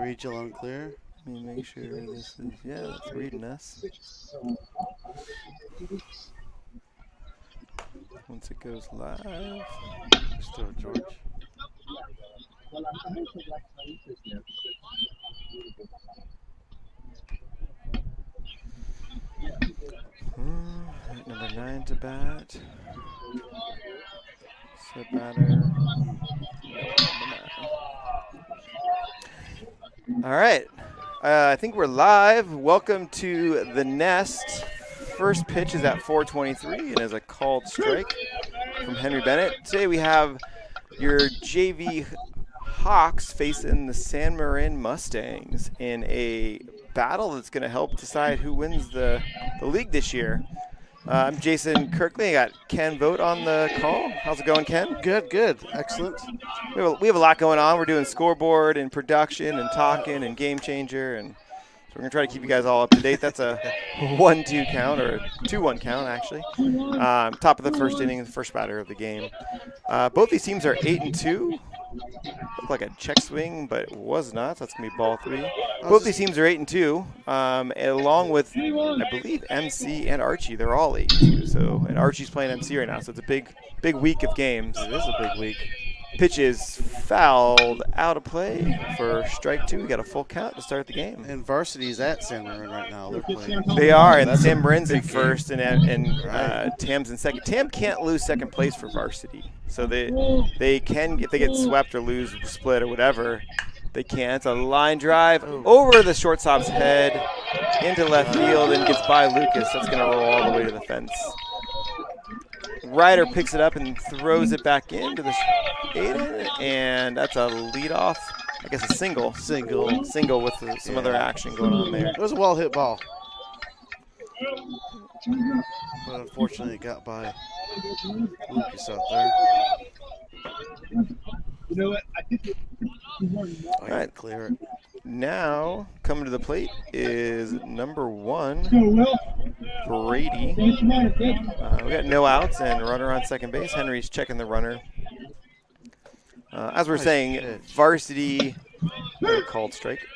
read you loud and clear. Let me make sure this is, yeah, it's reading us. Once it goes live. Just throw it, George. Number 9 to bat. Set batter. All right. I think we're live. Welcome to the Nest. First pitch is at 4:23 and is a called strike from Henry Bennett. Today we have your JV Hawks facing the San Marin Mustangs in a battle that's going to help decide who wins the league this year. I'm Jason Kirkley. I got Ken Vogt on the call. How's it going, Ken? Good, good. Excellent. We have a lot going on. We're doing scoreboard and production and talking and game changer, and so we're going to try to keep you guys all up to date. That's a 1-2 count, or a 2-1 count, actually. Top of the first inning, the first batter of the game. Both these teams are 8-2. Looked like a check swing, but it was not. So that's going to be ball 3. Both these teams are 8-2, along with, I believe, MC and Archie. They're all 8-2. So, and Archie's playing MC right now, so it's a big week of games. It is a big week. Pitch is fouled out of play for strike 2. We got a full count to start the game. And varsity's at San Marin right now. They're playing. They are, and That's San a Marin's in big first, game. and Tam's in second. Tam can't lose second place for varsity, so they can, if they get swept or lose, split or whatever, they can. It's a line drive over the shortstop's head into left field and gets by Lucas. That's going to roll all the way to the fence. Ryder picks it up and throws it back into the Aiden, and that's a leadoff. I guess a single with some other action going on there. It was a well-hit ball. But unfortunately, it got by Lucas out there. You know what? I think All right, Clear it. now coming to the plate is number 1, well. Brady. We got no outs and runner on second base. Henry's checking the runner. As we're saying, varsity called strike.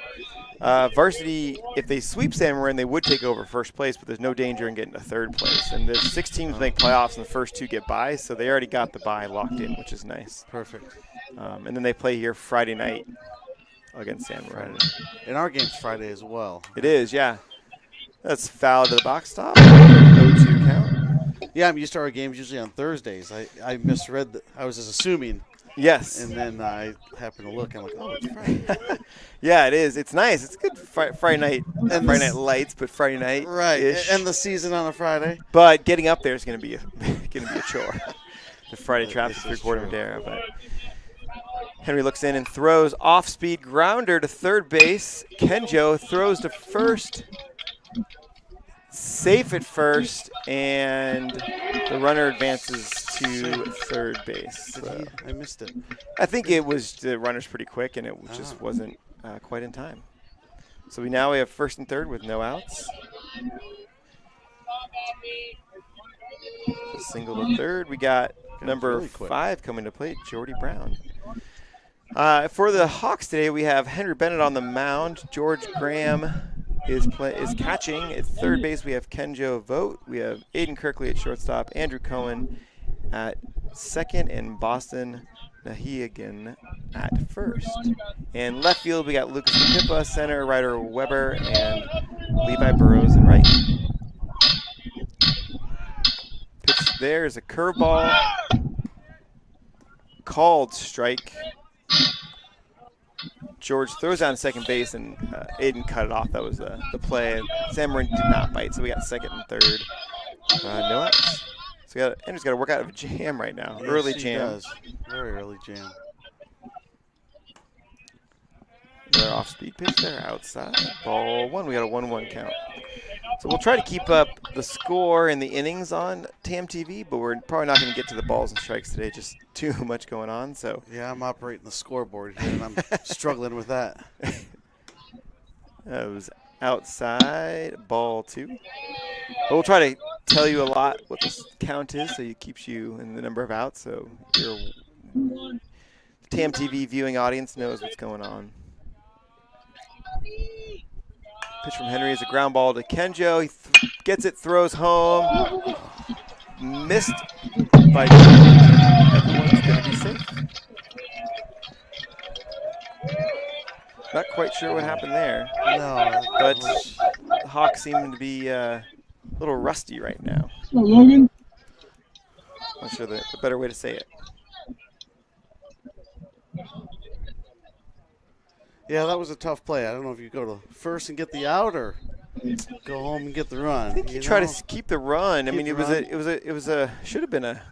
Varsity, if they sweep San Marin, they would take over first place, but there's no danger in getting to third place. And the 6 teams make playoffs, and the first 2 get buys, so they already got the bye locked in, which is nice. Perfect. And then they play here Friday night against San Marin. And our game's Friday as well. It is, yeah. That's foul to the box stop. 0-2 count. Yeah, I'm used to our games usually on Thursdays. I misread that. I was just assuming. Yes. And then I happened to look. I'm like, oh, it's Friday. Yeah, it is. It's nice. It's good Friday night. And Friday night lights, but Friday night. Right. And the season on a Friday. But getting up there is going to be a chore. The Friday traffic 3/4 Madera. But Henry looks in and throws off-speed grounder to third base. Kenjo throws to first. Safe at first, and the runner advances to third base. I missed it. I think it was the runner's pretty quick, and it just wasn't quite in time. So we have first and third with no outs. A single to third. We got number really 5 coming to plate, Jordy Brown. For the Hawks today, we have Henry Bennett on the mound. George Graham is catching. At third base, we have Kenjo Vogt. We have Aiden Kirkley at shortstop, Andrew Cohen at second, and Boston Nahiagan at first. And left field, we got Lucas Pippa, center, Ryder Weber, and Levi Burrows in right. Pitch there is a curveball. Called strike. George throws down second base, and Aiden cut it off. That was the play. San Marin did not bite, so we got second and third. No outs. So Andrew's got to work out of a jam right now. Yes, early he jam. does. Very early jam. Another off-speed pitch there, outside. Ball 1. We got a 1-1 count. So we'll try to keep up the score and the innings on TamTV, but we're probably not going to get to the balls and strikes today. Just too much going on. So yeah, I'm operating the scoreboard here, and I'm struggling with that. That was outside, ball 2. But we'll try to tell you a lot what this count is, so it keeps you in the number of outs, so your TamTV viewing audience knows what's going on. Pitch from Henry is a ground ball to Kenjo. He gets it, throws home. Missed by George. Everyone's going to be safe. Not quite sure what happened there. No. But the Hawks seem to be a little rusty right now. Logan. Not sure the better way to say it. Yeah, that was a tough play. I don't know if you go to first and get the out or go home and get the run. I think you try to keep the run. I mean, it was a should have been a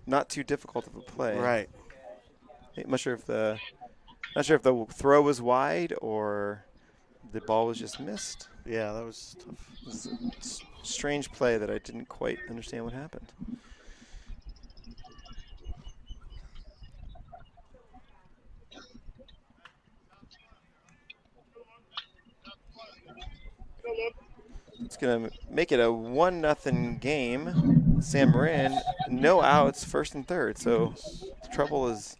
not too difficult of a play. Right. I'm not sure if the throw was wide or the ball was just missed. Yeah, that was tough. It was a strange play that I didn't quite understand what happened. It's going to make it a 1-0 game. San Marin, no outs, first and third. So the trouble has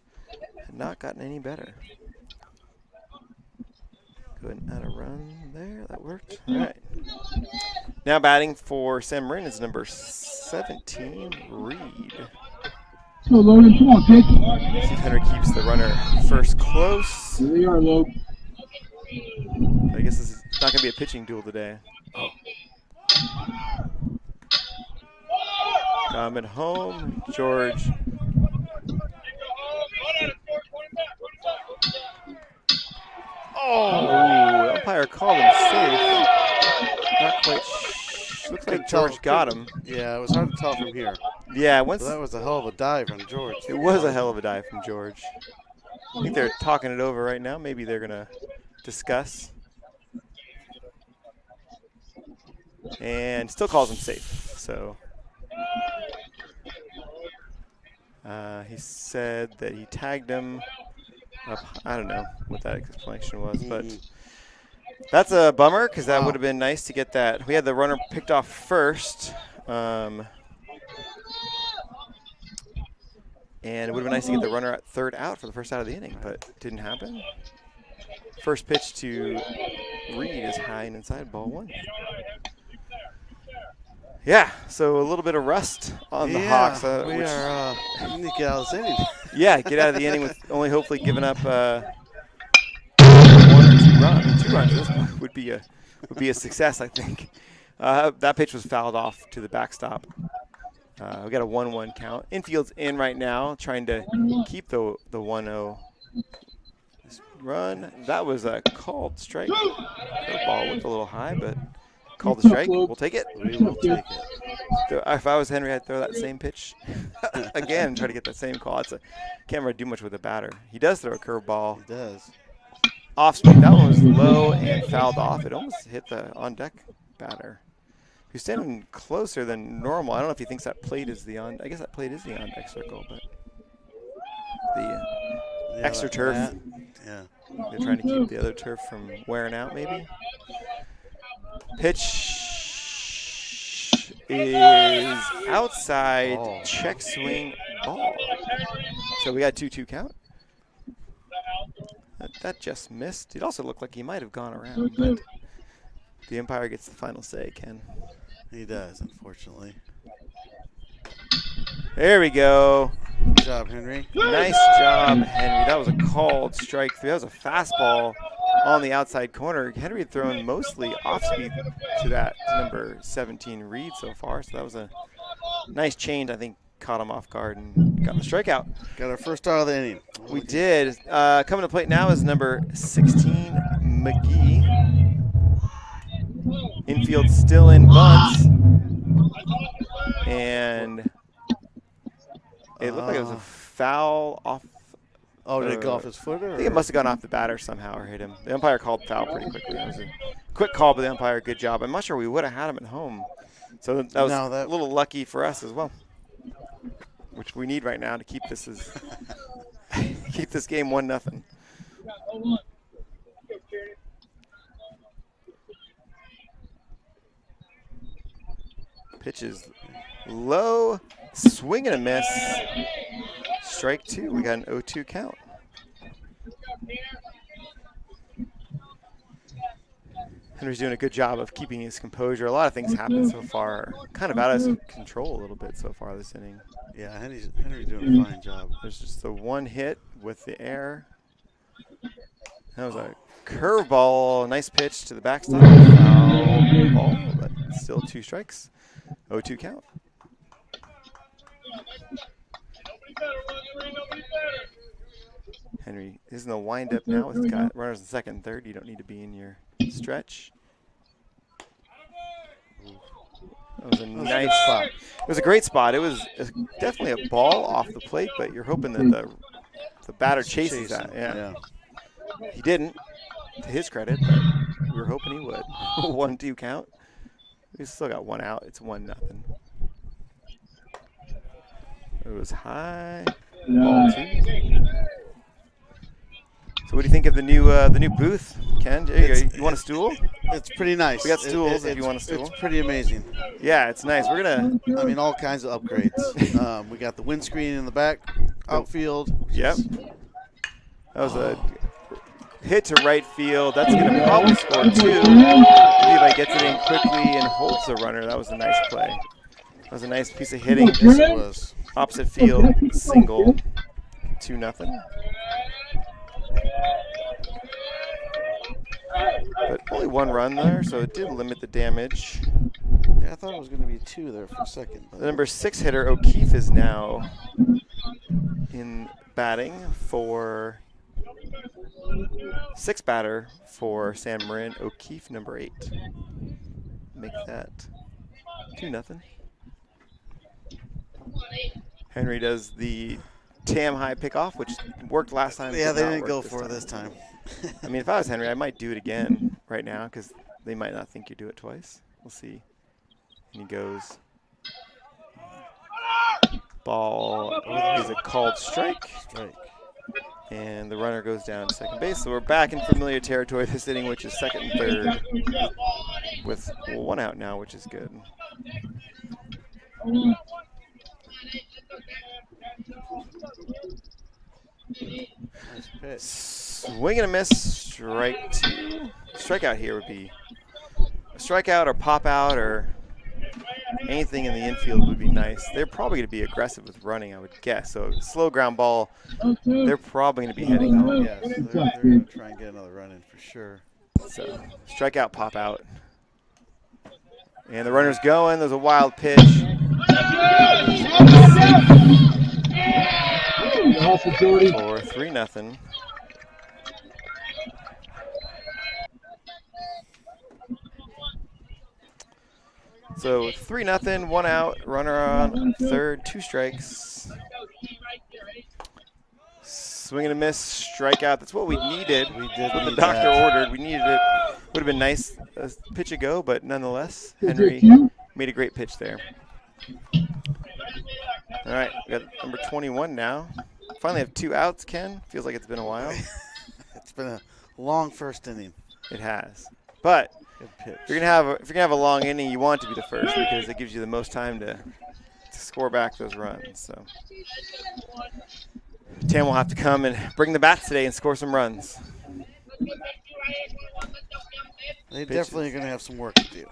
not gotten any better. Go ahead and add a run there. That worked. All right. Now batting for San Marin is number 17, Reed. So Logan, come on, kid. See if Henry keeps the runner first close. Here they are, Logan. I guess this is not going to be a pitching duel today. Coming home, George. Oh, umpire called him safe. Not quite. Looks like George got him. Yeah, it was hard to tell from here. Yeah, So that was a hell of a dive on George. It was a hell of a dive from George. I think they're talking it over right now. Maybe they're going to discuss. And still calls him safe. So he said that he tagged him up. I don't know what that explanation was, but that's a bummer because that would have been nice to get that. We had the runner picked off first. And it would have been nice to get the runner at third out for the first out of the inning, but it didn't happen. First pitch to Reed is high and inside, ball one. Yeah, so a little bit of rust on the Hawks. We need to get out of this inning. Yeah, get out of the inning with only hopefully giving up 1 or 2 runs. 2 runs at this point would be a success, I think. That pitch was fouled off to the backstop. We got a 1-1 count. Infield's in right now, trying to keep the 1-0 run. That was a called strike. The ball went a little high, but called the strike. We'll take it. We will take it. If I was Henry, I'd throw that same pitch again, try to get that same call. Can't really do much with a batter. He does throw a curveball. He does. Off speed. That one was low and fouled off. It almost hit the on deck batter, who's standing closer than normal. I don't know if he thinks that plate is the on. I guess that plate is the on deck circle, but the extra turf. Yeah. They're trying to keep the other turf from wearing out, maybe. Pitch is outside, check swing, ball. So we got 2-2 count. That just missed. It also looked like he might have gone around, but the umpire gets the final say, Ken. He does, unfortunately. There we go. Good job, Henry. Nice job, Henry. That was a called strike 3. That was a fastball on the outside corner. Henry had thrown mostly off speed to that number 17 Reed so far, so that was a nice change. I think caught him off guard and got the strikeout. Got our first out of the inning. We did. Coming to plate now is number 16 McGee. Infield still in bunts, and it looked like it was a foul off. Oh, did it go off his foot? I think it must have gone off the batter somehow or hit him. The umpire called foul pretty quickly. It was a quick call by the umpire. Good job. I'm not sure we would have had him at home. So that was a little lucky for us as well, which we need right now to keep this keep this game 1-0. Pitch is low, swing and a miss. Strike 2. We got an 0-2 count. Henry's doing a good job of keeping his composure. A lot of things happen so far, kind of out of his control a little bit so far this inning. Yeah, Henry's doing a fine job. There's just the one hit with the air. That was a curveball. Nice pitch to the backstop. Foul ball, but still 2 strikes. 0-2 count. Henry is in the windup now with runners in second and third. You don't need to be in your stretch. That was a nice spot. It was a great spot. It was definitely a ball off the plate, but you're hoping that the batter chases that. Yeah. He didn't, to his credit, but we were hoping he would. 1-2 count. We still got 1 out. It's 1-0. It was high. Ball 2. So what do you think of the new booth, Ken? You want a stool? It's pretty nice. We got stools if you want a stool. It's pretty amazing. Yeah, it's nice. We're gonna. I mean, all kinds of upgrades. We got the windscreen in the back, outfield. Yep. That was a hit to right field. That's gonna probably score 2. Levi gets it in quickly and holds the runner. That was a nice play. That was a nice piece of hitting. Yes, it was. Opposite field single. 2-0. But only 1 run there, so it did limit the damage. Yeah, I thought it was going to be 2 there for a second. The number 6 hitter, O'Keefe, is now in batting for 6th batter for San Marin. O'Keefe, number 8. Make that 2-0. Henry does the Tam high pickoff, which worked last time. Yeah, they didn't go for it this time. I mean, if I was Henry, I might do it again right now because they might not think you do it twice. We'll see. And he goes. Ball is a called strike. And the runner goes down to second base. So we're back in familiar territory this inning, which is second and third, with 1 out now, which is good. Nice pitch. Swing and a miss, strike 2. Strikeout here would be a strikeout or pop out or anything in the infield would be nice. They're probably going to be aggressive with running, I would guess. So slow ground ball, they're probably going to be heading home. Yes, they're going to try and get another run in for sure. So strikeout, pop out. And the runner's going. There's a wild pitch. For 3-0. So 3-0, 1 out, runner on third, 2 strikes. Swing and a miss, strikeout. That's what we needed. We did. That's what the need doctor that. ordered. We needed it. Would have been nice a pitch ago, but nonetheless, Henry made a great pitch there. All right, we got number 21 now. Finally have 2 outs, Ken. Feels like it's been a while. It's been a long first inning. It has. But Good pitch. if you're gonna have a long inning, you want it to be the first because it gives you the most time to score back those runs. So Tam will have to come and bring the bats today and score some runs. They definitely are going to have some work to do.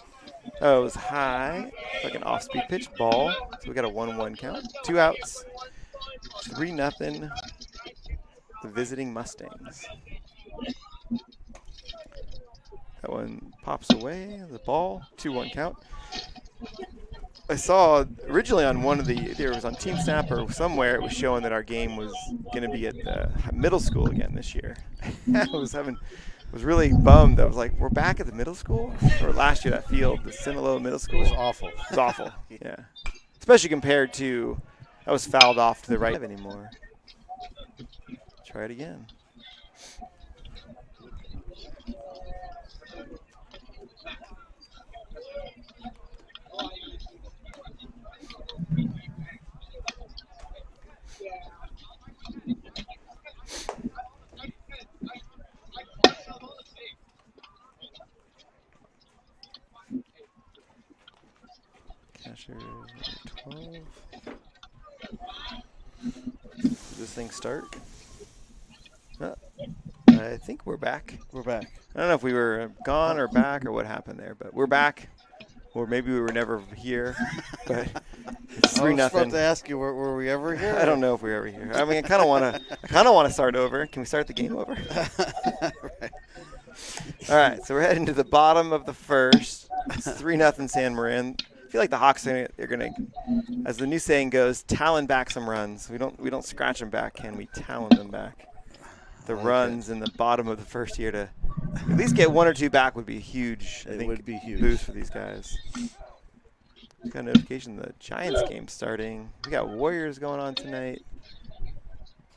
Oh, it was high, like an off-speed pitch, ball. So we got a 1-1 count. 2 outs, 3-0. The visiting Mustangs. That one pops away. The ball, 2-1 count. I saw originally on one of there was on Team Snap or somewhere it was showing that our game was going to be at the middle school again this year. I was really bummed. I was like, we're back at the middle school? Or last year that field, the Sinaloa Middle School. It was awful. It was awful, yeah. Especially compared to, I was fouled off to the right anymore. Try it again. Catcher 12. Does this thing start? I think we're back. We're back. I don't know if we were gone or back or what happened there, but we're back. Or maybe we were never here. But it's 3-0. I was about to ask you, were we ever here? I don't know if we were ever here. I mean, I kind of want to start over. Can we start the game over? Right. All right, so we're heading to the bottom of the first. It's 3-0 San Marin. I feel like the Hawks are gonna, as the new saying goes, talon back some runs. We don't scratch them back. Can we talon them back? The runs in the bottom of the first year to at least get 1 or 2 back would be huge. I think would be huge. Boost for these guys. Got a notification the Giants game starting. We got Warriors going on tonight.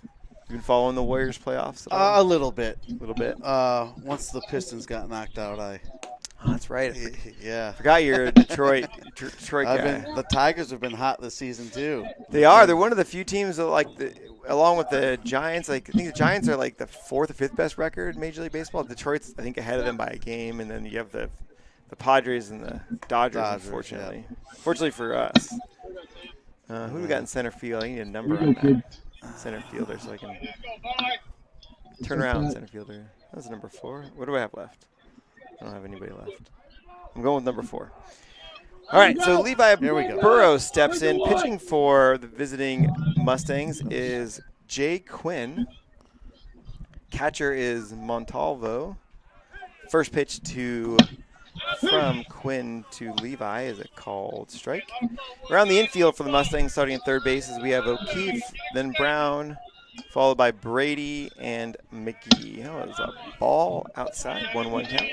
You been following the Warriors playoffs? A little bit. A little bit. Once the Pistons got knocked out, Oh, that's right. Yeah. Forgot you're a Detroit guy. The Tigers have been hot this season too. They are. They're one of the few teams that along with the Giants. I think the Giants are like the 4th or 5th best record in Major League Baseball. Detroit's I think ahead of them by a game, and then you have the Padres and the Dodgers unfortunately. Yeah. Fortunately for us. Who do we got in center field? I need a number on that center fielder so I can turn around center fielder. That's number 4. What do I have left? I don't have anybody left. I'm going with number 4. All right, so Levi Burrows steps in. Pitching for the visiting Mustangs is Jay Quinn. Catcher is Montalvo. First pitch from Quinn to Levi is a called strike. Around the infield for the Mustangs, starting at third base, we have O'Keefe, then Brown, followed by Brady and McGee. Oh, it's a ball outside, 1-1 count.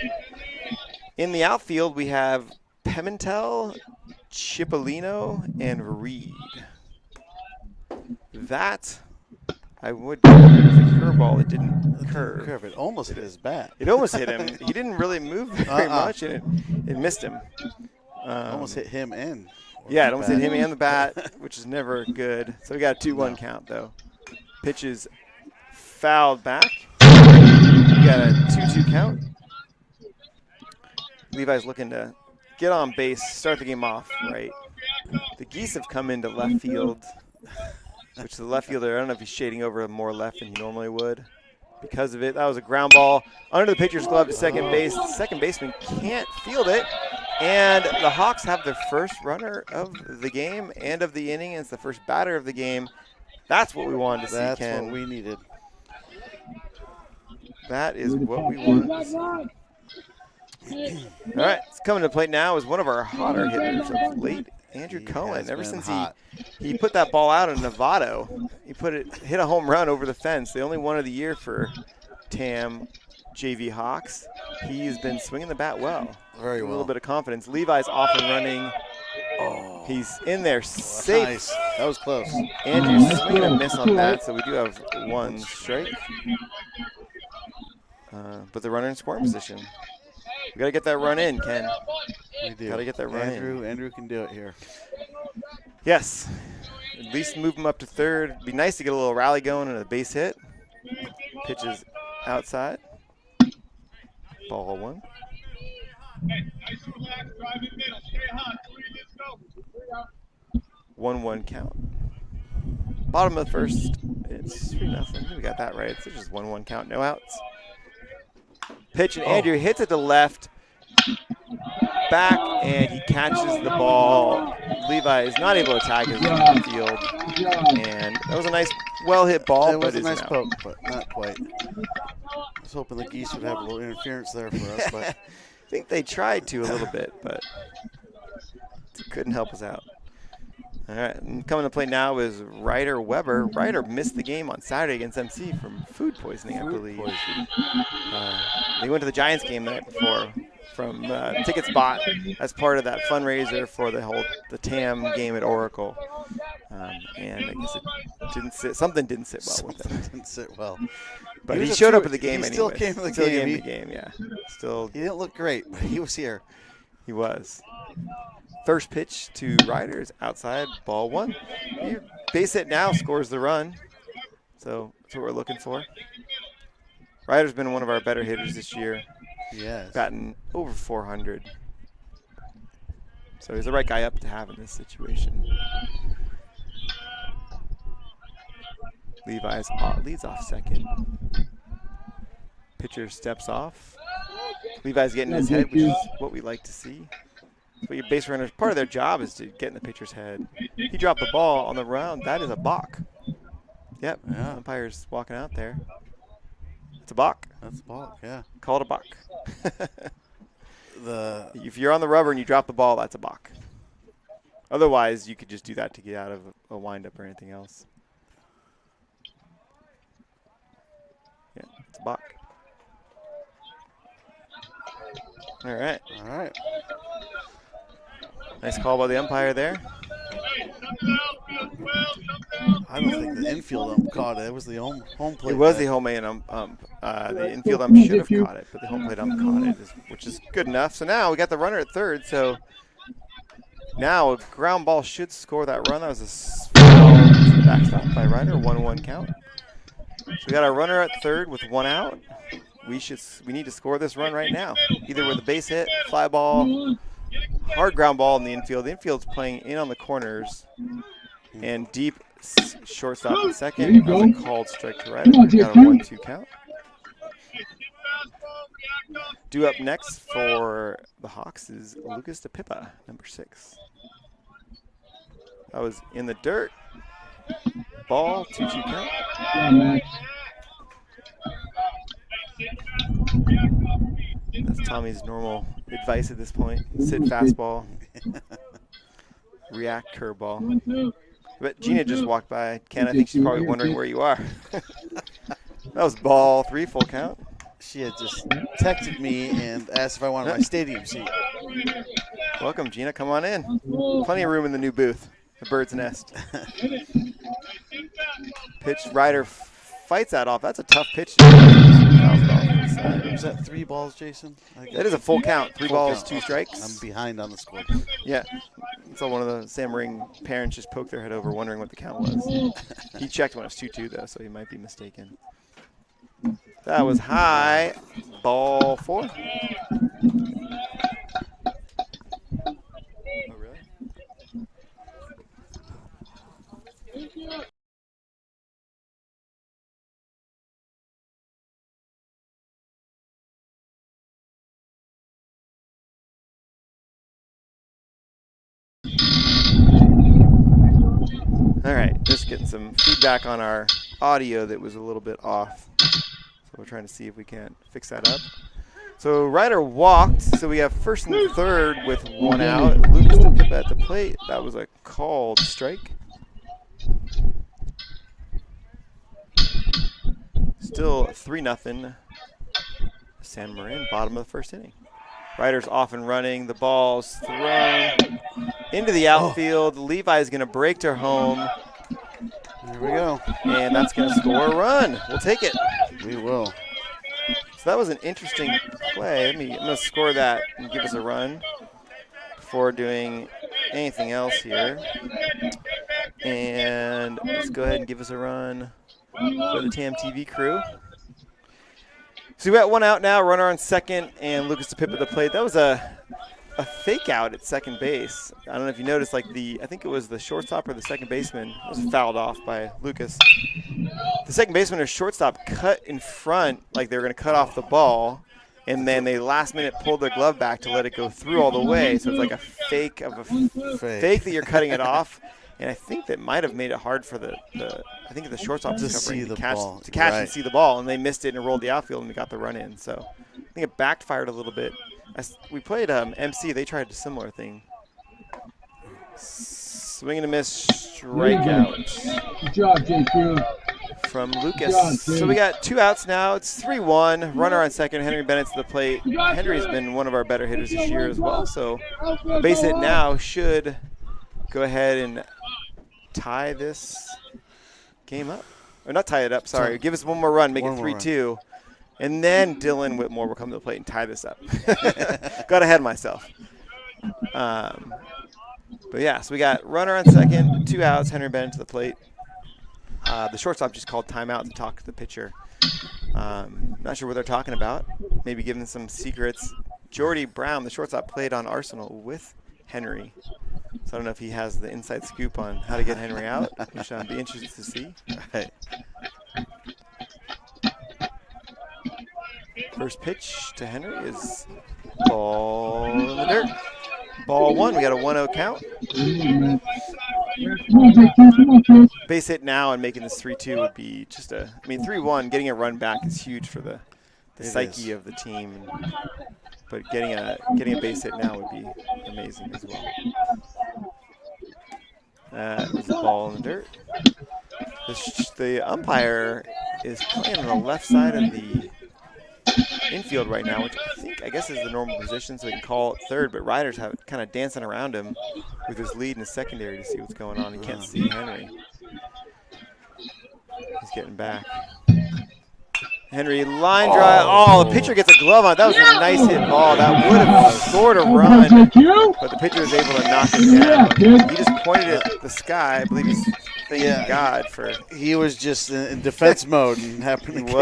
In the outfield, we have Pimentel, Cipollino, and Reed. That, I would say, was a curveball. It didn't curve. It almost hit his bat. It almost hit him. He didn't really move very much, and it missed him. Almost hit him and. Yeah, it almost hit him and the bat, which is never good. So we got a 2-1 count, though. Pitch is fouled back. We got a 2-2 count. Levi's looking to get on base, start the game off right. The Geese have come into left field, which the left fielder, I don't know if he's shading over more left than he normally would. Because of it, that was a ground ball under the pitcher's glove to second base. The second baseman can't field it. And the Hawks have their first runner of the game and of the inning. It's the first batter of the game. That's what we wanted to see, Ken. That's what we needed. That is what we wanted to see. All right, it's coming to the plate now is one of our hotter hitters of late, Andrew Cohen. Ever since he put that ball out in Novato, hit a home run over the fence, the only one of the year for Tam JV Hawks. He's been swinging the bat well. Very well. A little bit of confidence. Levi's off and running. Oh. He's in there safe. Nice. That was close. Andrew's swinging a miss on that, so we do have 1 strike. But the runner in scoring position. We got to get that run in, Ken. We do. Got to get that run in. Andrew can do it here. Yes. At least move him up to third. It'd be nice to get a little rally going and a base hit. Pitches outside. Ball 1. 1-1 count. Bottom of the first. It's 3-0. We got that right. It's just 1-1 count. No outs. Pitch, and Andrew hits it to left, back, and he catches the ball. Levi is not able to tag his field, and that was a nice, well-hit ball. It was but a nice out. poke, but not quite. I was hoping the Geese would have a little interference there for us, but I think they tried to a little bit, but couldn't help us out. All right, and coming to play now is Ryder Weber. Ryder missed the game on Saturday against MC from food poisoning, I believe. They went to the Giants game the night before from tickets bought as part of that fundraiser for the TAM game at Oracle. And I guess it didn't sit. Something didn't sit well with him. Didn't sit well. But he showed up at the game he anyway. Still came to the game. Yeah. Still. He didn't look great, but he was here. He was. First pitch to Riders outside, ball 1. Base hit now scores the run. So that's what we're looking for. Ryder's been one of our better hitters this year. Yes. Batting over 400. So he's the right guy up to have in this situation. Levi's leads off second. Pitcher steps off. Levi's getting his head, which is what we like to see. But your base runners, part of their job is to get in the pitcher's head. He dropped the ball on the round. That is a balk. Yep, Yeah. umpire's walking out there. It's a balk. That's a balk, yeah. Call it a balk. If you're on the rubber and you drop the ball, that's a balk. Otherwise, you could just do that to get out of a windup or anything else. Yeah, it's a balk. All right. All right. Nice call by the umpire there. I don't think the infield ump caught it. It was the home plate. It was the home plate ump. The infield ump should have caught it, but the home plate ump caught it, which is good enough. So now we got the runner at third. So now a ground ball should score that run. That was a foul to the backstop by Ryder, 1-1 count. So we got our runner at third with 1 out. We need to score this run right now, either with a base hit, fly ball, hard ground ball in the infield. The infield's playing in on the corners, and deep shortstop in second. That was a called strike to Ryder. We got a 1-2 count. Due up next for the Hawks is Lucas DePippa, number 6. That was in the dirt. Ball, 2-2 count. Yeah, Max. That's Tommy's normal advice at this point. Sit fastball, react curveball. But Gina just walked by. Ken, I think she's probably wondering where you are. That was ball 3, full count. She had just texted me and asked if I wanted my stadium seat. Welcome, Gina. Come on in. Plenty of room in the new booth, the bird's nest. Pitch, Ryder fights that off. That's a tough pitch. Was that 3 balls, Jason? That is a full count. 3 balls, count. 2 strikes. I'm behind on the score. Yeah. So one of the San Marin parents just poked their head over wondering what the count was. He checked when it was 2-2, though, so he might be mistaken. That was high. Ball 4. Oh, really? All right, just getting some feedback on our audio that was a little bit off. So we're trying to see if we can't fix that up. So Ryder walked, so we have first and third with 1 out. Lucas DePippa at the plate. That was a called strike. Still 3-0. San Marin, bottom of the first inning. Ryder's off and running. The ball's thrown into the outfield. Levi's going to break to home. Here we go. And that's going to score a run. We'll take it. We will. So that was an interesting play. I'm going to score that and give us a run before doing anything else here. And let's go ahead and give us a run for the TamTV crew. So we got 1 out now, runner on second, and Lucas DePippa at the plate. That was a fake out at second base. I don't know if you noticed, like I think it was the shortstop or the second baseman was fouled off by Lucas. The second baseman or shortstop cut in front, like they were going to cut off the ball, and then they last minute pulled their glove back to let it go through all the way. So it's like a fake of a fake that you're cutting it off. And I think that might have made it hard for the shortstop to catch and see the ball, and they missed it and rolled the outfield and we got the run in. So I think it backfired a little bit. We played MC. They tried a similar thing. Swing and a miss, strikeout. Good job, JQ. From Lucas. So we got 2 outs now. It's 3-1. Runner on second. Henry Bennett's to the plate. Henry's been one of our better hitters this year as well. So a base hit now should go ahead and tie this game up. Or not tie it up, sorry. Give us one more run, make it 3-2. And then Dylan Whitmore will come to the plate and tie this up. Got ahead of myself. But yeah, so we got runner on second, 2 outs, Henry Bennett to the plate. The shortstop just called timeout to talk to the pitcher. Not sure what they're talking about. Maybe giving some secrets. Jordy Brown, the shortstop, played on Arsenal with Henry. So I don't know if he has the inside scoop on how to get Henry out, which I'd be interested to see. Right. First pitch to Henry is ball in the dirt. Ball 1. We got a 1-0 count. Base hit now and making this 3-2 would be just a. I mean, 3-1. Getting a run back is huge for the psyche of the team. But getting a base hit now would be amazing as well. That was a ball in the dirt. The umpire is playing on the left side of the infield right now, which I guess is the normal position, so he can call it third. But Ryder's kind of dancing around him with his lead in the secondary to see what's going on. He can't see Henry. He's getting back. Henry line drive. Oh, the pitcher gets a glove on. That was a nice hit ball. That would have scored a run, but the pitcher was able to knock it down. He just pointed at the sky. I believe he's thanking God for. He was just in defense mode and happened to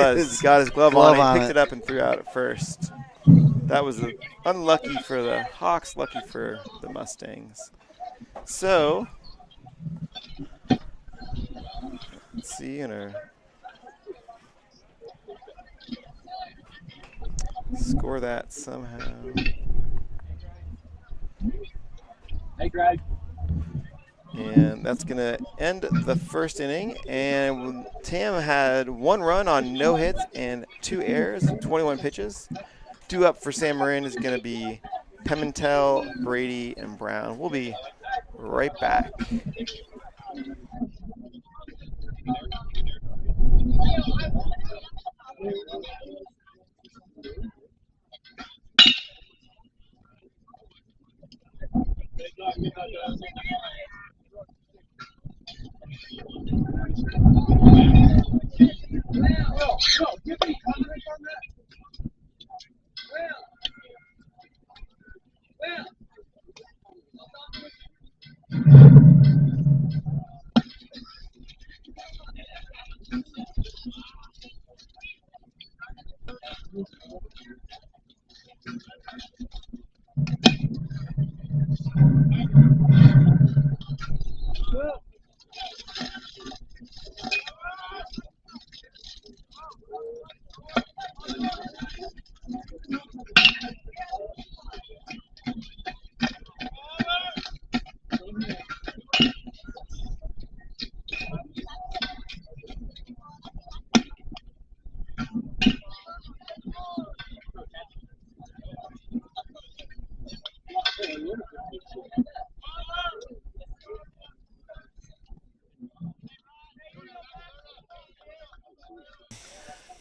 got his glove on. He picked it up and threw out at first. That was unlucky for the Hawks, lucky for the Mustangs. So, let's see score that somehow. Hey, Greg. And that's going to end the first inning. And Tam had 1 run on no hits and 2 errors, 21 pitches. Due up for San Marin is going to be Pimentel, Brady, and Brown. We'll be right back.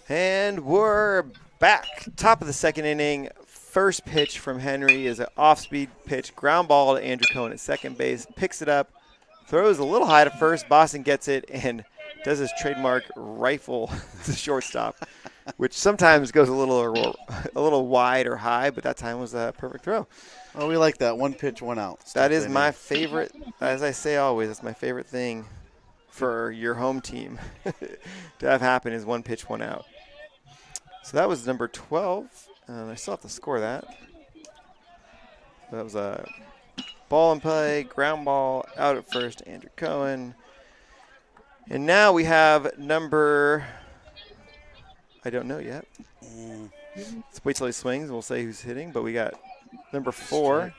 And we're back. Top of the second inning. First pitch from Henry is an off-speed pitch. Ground ball to Andrew Cohen at second base. Picks it up. Throws a little high to first. Boston gets it and does his trademark rifle to shortstop, which sometimes goes a little wide or high, but that time was a perfect throw. Oh, we like that. 1 pitch, 1 out. That is my favorite. As I say always, it's my favorite thing for your home team to have happen is 1 pitch, 1 out. So that was number 12. I still have to score that. That was a ball in play, ground ball, out at first, Andrew Cohen. And now we have number, I don't know yet. Let's wait till he swings and we'll say who's hitting. But we got number 4.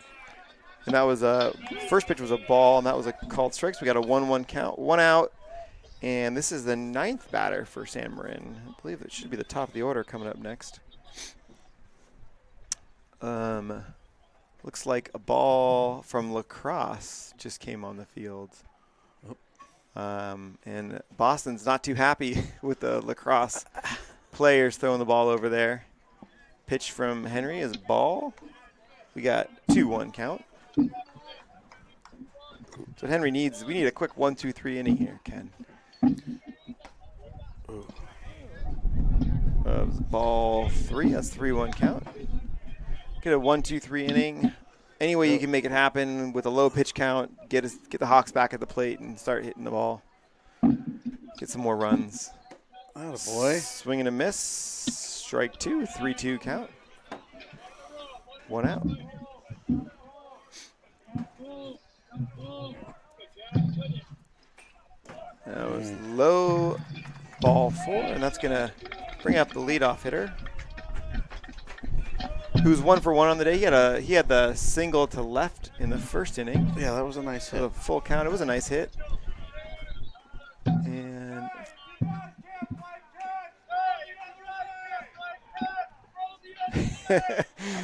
And that was first pitch was a ball, and that was a called strike. So we got a 1-1 count, 1 out. And this is the 9th batter for San Marin. I believe it should be the top of the order coming up next. Looks like a ball from lacrosse just came on the field. And Boston's not too happy with the lacrosse players throwing the ball over there. Pitch from Henry is a ball. We got 2-1 count. So Henry we need a quick 1-2-3 inning here, Ken. Ball 3, that's 3-1 count. Get a 1-2-3 inning. Any way you can make it happen with a low pitch count, get the Hawks back at the plate and start hitting the ball. Get some more runs. Attaboy. Swing and a miss. Strike 2, 3-2 count. 1 out. That was low, ball 4, and that's going to bring up the leadoff hitter. who's 1 for 1 on the day. He had the single to left in the first inning. Yeah, that was a nice hit. A full count. It was a nice hit. And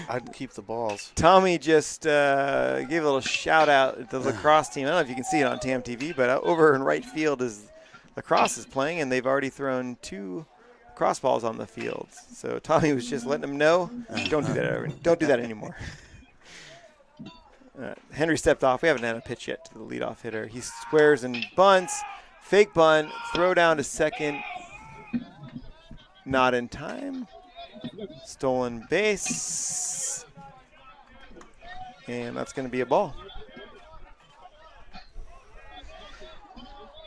I'd keep the balls. Tommy just gave a little shout out to the lacrosse team. I don't know if you can see it on TamTV, but over in right field is lacrosse is playing, and they've already thrown 2 crossballs on the field. So Tommy was just letting them know, don't do that. Don't do that anymore. Henry stepped off. We haven't had a pitch yet to the leadoff hitter. He squares and bunts. Fake bunt. Throw down to second. Not in time. Stolen base. And that's going to be a ball.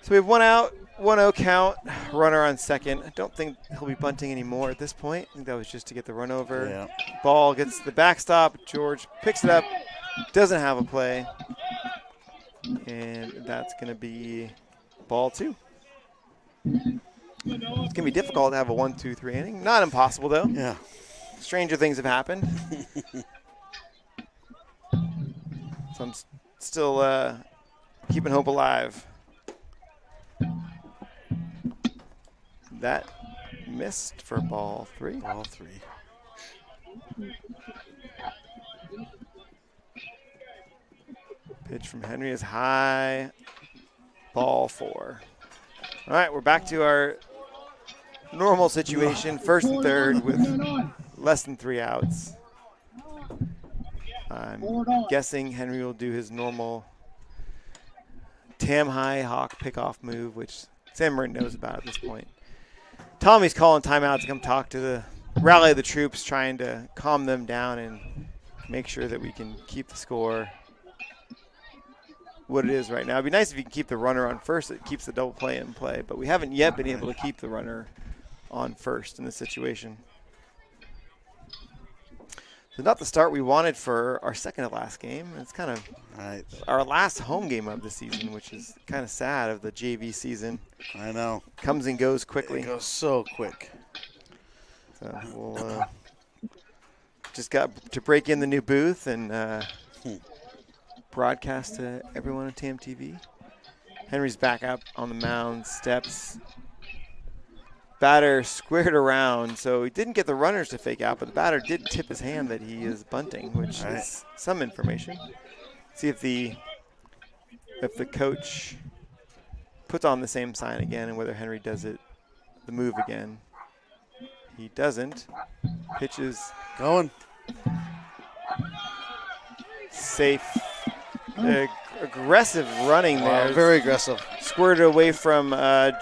So we have 1 out, 1-0 count. Runner on second. I don't think he'll be bunting anymore at this point. I think that was just to get the run over. Yeah. Ball gets the backstop. George picks it up. Doesn't have a play. And that's going to be ball 2. It's going to be difficult to have a 1-2-3 inning. Not impossible, though. Yeah. Stranger things have happened. So I'm still keeping hope alive. That missed for ball 3. Ball 3. Pitch from Henry is high. Ball 4. All right, we're back to our normal situation. First and third with less than 3 outs. I'm guessing Henry will do his normal Tam high hawk pickoff move, which San Marin knows about at this point. Tommy's calling timeout to come talk to the rally of the troops, trying to calm them down and make sure that we can keep the score what it is right now. It'd be nice if you can keep the runner on first. It keeps the double play in play, but we haven't yet been able to keep the runner on first in this situation. So not the start we wanted for our second to last game. It's kind of our last home game of the season, which is kind of sad of the JV season. I know. Comes and goes quickly. It goes so quick. So we'll just got to break in the new booth and broadcast to everyone on TamTV. Henry's back up on the mound, steps. Batter squared around, so he didn't get the runners to fake out, but the batter did tip his hand that he is bunting, which is some information. See if the coach puts on the same sign again and whether Henry does the move again. He doesn't. Pitches. Going. Safe. Aggressive running there. Wow, very aggressive. Squirted away from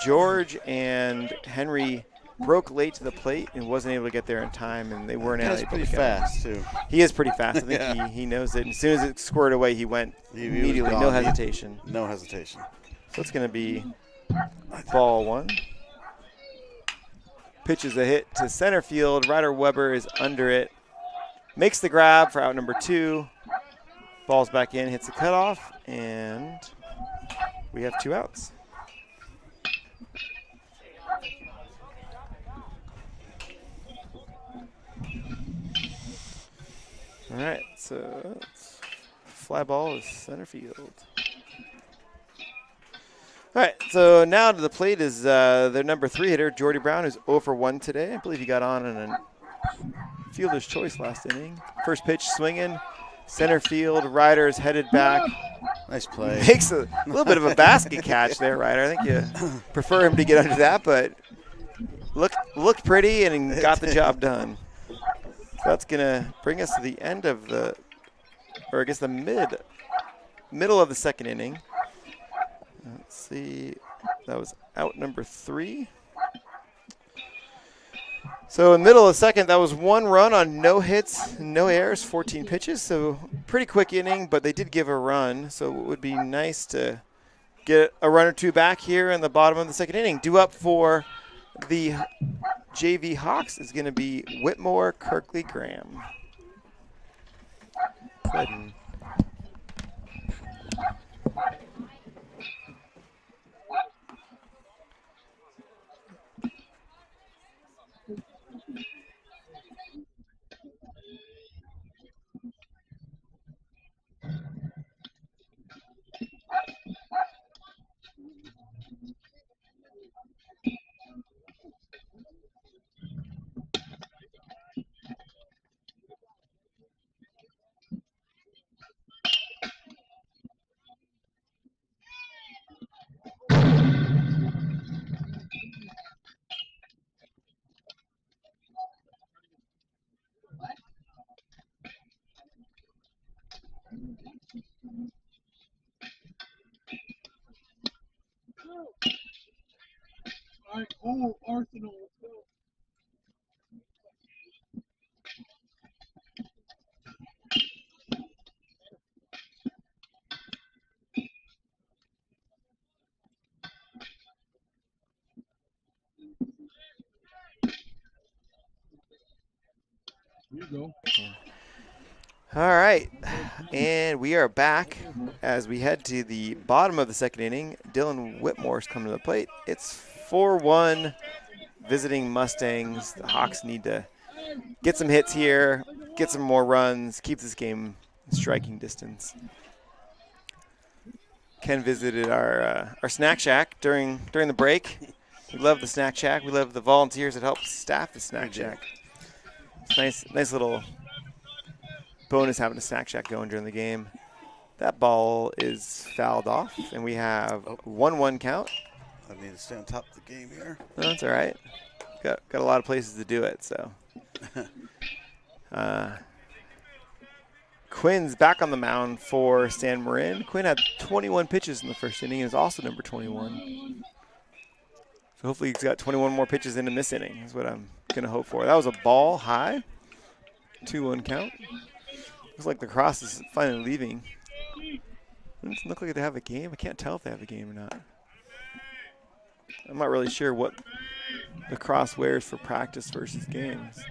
George, and Henry broke late to the plate and wasn't able to get there in time, and they weren't able to get him. He's pretty fast, too. He is pretty fast. I think he knows it. And as soon as it squirted away, he went immediately, no hesitation. No hesitation. So it's going to be ball 1. Pitches a hit to center field. Ryder Weber is under it. Makes the grab for out number 2. Ball's back in, hits the cutoff, and we have 2 outs. All right, so fly ball is center field. All right, so now to the plate is their number 3 hitter, Jordy Brown, who's 0 for 1 today. I believe he got on in a fielder's choice last inning. First pitch swinging. Center field, Ryder's headed back. Nice play. Makes a little bit of a basket catch there, Ryder. I think you prefer him to get under that, but looked pretty and got the job done. So that's going to bring us to the end of the middle of the second inning. Let's see. That was out number 3. So in the middle of the second, that was 1 run on no hits, no errors, 14 pitches. So pretty quick inning, but they did give a run. So it would be nice to get a run or 2 back here in the bottom of the second inning. Due up for the JV Hawks is going to be Whitmore Kirkley Graham. Go ahead and All right, oh, Arsenal, let's go. Here you go. All right, and we are back as we head to the bottom of the second inning. Dylan Whitmore's coming to the plate. It's 4-1 visiting Mustangs. The Hawks need to get some hits here, get some more runs, keep this game in striking distance. Ken visited our snack shack during the break. We love the snack shack. We love the volunteers that help staff the snack shack. It's nice little bonus having a snack shack going during the game. That ball is fouled off, and we have a 1-1 count. I need to stay on top of the game here. No, that's all right. Got a lot of places to do it, so. Quinn's back on the mound for San Marin. Quinn had 21 pitches in the first inning and is also number 21. So hopefully he's got 21 more pitches in this inning is what I'm going to hope for. That was a ball high, 2-1 count. Looks like the cross is finally leaving. Doesn't look like they have a game. I can't tell if they have a game or not. I'm not really sure what the cross wears for practice versus games.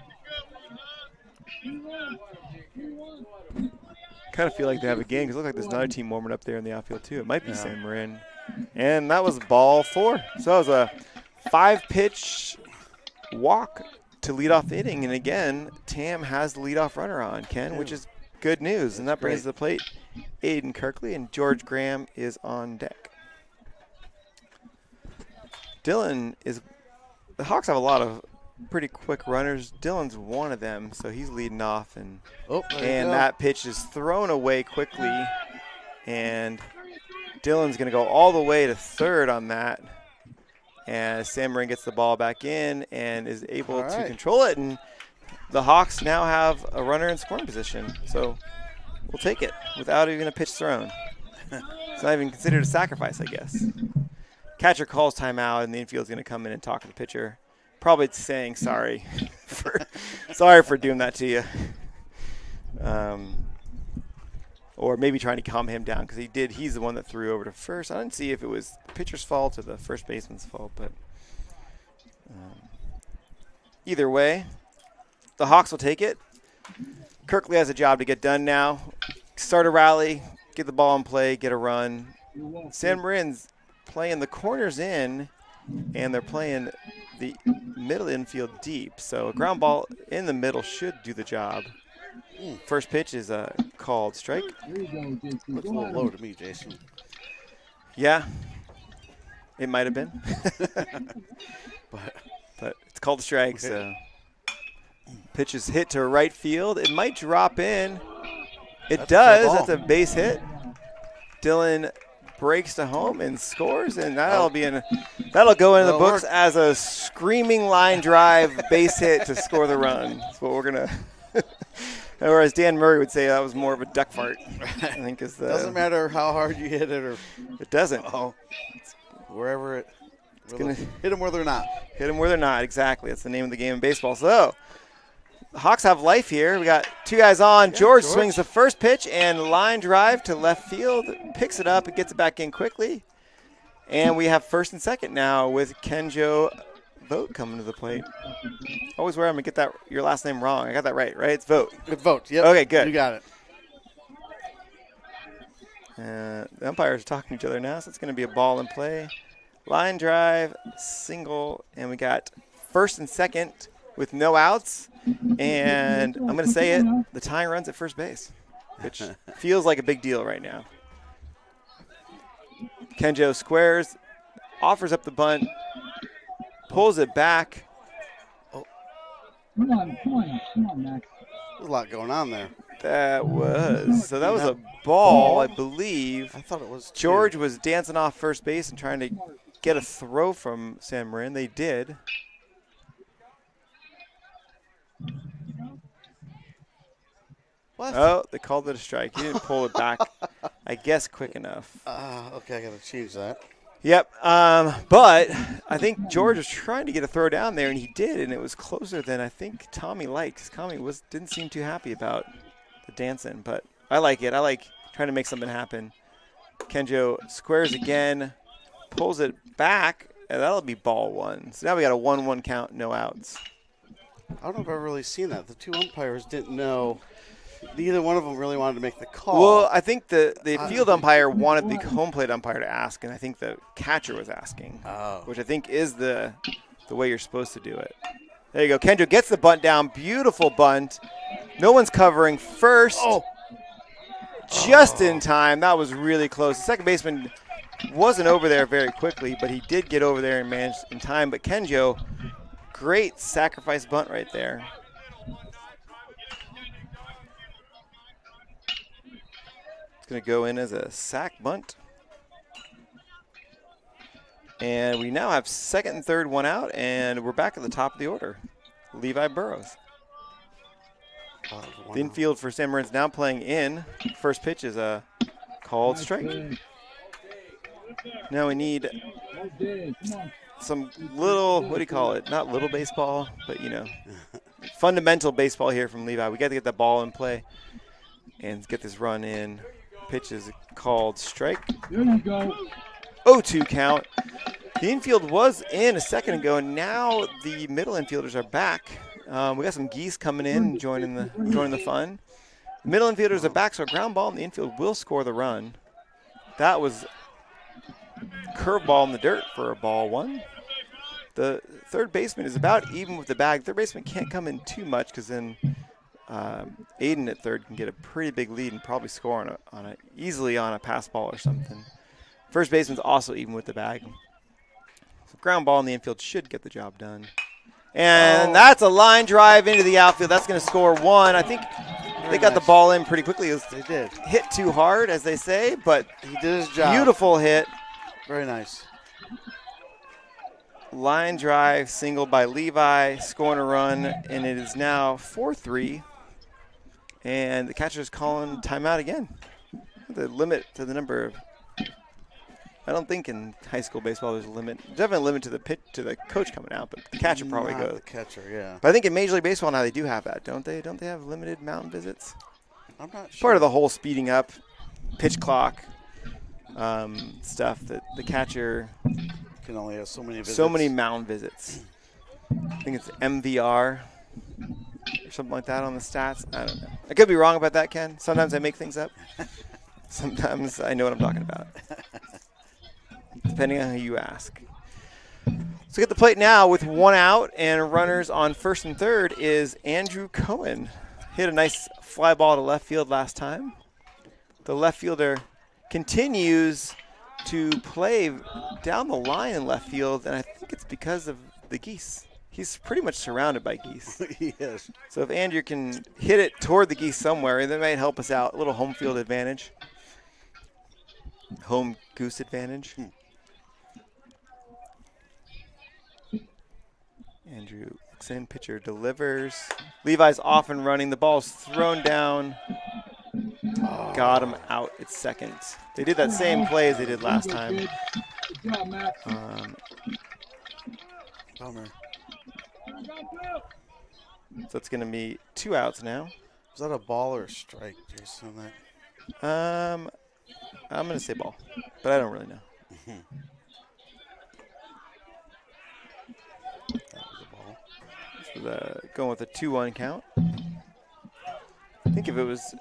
Kind of feel like they have a game because it looks like there's another team warming up there in the outfield too. It might be San Marin. And that was ball 4. So that was a 5-pitch walk to lead off the inning. And again, Tam has the leadoff runner on, Ken, which is good news. And that brings to the plate Aiden Kirkley, and George Graham is on deck. Dylan is – the Hawks have a lot of pretty quick runners. Dylan's one of them, so he's leading off. And that pitch is thrown away quickly. And Dylan's going to go all the way to third on that. And San Marin gets the ball back in and is able to control it. And the Hawks now have a runner in scoring position. So we'll take it without even a pitch thrown. It's not even considered a sacrifice, I guess. Catcher calls timeout, and the infield's going to come in and talk to the pitcher. Probably saying sorry for doing that to you. Or maybe trying to calm him down because he's the one that threw over to first. I didn't see if it was the pitcher's fault or the first baseman's fault, but either way, the Hawks will take it. Kirkley has a job to get done now. Start a rally, get the ball in play, get a run. San Marin's playing the corners in, and they're playing the middle infield deep. So a ground ball in the middle should do the job. First pitch is a called strike. Looks a little low to me, Jason. Yeah, it might have been. but it's called a strike, so. Pitch is hit to right field. It might drop in. It does. That's a base hit. Dylan breaks to home and scores, and that'll go into the books as a screaming line drive base hit to score the run. That's what we're gonna. Or as Dan Murray would say, that was more of a duck fart. I think is the. Doesn't matter how hard you hit it, or it doesn't. Wherever it's gonna hit them where they're not. Hit them where they're not. Exactly. That's the name of the game in baseball. So. The Hawks have life here. We got two guys on. George swings the first pitch and line drive to left field. Picks it up and gets it back in quickly. And we have first and second now with Kenjo Vogt coming to the plate. Always worry I'm going to get your last name wrong. I got that right? It's Vogt. Good Vogt, yep. Okay, good. You got it. The umpires are talking to each other now, so it's going to be a ball in play. Line drive, single, and we got first and second with no outs. And I'm going to say it, the tying run's at first base, which feels like a big deal right now. Kenjo squares, offers up the bunt, pulls it back. Come on, Max. There's a lot going on there. That was a ball, I believe. I thought it was George was dancing off first base and trying to get a throw from San Marin. They did. What? Oh, they called it a strike. He didn't pull it back, I guess, quick enough. Okay, I got to change that. Yep. But I think George was trying to get a throw down there, and he did, and it was closer than I think Tommy liked. Tommy didn't seem too happy about the dancing, but I like it. I like trying to make something happen. Kenjo squares again, pulls it back, and that'll be ball one. So now we got a 1-1 count, no outs. I don't know if I've really seen that. The two umpires didn't know. Neither one of them really wanted to make the call. Well, I think the field umpire wanted the home plate umpire to ask, and I think the catcher was asking, which I think is the way you're supposed to do it. There you go. Kenjo gets the bunt down. Beautiful bunt. No one's covering first. Just in time. That was really close. The second baseman wasn't over there very quickly, but he did get over there and managed in time. But Kenjo, great sacrifice bunt right there. Going to go in as a sac bunt. And we now have second and third, one out, and we're back at the top of the order. Levi Burrows. The infield for San Marin's now playing in. First pitch is a called strike. Now we need some little, what do you call it? Not little baseball, but, you know, fundamental baseball here from Levi. We got to get that ball in play and get this run in. Pitch is called strike. There you go. 0-2 count. The infield was in a second ago, and now the middle infielders are back. We got some geese coming in and joining the fun. The middle infielders are back, so a ground ball in the infield will score the run. That was curveball in the dirt for a ball one. The third baseman is about even with the bag. Third baseman can't come in too much because then Aiden at third can get a pretty big lead and probably score easily on a pass ball or something. First baseman's also even with the bag. So ground ball in the infield should get the job done. And that's a line drive into the outfield. That's going to score one. I think they got the ball in pretty quickly. They did. Hit too hard, as they say, but he did his job. Beautiful hit. Very nice. Line drive, single by Levi, scoring a run, and it is now 4-3. And the catcher is calling timeout again. The limit to the number of, I don't think in high school baseball there's a limit. Definitely a limit to the pitch to the coach coming out, but the catcher probably goes. The catcher, yeah. But I think in Major League Baseball now they do have that, don't they? Don't they have limited mound visits? I'm not sure. Part of the whole speeding up, pitch clock stuff that the catcher can only have so many visits. So many mound visits. I think it's MVR or something like that on the stats. I don't know. I could be wrong about that, Ken. Sometimes I make things up. Sometimes I know what I'm talking about. Depending on who you ask. So get the plate now with one out and runners on first and third is Andrew Cohen. Hit a nice fly ball to left field last time. The left fielder continues to play down the line in left field, and I think it's because of the geese. He's pretty much surrounded by geese. He is. So if Andrew can hit it toward the geese somewhere, that might help us out. A little home field advantage. Home goose advantage. Andrew looks in, pitcher delivers. Levi's off and running. The ball's thrown down. Got him out at second. They did that same play as they did last time. Bummer. So it's going to be 2 outs now. Is that a ball or a strike, Jason? On that? I'm going to say ball, but I don't really know. That was a ball. So going with a 2-1 count. I think if it was,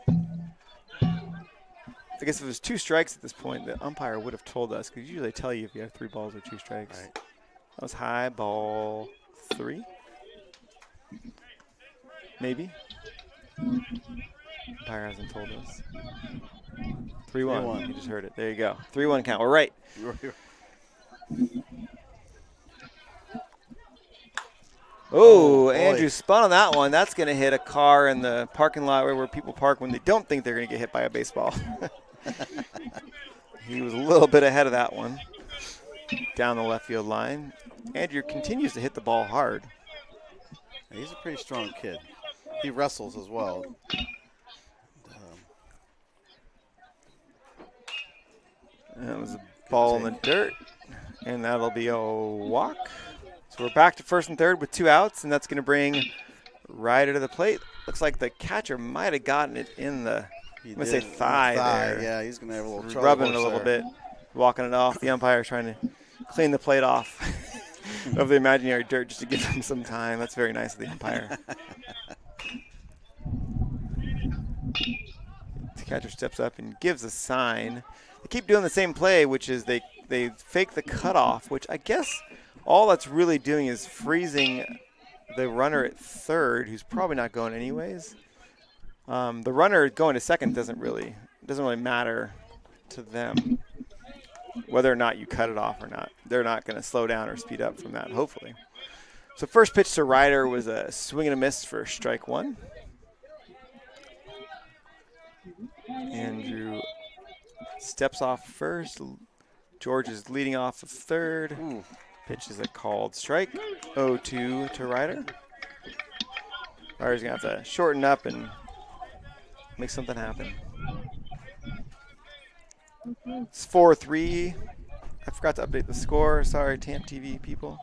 I guess if it was 2 strikes at this point, the umpire would have told us, because usually they tell you if you have 3 balls or 2 strikes. Right. That was high, ball 3. Maybe. Umpire hasn't told us. 3-1. You just heard it. There you go. 3-1 count. We're right. Oh, boy. Andrew spun on that one. That's going to hit a car in the parking lot where people park when they don't think they're going to get hit by a baseball. He was a little bit ahead of that one. Down the left field line. Andrew continues to hit the ball hard. He's a pretty strong kid. He wrestles as well. That was a ball in the dirt, and that'll be a walk. So we're back to first and third with 2 outs, and that's going to bring Ryder to the plate. Looks like the catcher might have gotten it in the thigh there. Yeah, he's going to have a little trouble. Rubbing it a little bit, walking it off. The umpire is trying to clean the plate off of the imaginary dirt just to give him some time. That's very nice of the umpire. The catcher steps up and gives a sign. They keep doing the same play, which is they fake the cutoff, which I guess all that's really doing is freezing the runner at third, who's probably not going anyways. The runner going to second doesn't really matter to them whether or not you cut it off or not. They're not going to slow down or speed up from that, hopefully. So first pitch to Ryder was a swing and a miss for strike 1. Andrew steps off first. George is leading off of third. Ooh. Pitch is a called strike. 0-2 to Ryder. Ryder's going to have to shorten up and make something happen. It's 4-3. I forgot to update the score. Sorry, TamTV people.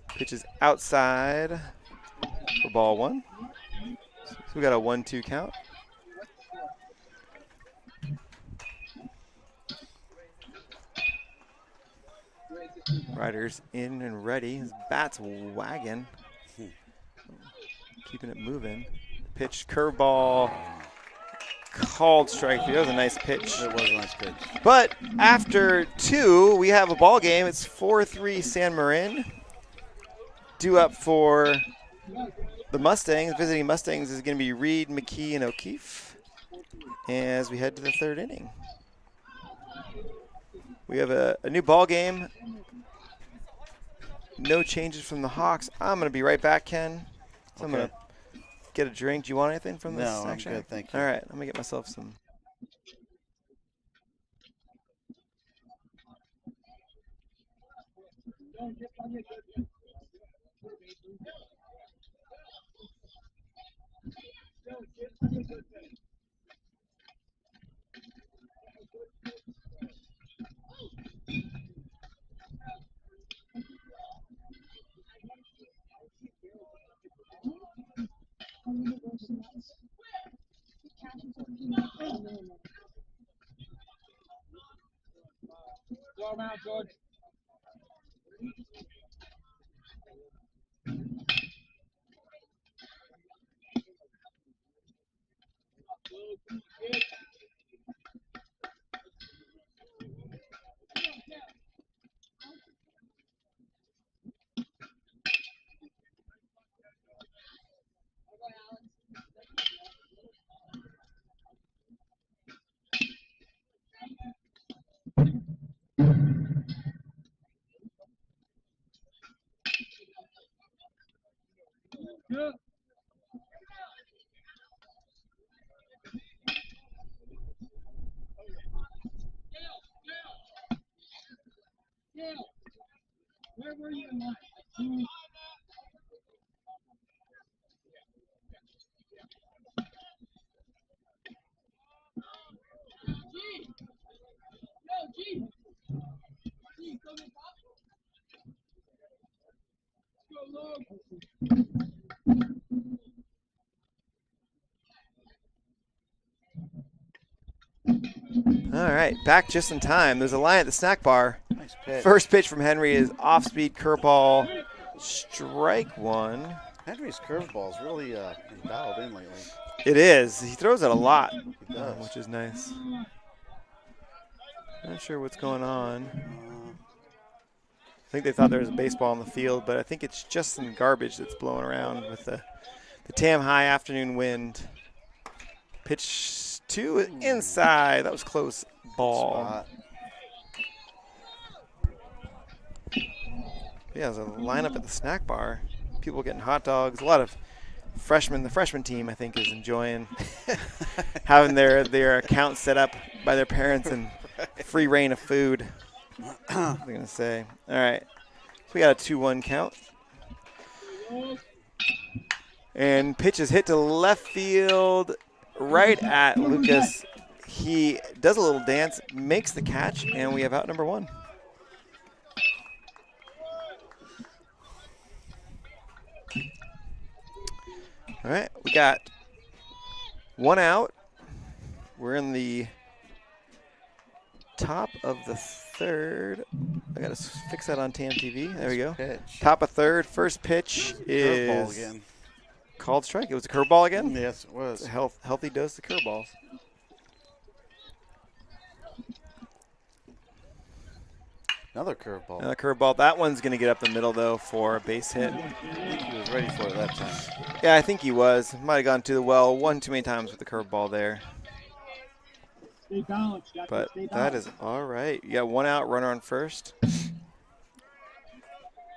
Pitch is outside for ball 1. So we got a 1-2 count. Ryder's in and ready. His bat's wagging. Keeping it moving. Pitch, curveball, called strike 3. That was a nice pitch. It was a nice pitch. But after 2, we have a ball game. It's 4-3 San Marin. Due up for the Mustangs. Visiting Mustangs is going to be Reed, McKee, and O'Keefe as we head to the 3rd inning. We have a new ball game. No changes from the Hawks. I'm going to be right back, Ken. So I'm going to get a drink. Do you want anything from this section? No, I'm good, thank you. All right, I'm going to get myself some. Go around, George. Yeah. Where were you? All right, back just in time. There's a line at the snack bar. Nice pitch. First pitch from Henry is off-speed curveball, strike 1. Henry's curveball is really dialed in lately. It is. He throws it a lot, He does. which is nice. Not sure what's going on. I think they thought there was a baseball on the field, but I think it's just some garbage that's blowing around with the Tam high afternoon wind. Pitch 2 inside. That was close ball. Spot. Yeah, there's a lineup at the snack bar. People getting hot dogs. A lot of freshmen. The freshman team, I think, is enjoying having their account set up by their parents and free reign of food. What am I going to say? All right. So we got a 2-1 count. And pitch is hit to left field right at Lucas. He does a little dance, makes the catch, and we have out number 1. All right, we got 1 out. We're in the top of the 3rd. I got to fix that on TamTV. There we go. Pitch. Top of 3rd. First pitch Curveball is again. called strike. It was a curveball again? Yes, it was. It's a healthy dose of curveballs. Another curveball. Another curveball. That one's going to get up the middle, though, for a base hit. I think he was ready for it that time. Yeah, I think he was. Might have gone to the well one too many times with the curveball there. But that is all right. You got 1 out, runner on first.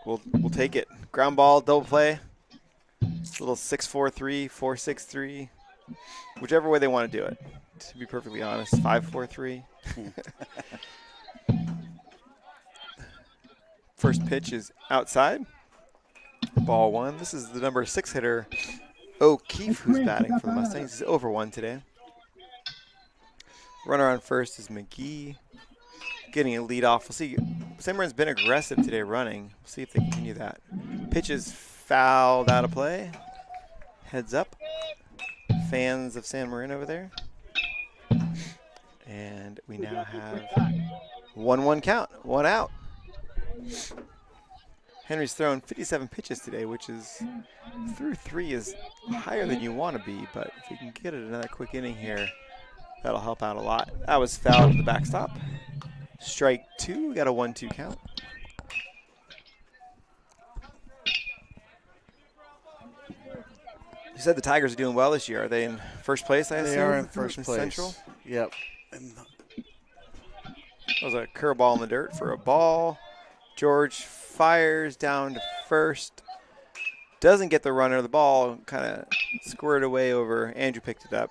We'll take it. Ground ball, double play. Little 6-4-3, 4-6-3. Whichever way they want to do it. To be perfectly honest, 5-4-3. First pitch is outside. Ball 1. This is the number 6 hitter, O'Keefe, who's batting for the Mustangs. He's over 1 today. Runner on first is McGee. Getting a lead off. We'll see. San Marin's been aggressive today running. We'll see if they continue that. Pitch is fouled out of play. Heads up. Fans of San Marin over there. And we now have 1-1 count. 1 out. Henry's thrown 57 pitches today, which is through 3 is higher than you want to be, but if you can get it another quick inning here, that'll help out a lot. That was fouled at the backstop. Strike 2, we got a 1-2 count. You said the Tigers are doing well this year. Are they in first place, I assume? They are in first place. Central? Yep. And That was a curveball in the dirt for a ball. George fires down to first. Doesn't get the runner. The ball kind of squirted away over. Andrew picked it up.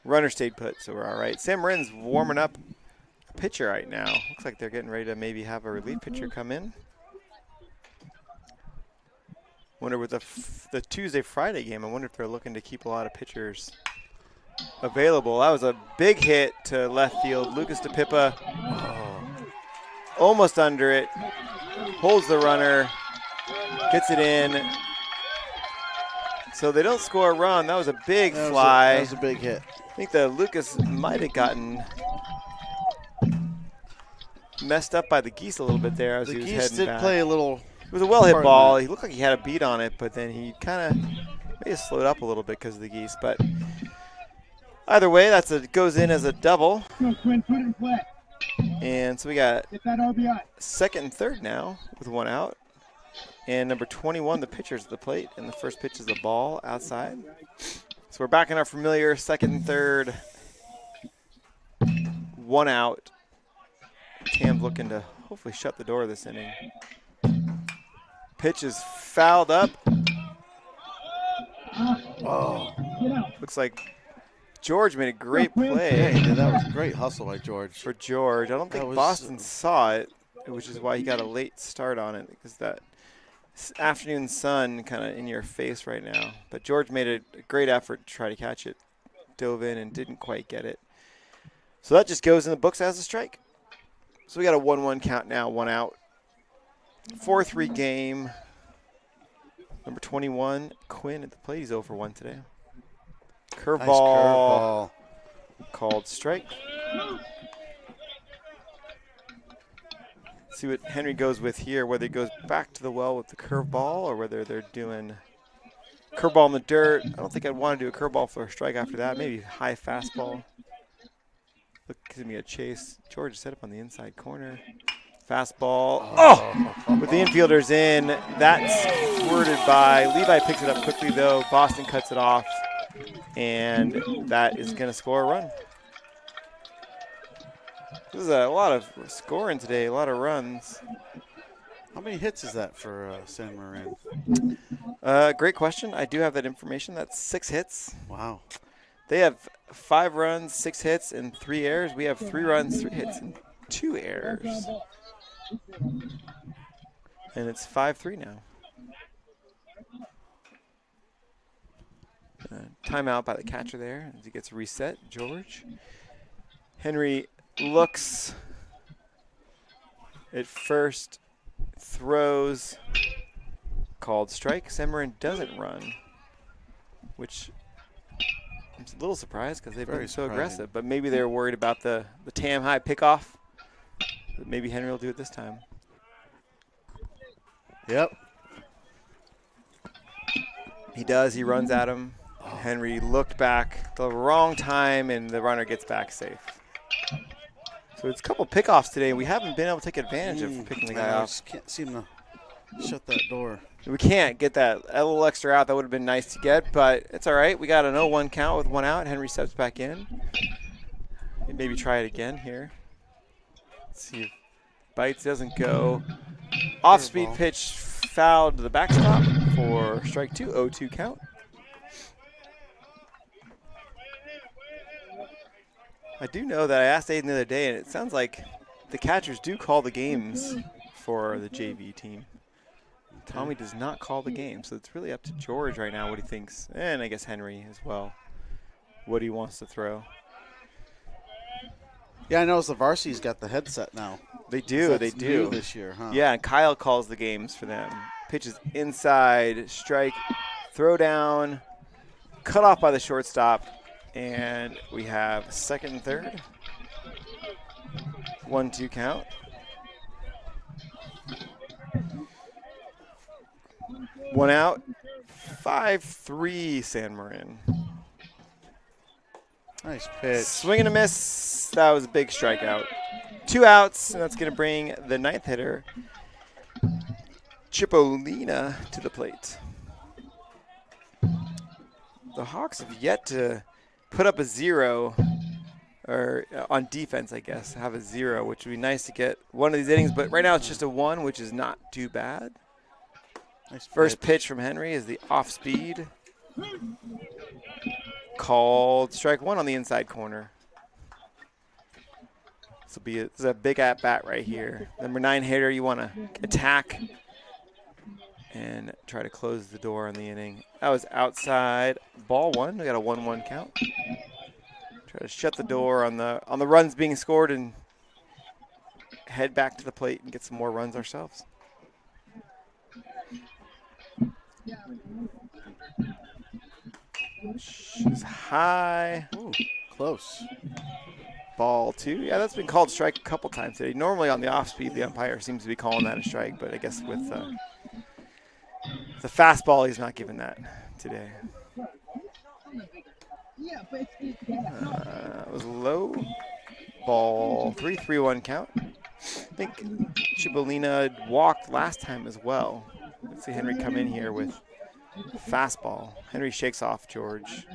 Runner stayed put, so we're all right. San Marin's warming up a pitcher right now. Looks like they're getting ready to maybe have a relief pitcher come in. Wonder with the Tuesday-Friday game, I wonder if they're looking to keep a lot of pitchers available. That was a big hit to left field. Lucas DePippa almost under it. Holds the runner. Gets it in. So they don't score a run. That was a big fly. That was a big hit. I think that Lucas might have gotten messed up by the geese a little bit there as he was heading back. The geese did play a little. It was a well-hit ball. He looked like he had a beat on it, but then he kind of maybe slowed up a little bit because of the geese. But either way, goes in as a double. And so we got second and third now with 1 out. And number 21, the pitcher's at the plate, and the first pitch is a ball outside. So we're back in our familiar second and third. 1 out. Tam's looking to hopefully shut the door this inning. Pitch is fouled up. Oh. Looks like George made a great Yeah, play. he did. That was a great hustle by George. For George. I don't think Boston saw it, which is why he got a late start on it, because that afternoon sun kind of in your face right now. But George made a great effort to try to catch it. Dove in and didn't quite get it. So that just goes in the books as a strike. So we got a 1-1 count now, 1 out. 4-3 game. Number 21, Quinn at the plate. He's 0 for 1 today. Curveball. Nice curveball. Called strike. See what Henry goes with here, whether he goes back to the well with the curveball or whether they're doing curveball in the dirt. I don't think I'd want to do a curveball for a strike after that. Maybe high fastball. Look, gives me a chase. George is set up on the inside corner. Fastball. Oh! With the infielders in, that's squirted by. Levi picks it up quickly, though. Boston cuts it off, and that is going to score a run. This is a lot of scoring today, a lot of runs. How many hits is that for San Marin? Great question. I do have that information. That's 6 hits. Wow. They have 5 runs, 6 hits, and 3 errors. We have 3 runs, 3 hits, and 2 errors. And it's 5-3 now. Timeout by the catcher there as he gets reset. George. Henry looks at first, throws, called strike. San Marin doesn't run, which I'm a little surprised because they've been so aggressive. But maybe they're worried about the Tam high pickoff. But maybe Henry will do it this time. Yep. He does. He runs at him. Henry looked back the wrong time, and the runner gets back safe. So it's a couple pickoffs today. We haven't been able to take advantage of picking the guy I off. just can't seem to shut that door. We can't get that a little extra out. That would have been nice to get, but it's all right. We got an 0-1 count with 1 out. Henry steps back in. Maybe try it again here. Let's see if bites, doesn't go. Off-speed pitch fouled to the backstop for strike 2, 0-2 count. I do know that I asked Aiden the other day, and it sounds like the catchers do call the games for the JV team. Tommy does not call the game, so it's really up to George right now what he thinks, and I guess Henry as well, what he wants to throw. Yeah, I noticed the varsity's got the headset now. They do, That's new this year, huh? Yeah, and Kyle calls the games for them. Pitches inside, strike, throw down, cut off by the shortstop, and we have second and third. 1-2 count. One out. 5-3 San Marin. Nice pitch. Swing and a miss. That was a big strikeout. 2 outs, and that's going to bring the 9th hitter, Chipolina, to the plate. The Hawks have yet to put up a 0, or on defense, I guess, have a 0, which would be nice to get one of these innings. But right now it's just a 1, which is not too bad. Nice First pitch from Henry is the off speed. Called strike 1 on the inside corner. This is a big at bat right here. Number 9 hitter, you want to attack and try to close the door on the inning. That was outside, ball 1. We got a 1-1 count. Try to shut the door on the runs being scored and head back to the plate and get some more runs ourselves. She's high. Ooh, close. Ball 2. Yeah, that's been called strike a couple times today. Normally on the off speed, the umpire seems to be calling that a strike, but I guess with the fastball, he's not giving that today. It was low. Ball 3, 3-1 count. I think Chibolina walked last time as well. Let's see Henry come in here with fastball. Henry shakes off George.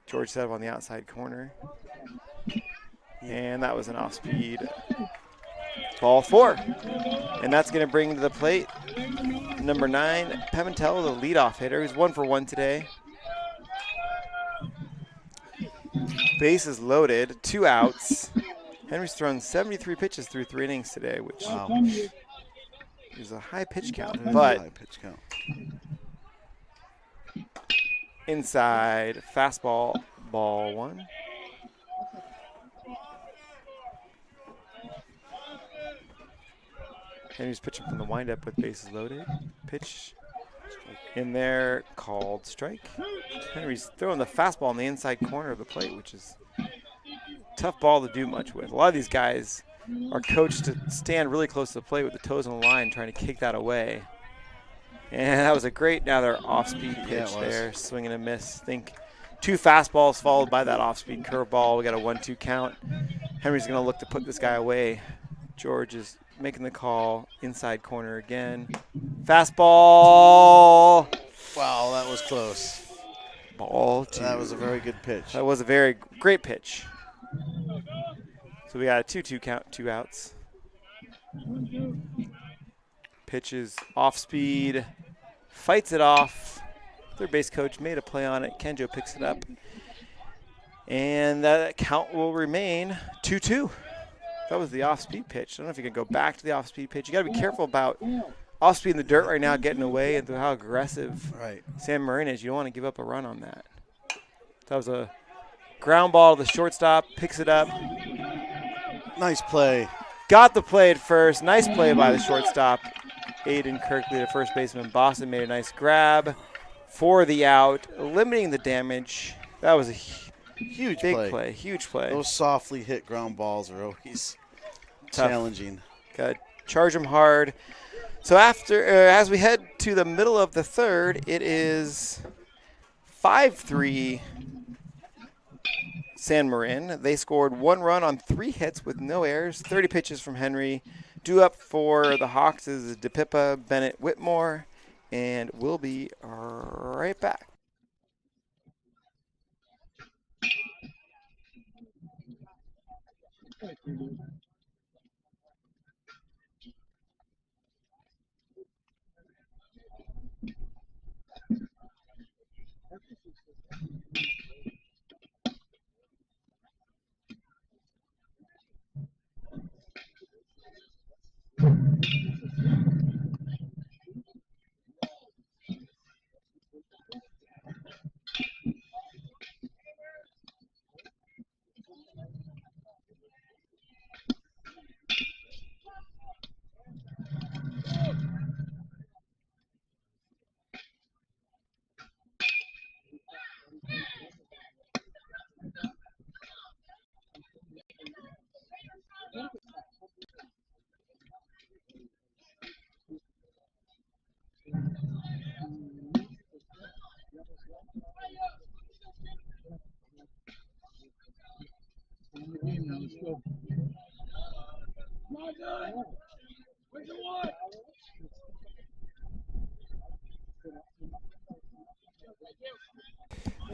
George set up on the outside corner. And that was an off-speed. Ball 4. And that's going to bring to the plate number 9, Pimentel, the leadoff hitter, who's 1 for 1 today. Bases loaded, 2 outs. Henry's thrown 73 pitches through 3 innings today, which is a high pitch count. But high pitch count. Inside, fastball, ball 1. Henry's pitching from the windup with bases loaded. Pitch in there, called strike. Henry's throwing the fastball on the inside corner of the plate, which is a tough ball to do much with. A lot of these guys are coached to stand really close to the plate with the toes on the line, trying to kick that away. And that was a great, another off-speed pitch there, swing and a miss. I think 2 fastballs followed by that off-speed curveball. We got a 1-2 count. Henry's going to look to put this guy away. George is making the call, inside corner again. Fastball. Wow, that was close. Ball 2. That was a very good pitch. That was a very great pitch. So we got a 2-2 count, 2 outs. Pitches off speed, fights it off. Third base coach made a play on it. Kenjo picks it up. And that count will remain 2-2. That was the off-speed pitch. I don't know if you can go back to the off-speed pitch. You got to be careful about off-speed in the dirt right now, getting away, and how aggressive San Marin is. You don't want to give up a run on that. That was a ground ball to the shortstop. Picks it up. Nice play. Got the play at first. Nice play by the shortstop. Aiden Kirkley, the first baseman. Boston made a nice grab for the out, limiting the damage. That was a huge big play. Huge play. Those softly hit ground balls are always tough. Challenging. Got to charge them hard. So as we head to the middle of the third, it is 5-3 San Marin. They scored 1 run on 3 hits with no errors. 30 pitches from Henry. Due up for the Hawks is DePippa, Bennett, Whitmore, and we'll be right back.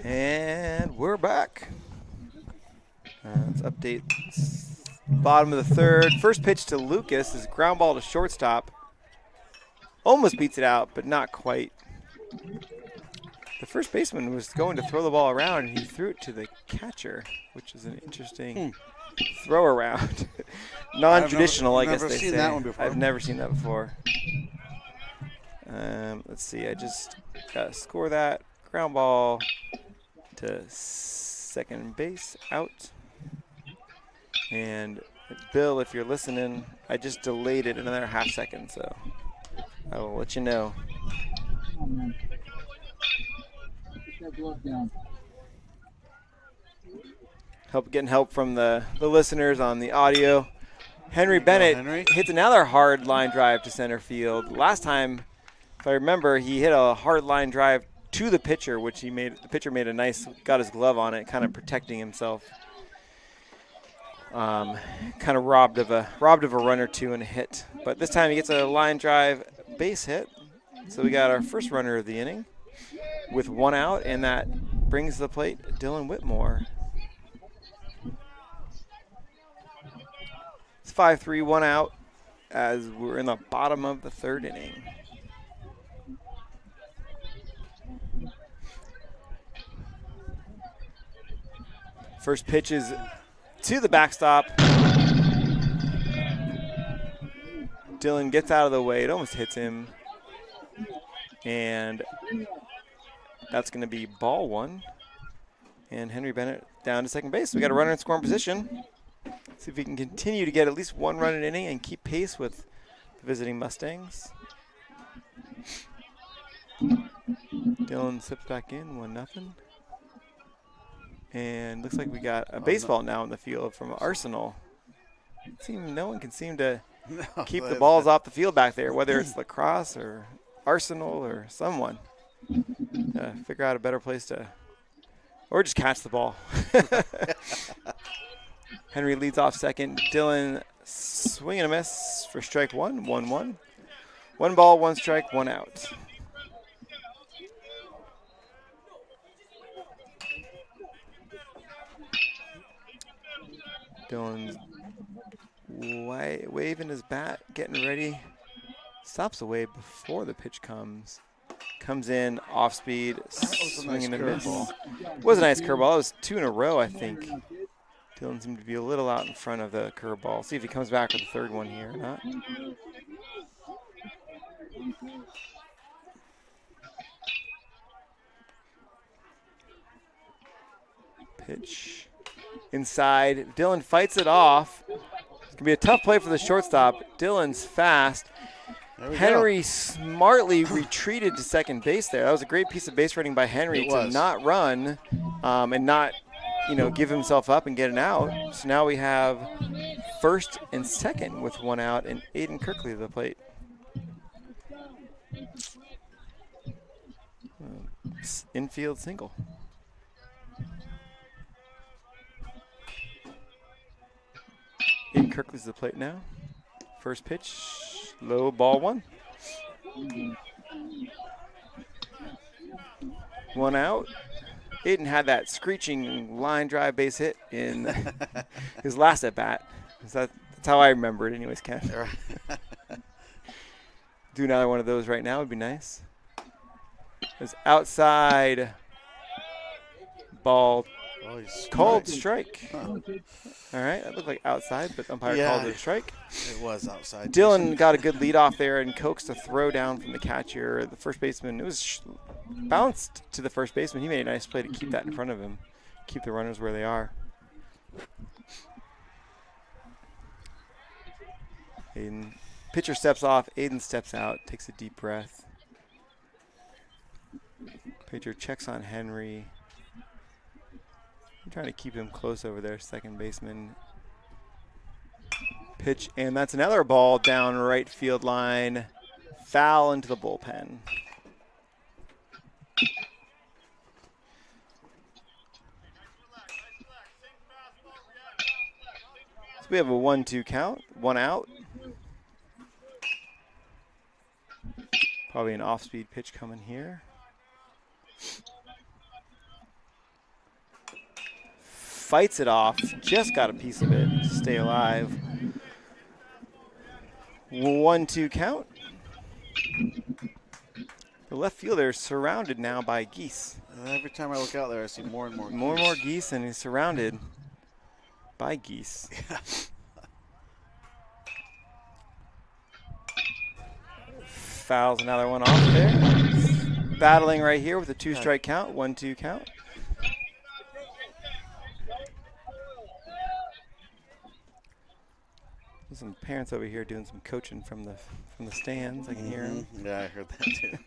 And we're back. Let's update bottom of the third. First pitch to Lucas is ground ball to shortstop. Almost beats it out, but not quite. The first baseman was going to throw the ball around, and he threw it to the catcher, which is an interesting throw around. Non-traditional, I guess they say. I've never seen that one before. I've never seen that before. Let's see. I just got to score that. Ground ball to second base, out. And Bill, if you're listening, I just delayed it another half second, so I will let you know. Getting help from the listeners on the audio. Henry Bennett hits another hard line drive to center field. Last time, if I remember, he hit a hard line drive to the pitcher, which the pitcher made a nice, got his glove on it, kind of protecting himself. Kind of robbed of a run or two and a hit. But this time he gets a line drive base hit. So we got our first runner of the inning with 1 out, and that brings to the plate Dylan Whitmore. It's 5-3, 1 out as we're in the bottom of the third inning. First pitch is to the backstop. Dylan gets out of the way. It almost hits him. And that's going to be ball 1. And Henry Bennett down to second base. So we got a runner in scoring position. See if we can continue to get at least 1 run an inning and keep pace with the visiting Mustangs. Dylan slips back in, 1-0. And looks like we got a baseball now in the field from Arsenal. No one can seem to keep the balls off the field back there, whether it's lacrosse or Arsenal or someone. Figure out a better place to, or just catch the ball. Henry leads off second. Dylan swing and a miss for strike 1, 1-1. 1 ball, 1 strike, 1 out. Dylan's waving his bat, getting ready. stops away before the pitch comes. Comes in off speed, swinging and miss. It was a nice curveball. It was 2 in a row, I think. Dillon seemed to be a little out in front of the curveball. See if he comes back with the third one here or not. Pitch inside. Dillon fights it off. It's going to be a tough play for the shortstop. Dillon's fast. Henry smartly retreated to second base there. That was a great piece of base running by Henry to not run and not, give himself up and get an out. So now we have first and second with 1 out and Aiden Kirkley to the plate. Infield single. Aiden Kirkley's to the plate now. First pitch, low, ball 1. 1 out. Aiden had that screeching line drive base hit in his last at bat. That's how I remember it, anyways, Ken. Do another one of those right now would be nice. It's outside, ball called strike. Huh. All right, that looked like outside, but umpire called it a strike. It was outside. Dillon got a good lead off there and coaxed a throw down from the catcher. The first baseman, it was bounced to the first baseman. He made a nice play to keep that in front of him, keep the runners where they are. Aiden, pitcher steps off. Aiden steps out, takes a deep breath. Pitcher checks on Henry. I'm trying to keep him close over there, second baseman. Pitch, and that's another ball down right field line. Foul into the bullpen. So we have a 1-2 count, 1 out. Probably an off-speed pitch coming here. Fights it off, just got a piece of it to stay alive. 1-2 count. The left fielder is surrounded now by geese. Every time I look out there, I see more and more geese. More and more geese, and he's surrounded by geese. Fouls another one off there. Battling right here with a 2-strike count, 1-2 count. There's some parents over here doing some coaching from the stands. I can hear them. Yeah, I heard that too.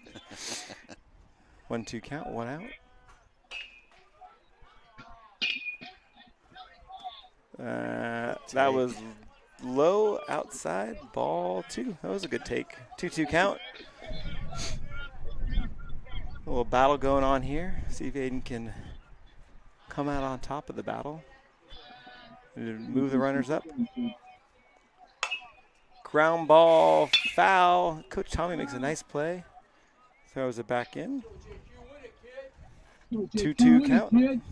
1-2 count, 1 out. That was low outside, ball 2. That was a good take. 2-2 count. A little battle going on here. See if Aiden can come out on top of the battle. Move the runners up. Ground ball, foul. Coach Tommy makes a nice play. Throws it back in. 2-2 count.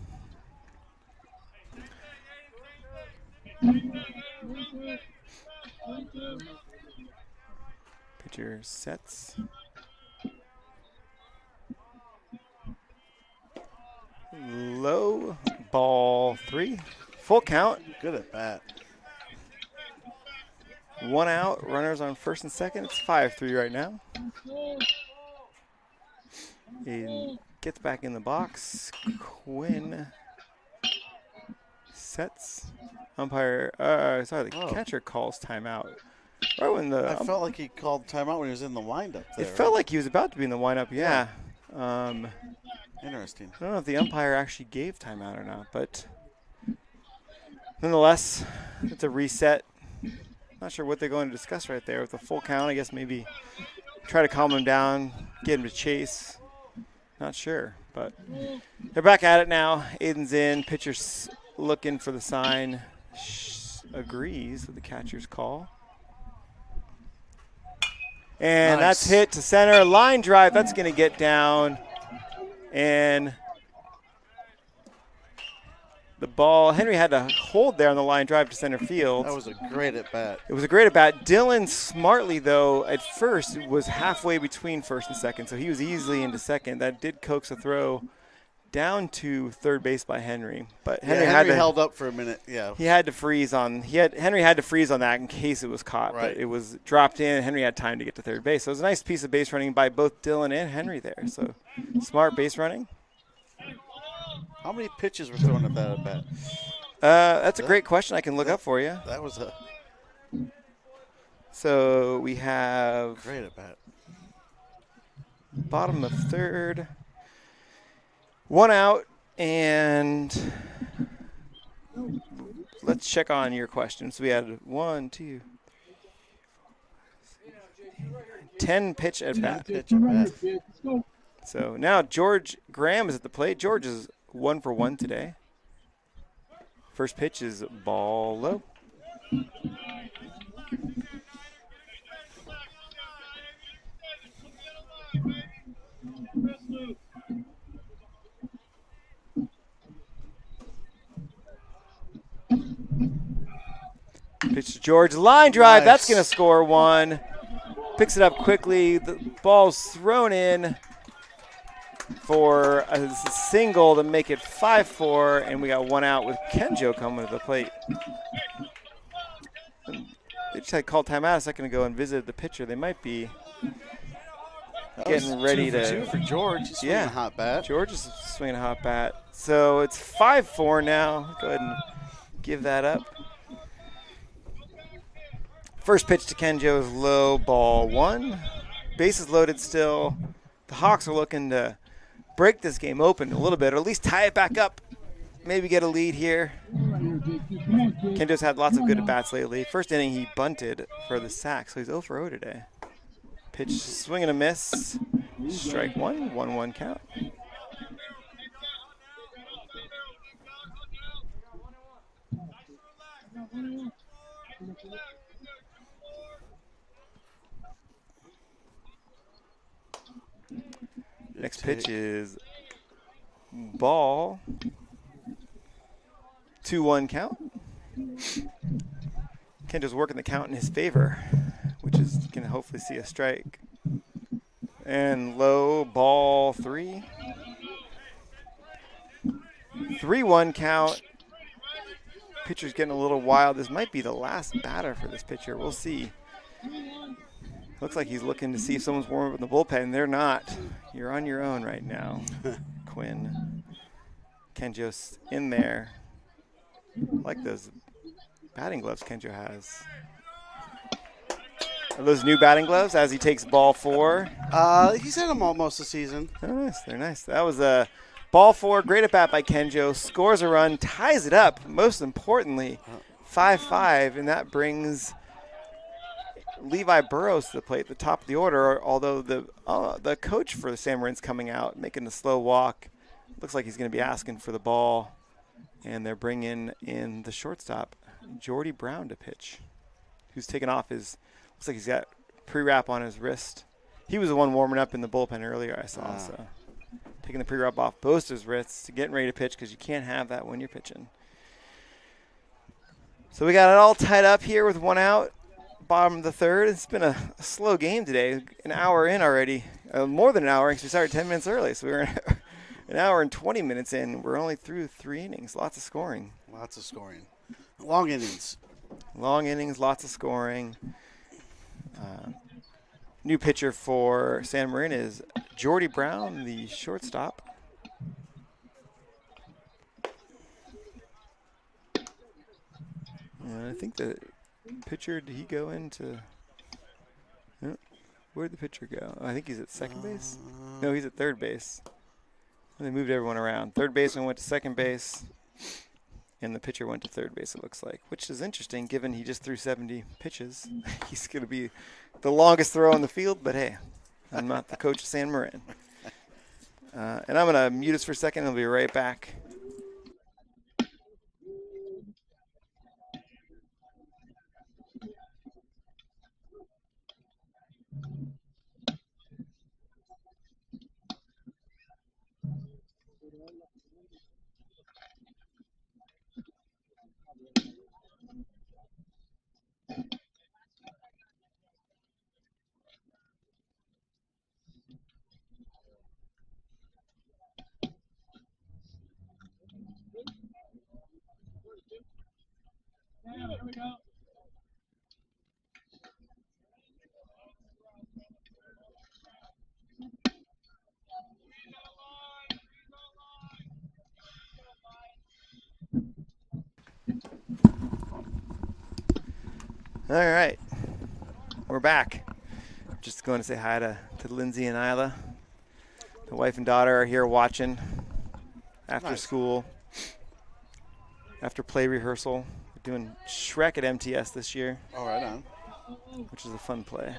Pitcher sets. Low, ball 3. Full count. Good at bat. 1 out, runners on first and second. It's 5-3 right now. Aiden gets back in the box. Quinn sets. Umpire, the catcher calls timeout. Right when I felt like he called timeout when he was in the windup there. It felt like he was about to be in the windup, yeah. Interesting. I don't know if the umpire actually gave timeout or not, but nonetheless, it's a reset. Not sure what they're going to discuss right there. With a full count, I guess maybe try to calm him down, get him to chase. Not sure, but they're back at it now. Aiden's in. Pitcher's looking for the sign. Agrees with the catcher's call. And that's hit to center. Line drive. That's going to get down. And the ball. Henry had to hold there on the line drive to center field. That was a great at bat. It was a great at bat. Dylan smartly, though, at first was halfway between first and second, so he was easily into second. That did coax a throw down to third base by Henry, but Henry, held up for a minute. Yeah, he had to freeze on. Henry had to freeze on that in case it was caught, right. But it was dropped in. Henry had time to get to third base, so it was a nice piece of base running by both Dylan and Henry there. So smart base running. How many pitches were thrown at that at bat? That's a great question. I can look up for you. That was a So we have great at bat. Bottom of third. One out, and let's check on your questions. We had 1, 2, 10 pitch at bat. So now George Graham is at the plate. George is 1 for 1 today. First pitch is ball low. Pitch to George, line drive. Nice. That's going to score 1. Picks it up quickly. The ball's thrown in for a single to make it 5-4, and we got 1 out with Kenjo coming to the plate. They just had called timeout a second ago and visited the pitcher. They might be getting ready to. 2 for George. He's swinging a hot bat. George is swinging a hot bat. So it's 5-4 now. Go ahead and give that up. First pitch to Kenjo is low, ball 1. Bases loaded still. The Hawks are looking to break this game open a little bit, or at least tie it back up. Maybe get a lead here. Kenjo's had lots of good at-bats lately. First inning, he bunted for the sack, so he's 0 for 0 today. Pitch, swing and a miss. Strike 1, 1-1 count. Next pitch is ball. 2-1 count. Kenjo's working the count in his favor, which is going to hopefully see a strike. And low, ball 3. 3-1 count. Pitcher's getting a little wild. This might be the last batter for this pitcher. We'll see. Looks like he's looking to see if someone's warming up in the bullpen. They're not. You're on your own right now, Quinn. Kenjo's in there. I like those batting gloves Kenjo has. Are those new batting gloves as he takes ball 4? He's had them almost the season. Oh, nice. They're nice. That was a ball 4. Great at bat by Kenjo. Scores a run, ties it up. Most importantly, 5-5, and that brings Levi Burrows to the plate, the top of the order, although the coach for the San Marin's coming out, making the slow walk. Looks like he's going to be asking for the ball, and they're bringing in the shortstop, Jordy Brown, to pitch, who's taken off his – looks like he's got pre-wrap on his wrist. He was the one warming up in the bullpen earlier, I saw, so taking the pre-wrap off both his wrists, getting ready to pitch because you can't have that when you're pitching. So we got it all tied up here with 1 out. Bottom of the third. It's been a slow game today. An hour in already. More than an hour because we started 10 minutes early. So we were an hour and 20 minutes in. We're only through 3 innings. Lots of scoring. Lots of scoring. Long innings. Long innings, lots of scoring. New pitcher for San Marin is Jordy Brown, the shortstop. And I think the pitcher, did he go into where'd the pitcher go? I think he's at second base. No, he's at third base. And they moved everyone around. Third baseman went to second base, and the pitcher went to third base, it looks like, which is interesting given he just threw 70 pitches. He's going to be the longest throw on the field, but hey, I'm not the coach of San Marin. And I'm going to mute us for a second. I'll be right back. All right. We're back. Just going to say hi to Lindsay and Isla. The wife and daughter are here watching after school, after play rehearsal. We're doing Shrek at MTS this year. All right, on. Which is a fun play.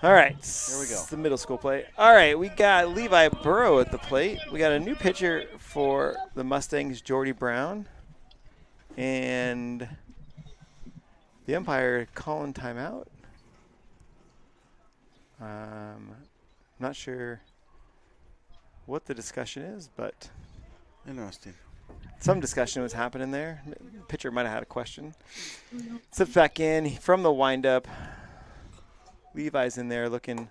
All right. Here we go. It's the middle school play. All right, we got Levi Burrow at the plate. We got a new pitcher for the Mustangs, Jordy Brown. And the umpire calling timeout. Not sure what the discussion is, but Interesting. some discussion was happening there. Pitcher might have had a question. Slips back in from the windup. Levi's in there looking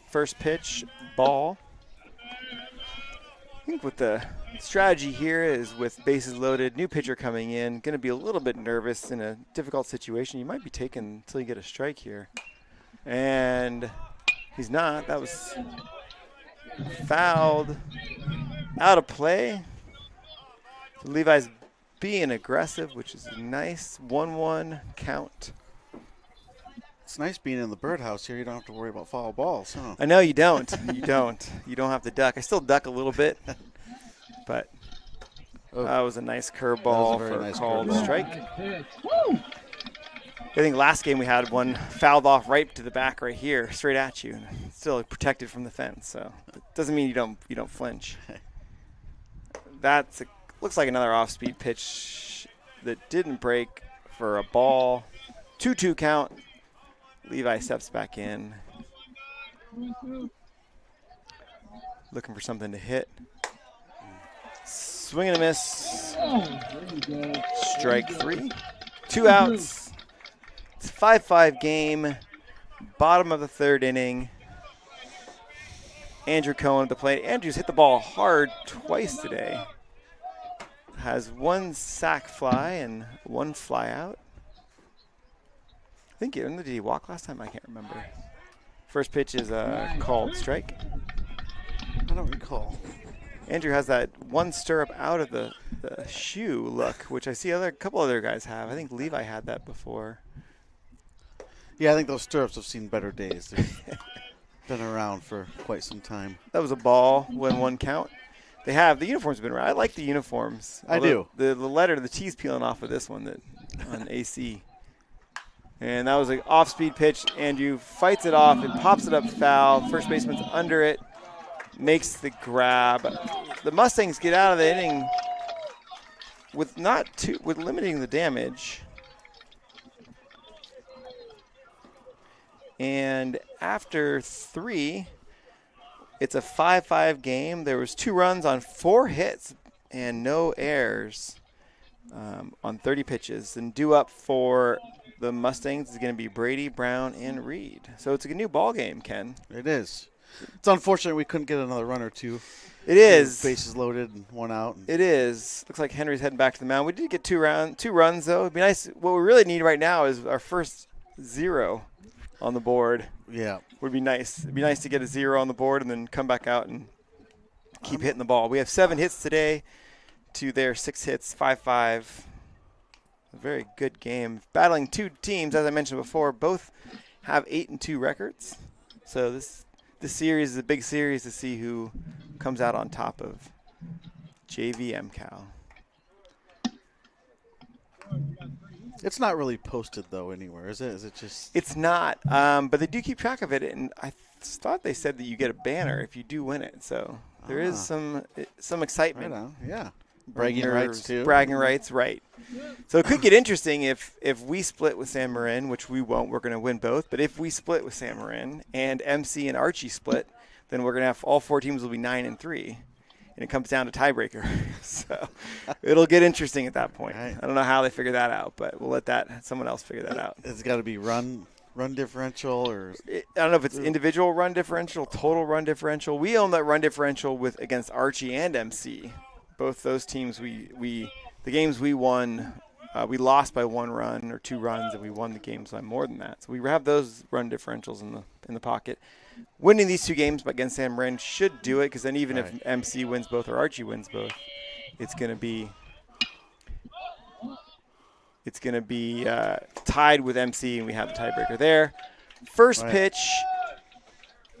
first pitch, ball. I think what the strategy here is with bases loaded, new pitcher coming in, going to be a little bit nervous in a difficult situation. You might be taken until you get a strike here. And he's not. That was fouled out of play. So Levi's being aggressive, which is a nice 1-1 count. It's nice being in the birdhouse here. You don't have to worry about foul balls, huh? I know you don't. You don't. You don't have to duck. I still duck a little bit, but that was a nice curveball for a called strike. I think last game we had one fouled off right to the back right here, straight at you, and still protected from the fence. So it doesn't mean you don't flinch. Looks like another off-speed pitch that didn't break for a ball. 2-2 count. Levi steps back in. Looking for something to hit. Swing and a miss. Strike 3. 2 outs. It's a 5-5 game. Bottom of the 3rd inning. Andrew Cohen at the plate. Andrew's hit the ball hard twice today. Has 1 sac fly and 1 fly out. I think did he walk last time? I can't remember. First pitch is a called strike. I don't recall. Andrew has that 1 stirrup out of the shoe look, which I see a couple other guys have. I think Levi had that before. Yeah, I think those stirrups have seen better days. They've been around for quite some time. That was a ball, 1-1 count. The uniforms have been around. I like the uniforms. I do. The letter, the T's peeling off of this one on AC. And that was an off-speed pitch. Andrew fights it off and pops it up foul. First baseman's under it, makes the grab. The Mustangs get out of the inning with limiting the damage. And after 3, it's a 5-5 game. There was 2 runs on 4 hits and no errors on 30 pitches. And due up for the Mustangs is going to be Brady, Brown, and Reed. So it's a new ball game, Ken. It is. It's unfortunate we couldn't get another run or two. It is. Bases loaded and 1 out. It is. Looks like Henry's heading back to the mound. We did get 2 runs, though. It'd be nice. What we really need right now is our first 0 on the board. Yeah. Would be nice. It'd be nice to get a 0 on the board and then come back out and keep hitting the ball. We have 7 hits today to their 6 hits, 5-5. A very good game. Battling 2 teams, as I mentioned before, both have 8-2 records. So this series is a big series to see who comes out on top of JV MCal. It's not really posted, though, anywhere, is it? Is it just? It's not, but they do keep track of it, and I thought they said that you get a banner if you do win it. So there is some excitement. Right on. Yeah. Bragging rights, too. Bragging rights, right. So it could get interesting if we split with San Marin, which we won't. We're going to win both. But if we split with San Marin and MC and Archie split, then we're going to have all 4 teams will be 9-3. And it comes down to tiebreaker. So it'll get interesting at that point. Right. I don't know how they figure that out, but we'll let someone else figure that out. It's got to be run differential, or I don't know if it's individual run differential, total run differential. We own that run differential against Archie and MC. Both those teams, the games we won, we lost by 1 run or 2 runs, and we won the games by more than that. So we have those run differentials in the pocket. Winning these 2 games against San Marin should do it, because then even if MC wins both or Archie wins both, it's going to be it's going to be tied with MC, and we have the tiebreaker there. First pitch,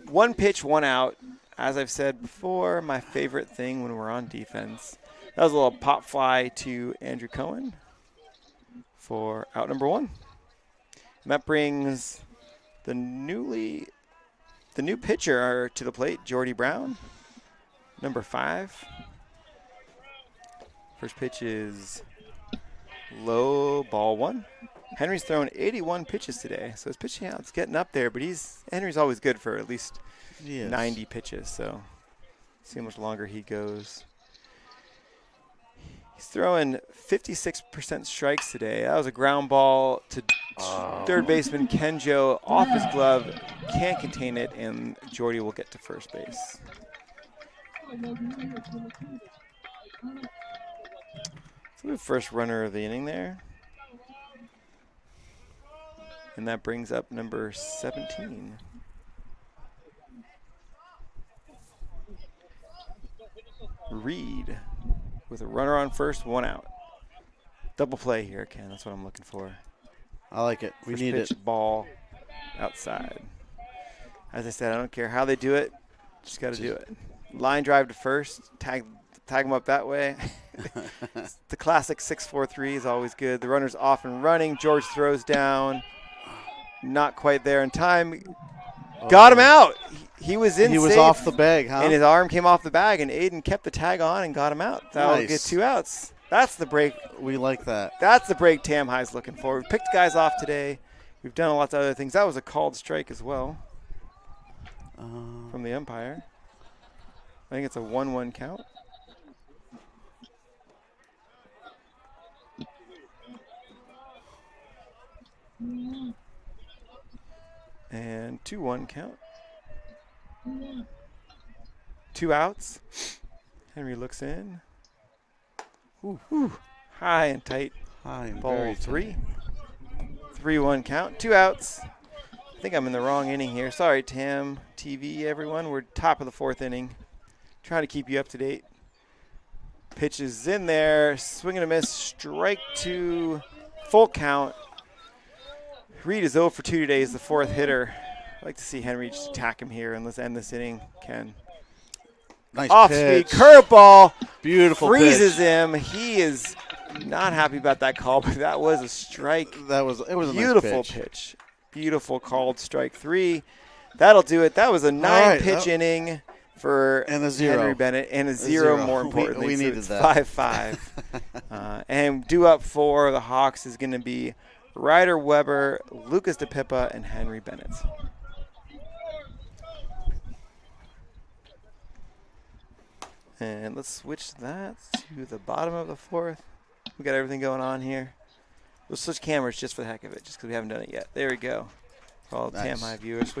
one pitch, one out. As I've said before, my favorite thing when we're on defense. That was a little pop fly to Andrew Cohen for out number 1. And that brings the new pitcher to the plate, Jordy Brown, number 5. First pitch is low, ball 1. Henry's thrown 81 pitches today, so his pitching out's getting up there, but Henry's always good for at least 90 pitches, so see how much longer he goes. He's throwing 56% strikes today. That was a ground ball to third baseman Kenjo off his glove. Can't contain it, and Jordy will get to first base. So the first runner of the inning there. And that brings up number 17. Reed with a runner on first, 1 out. Double play here, Ken. That's what I'm looking for. I like it. We need it. Ball outside. As I said, I don't care how they do it. Just got to do it. Line drive to first. Tag them up that way. The classic 6-4-3 is always good. The runner's off and running. George throws down. Not quite there in time. Got him out. He was in. He was off the bag, huh? And his arm came off the bag, and Aiden kept the tag on and got him out. That'll get 2 outs. That's the break. We like that. That's the break Tam High's looking for. We picked guys off today. We've done lots of other things. That was a called strike as well from the umpire. I think it's a 1-1 count. And 2-1 count. 2 outs. Henry looks in. Ooh. High and tight. High and ball 3. 3-1 count. 2 outs. I think I'm in the wrong inning here. Sorry, TamTV, everyone. We're top of the 4th inning. Trying to keep you up to date. Pitch is in there. Swing and a miss. Strike 2. Full count. Reed is 0 for 2 today. He's the 4th hitter. I'd like to see Henry just attack him here, and let's end this inning, Ken. Nice off-speed pitch. Curveball. Beautiful freezes pitch. him. He is not happy about that call, but that was a strike. It was a beautiful nice pitch. Beautiful called strike 3. That'll do it. That was a 9-pitch inning for Henry Bennett, and a zero. More importantly. We needed it's that. 5-5. And due up for the Hawks is going to be Ryder Weber, Lucas DePippa, and Henry Bennett. And let's switch that to the bottom of the 4th. We got everything going on here. We'll switch cameras just for the heck of it, just because we haven't done it yet. There we go. For all the Tam High viewers,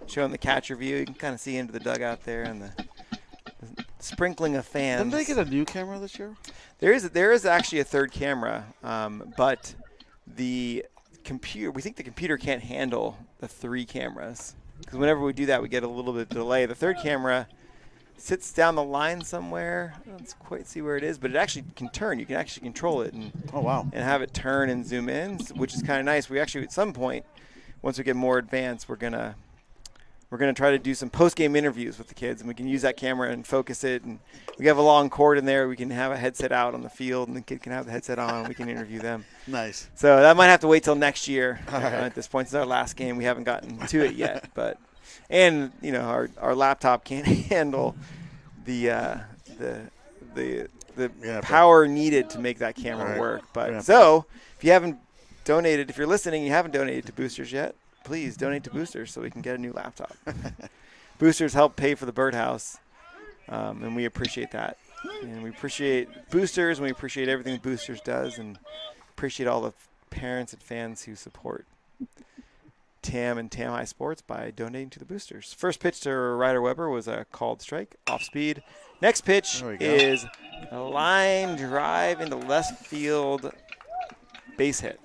showing the catcher view. You can kind of see into the dugout there and the sprinkling of fans. Didn't they get a new camera this year? There is actually a 3rd camera, but the computer, we think the computer can't handle the 3 cameras, because whenever we do that, we get a little bit of delay. The 3rd camera sits down the line somewhere. I don't quite see where it is, but it actually can turn. You can actually control it and and have it turn and zoom in, which is kind of nice. We actually, at some point, once we get more advanced, we're gonna try to do some post-game interviews with the kids, and we can use that camera and focus it. And we have a long cord in there. We can have a headset out on the field, and the kid can have the headset on, and we can interview them. Nice. So that might have to wait till next year. At this point, it's our last game. We haven't gotten to it yet, but our laptop can't handle the power needed to make that camera work. But so if you haven't donated, if you're listening, and you haven't donated to Boosters yet, please donate to Boosters so we can get a new laptop. Boosters help pay for the birdhouse, and we appreciate that. And we appreciate Boosters, and we appreciate everything Boosters does, and appreciate all the parents and fans who support Tam and Tam High Sports by donating to the Boosters. First pitch to Ryder Weber was a called strike, off speed. Next pitch is a line drive into left field, base hit.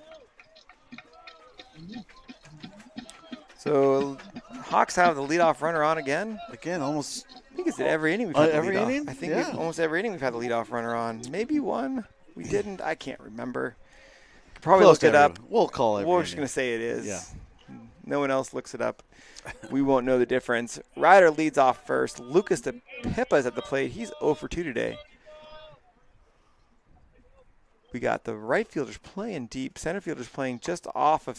So Hawks have the leadoff runner on again. Almost. I think it's at every inning we've had the every leadoff. inning? I think almost every inning we've had the leadoff runner on. Maybe one we didn't. I can't remember. probably Close look it to up. everyone. We'll call it. We're just going to say it is. Yeah. No one else looks it up. We won't know the difference. Ryder leads off first. Lucas DePippa's at the plate. He's 0 for 2 today. We got the right fielders playing deep. Center fielders playing just off of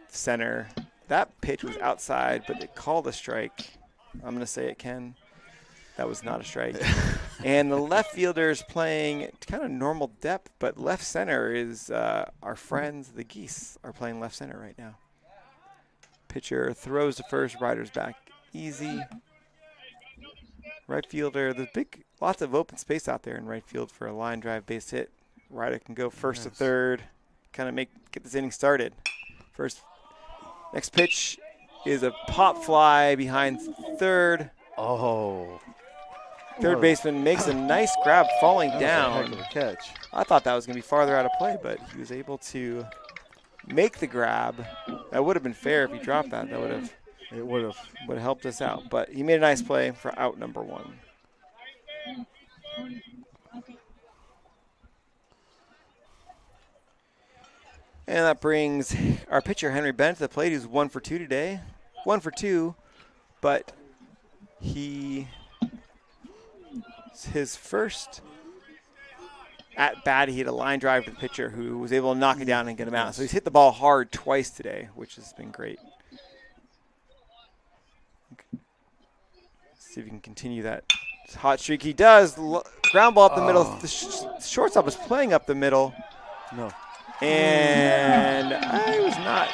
center. That pitch was outside, but they called a strike. I'm going to say it, Ken. That was not a strike. And the left fielders playing kind of normal depth, but left center is our friends, the Geese, are playing left center right now. Pitcher throws to first, Ryder's back easy. Right fielder, there's lots of open space out there in right field for a line drive base hit. Ryder can go first to third, kind of get this inning started. Next pitch is a pop fly behind third. Oh. Third baseman makes a nice grab falling down. That was a heck of a catch. I thought that was going to be farther out of play, but he was able to make the grab. That would have been fair if he dropped that. That would have helped us out. But he made a nice play for out number 1. And that brings our pitcher, Henry Bennett, to the plate. He's 1 for 2 today. 1 for 2, but his first at bat, he hit a line drive to the pitcher who was able to knock it down and get him out. So he's hit the ball hard twice today, which has been great. See if he can continue that hot streak. He does. Ground ball up the middle. The shortstop was playing up the middle. No. And I was not.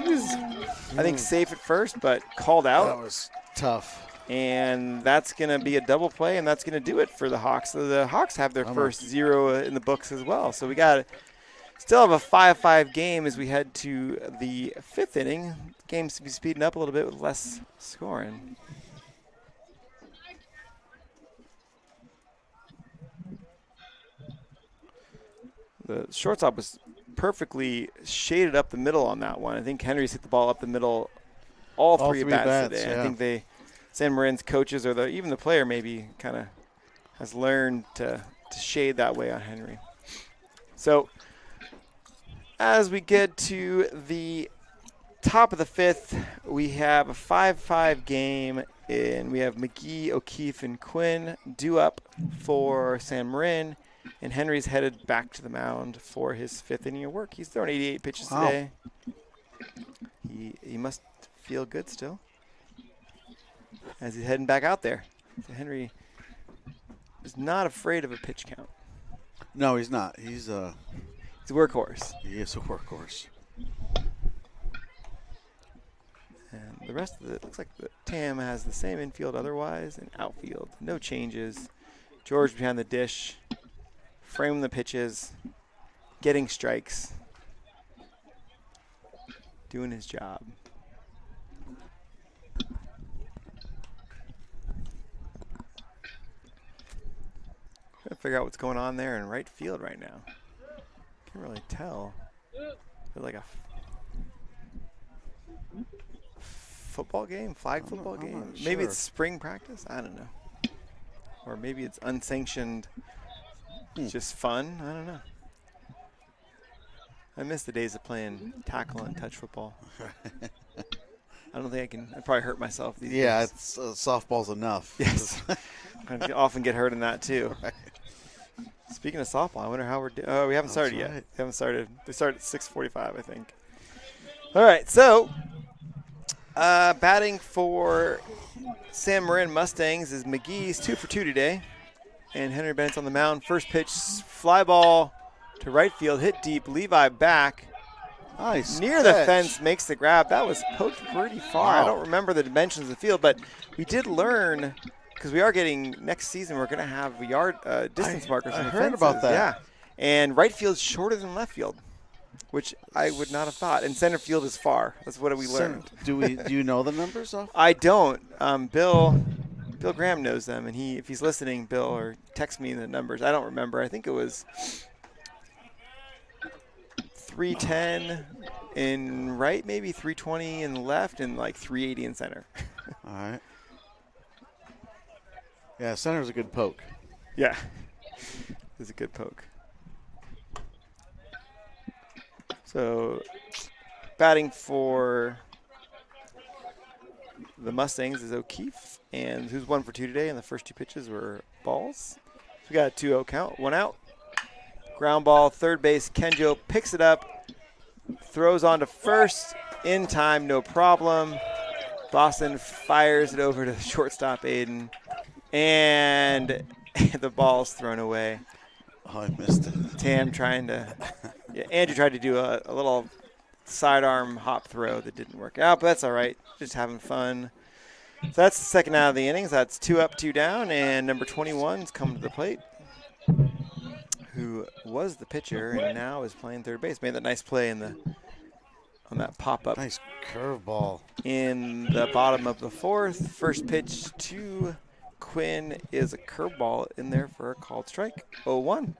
He was, I think, safe at first, but called out. That was tough. And that's going to be a double play, and that's going to do it for the Hawks. So the Hawks have their first 0 in the books as well. So we still have a 5-5 game as we head to the 5th inning. The game's to be speeding up a little bit with less scoring. The shortstop was perfectly shaded up the middle on that one. I think Henry's hit the ball up the middle all three at bats today. Yeah. I think San Marin's coaches or even the player maybe kind of has learned to shade that way on Henry. So as we get to the top of the 5th, we have a 5-5 game, and we have McGee, O'Keefe, and Quinn due up for San Marin. And Henry's headed back to the mound for his 5th inning of work. He's thrown 88 pitches today. He must feel good still as he's heading back out there. So Henry is not afraid of a pitch count. No, he's not. He's a workhorse. He is a workhorse. And the rest of it looks like the TAM has the same infield otherwise and outfield. No changes. George behind the dish. Framing the pitches, getting strikes, doing his job. Trying to figure out what's going on there in right field right now. Can't really tell. Is it like a football game, flag football game? Maybe it's spring practice? I don't know. Or maybe it's unsanctioned. It's just fun. I don't know. I miss the days of playing tackle and touch football. I don't think I can. I'd probably hurt myself these days. It's softball's enough. Yes. I often get hurt in that too. Right. Speaking of softball, I wonder how we're doing. Oh, we haven't started yet. Right. We haven't started. They start at 6:45, I think. All right. So, batting for San Marin Mustangs is McGee's 2 for 2 today. And Henry Bennett's on the mound. First pitch, fly ball to right field, hit deep. Levi back. Nice. Near the fence, makes the grab. That was poked pretty far. Wow. I don't remember the dimensions of the field, but we did learn, because we are getting, next season, we're going to have yard distance markers. I on the heard fences. about that. Yeah. And right field's shorter than left field, which I would not have thought. And center field is far. That's what we learned. Do you know the numbers off? I don't. Bill Graham knows them, and if he's listening, Bill, or text me the numbers. I don't remember. I think it was 310 in right, maybe 320 in left, and like 380 in center. All right. Yeah, center's a good poke. Yeah, it's a good poke. So batting for the Mustangs is O'Keefe, and who's 1 for 2 today, and the first 2 pitches were balls. So we got a 2-0 count, 1 out. Ground ball, third base, Kenjo picks it up, throws on to first, in time, no problem. Boston fires it over to shortstop Aiden, and the ball's thrown away. Oh, I missed it. Tam trying to, yeah, Andrew tried to do a little sidearm hop throw that didn't work out, but that's all right. Just having fun. So that's the second out of the innings. That's 2 up, 2 down, and number 21's coming to the plate, who was the pitcher and now is playing third base. Made that nice play on that pop-up. Nice curveball. In the bottom of the 4th. First pitch to Quinn is a curveball in there for a called strike. 0-1.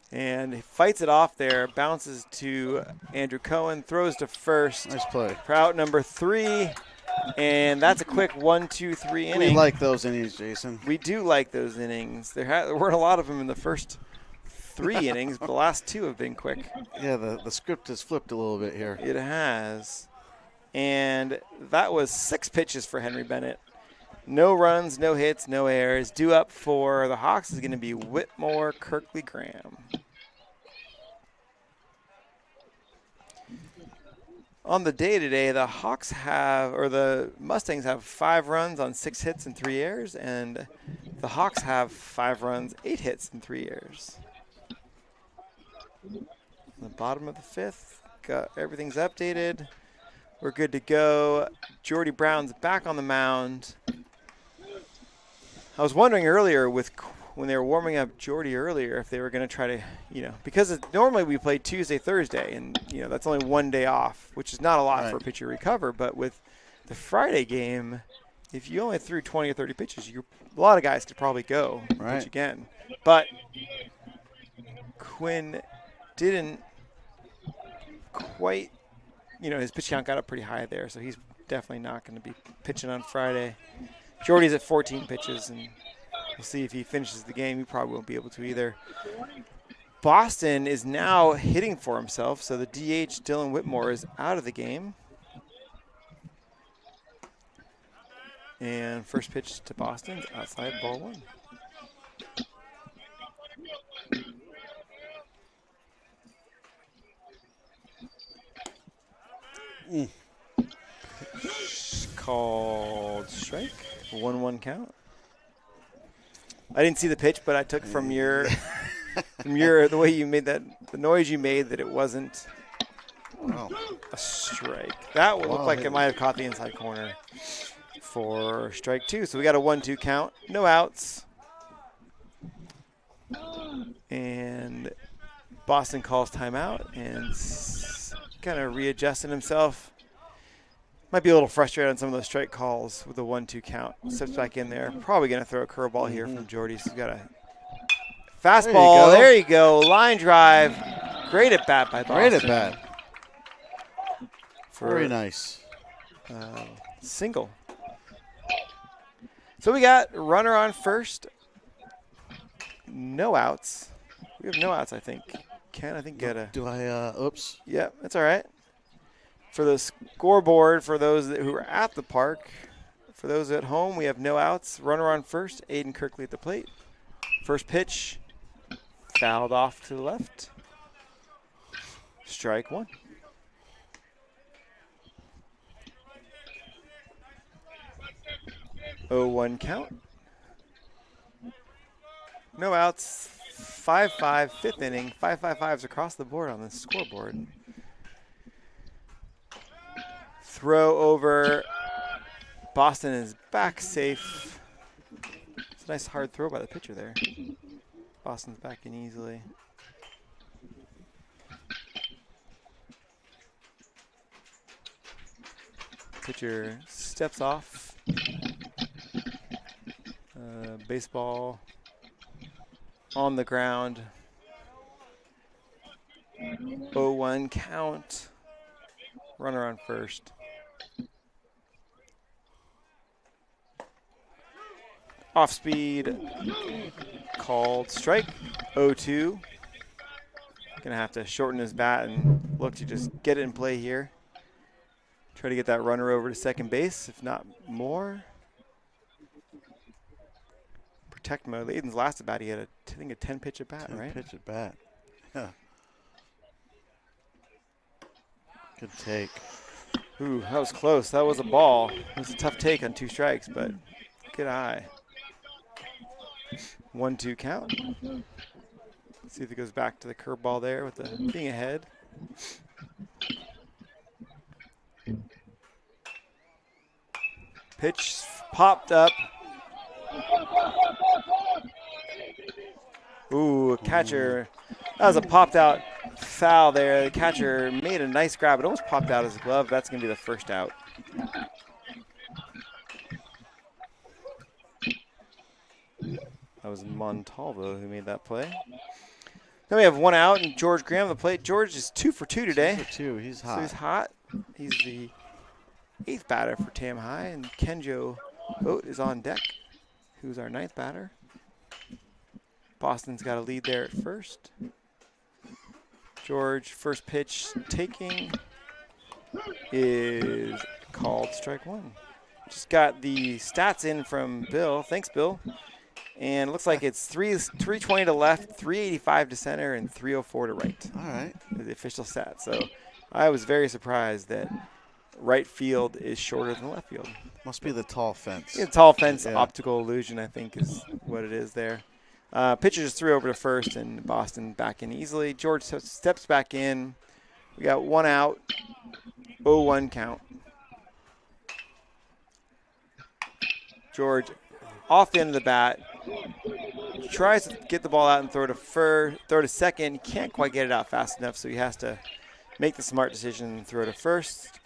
And he fights it off there, bounces to Andrew Cohen, throws to first. Nice play. Prout number 3, and that's a quick 1-2-3 inning. We like those innings, Jason. We do like those innings. There weren't a lot of them in the first 3 innings, but the last 2 have been quick. Yeah, the script has flipped a little bit here. It has. And that was 6 pitches for Henry Bennett. No runs, no hits, no errors. Due up for the Hawks is going to be Whitmore Kirkley Graham. On the day today, the Mustangs have 5 runs on 6 hits and 3 errors, and the Hawks have 5 runs, 8 hits and 3 errors. On the bottom of the 5th, everything's updated. We're good to go. Jordy Brown's back on the mound. I was wondering earlier when they were warming up Jordy earlier if they were going to try to, because normally we play Tuesday, Thursday, and, that's only 1 day off, which is not a lot for a pitcher to recover. But with the Friday game, if you only threw 20 or 30 pitches, a lot of guys could probably go pitch again. But Quinn didn't quite, his pitch count got up pretty high there, so he's definitely not going to be pitching on Friday. Jordy's at 14 pitches, and we'll see if he finishes the game. He probably won't be able to either. Boston is now hitting for himself, so the DH, Dylan Whitmore, is out of the game. And first pitch to Boston, outside, ball 1. Called strike. 1-1 count. I didn't see the pitch, but I took from the way you made that, the noise you made, that it wasn't a strike. That would look like it might have caught the inside corner for strike 2. So we got a 1-2 count. No outs. And Boston calls timeout and kind of readjusting himself. Might be a little frustrated on some of those strike calls with the 1-2 count. Steps back in there. Probably going to throw a curveball here from Jordy. So he's got a fastball. There you go. Line drive. Great at bat by Boston. Great at bat. Very nice. Single. So we got runner on first. No outs. We have no outs, I think. Ken, I think, get a. Do I, oops. Yeah, that's all right. For the scoreboard, for those who are at the park, for those at home, we have no outs. Runner on first, Aiden Kirkley at the plate. First pitch, fouled off to the left. Strike 1. Oh, 1 count. No outs. 5-5, 5th inning. 5-5-5s across the board on the scoreboard. Throw over. Boston is back safe. It's a nice hard throw by the pitcher there. Boston's back in easily. Pitcher steps off. Baseball on the ground. 0-1 count. Runner on first. Off speed called strike. 0-2. Gonna have to shorten his bat and look to just get it in play here. Try to get that runner over to second base, if not more. Protect mode. Aiden's last at bat, he had I think a 10 pitch at bat, right? 10 pitch at bat. Yeah. Good take. Ooh, that was close. That was a ball. It was a tough take on 2 strikes, but good eye. 1-2 count. Let's see if it goes back to the curveball there with the being ahead. Pitch popped up. Ooh, catcher. That was a popped out foul there. The catcher made a nice grab. It almost popped out his glove. That's going to be the first out. That was Montalvo who made that play. Then we have 1 out and George Graham on the plate. George is 2 for 2 today. 2 for 2. He's hot. So he's hot. He's the 8th batter for Tam High, and Kenjo Vogt is on deck, who's our 9th batter. Boston's got a lead there at first. George, first pitch taking is called strike 1. Just got the stats in from Bill. Thanks, Bill. And it looks like it's 320 to left, 385 to center, and 304 to right. All right. The official stats. So I was very surprised that right field is shorter than left field. Must be the tall fence. Yeah, tall fence, Yeah. optical illusion, I think, is what it is there. Pitcher just threw over to first, and Boston back in easily. George steps back in. We got 1 out, 0-1 count. George off the end of the bat. Tries to get the ball out and throw to second. He can't quite get it out fast enough, so he has to make the smart decision and throw to first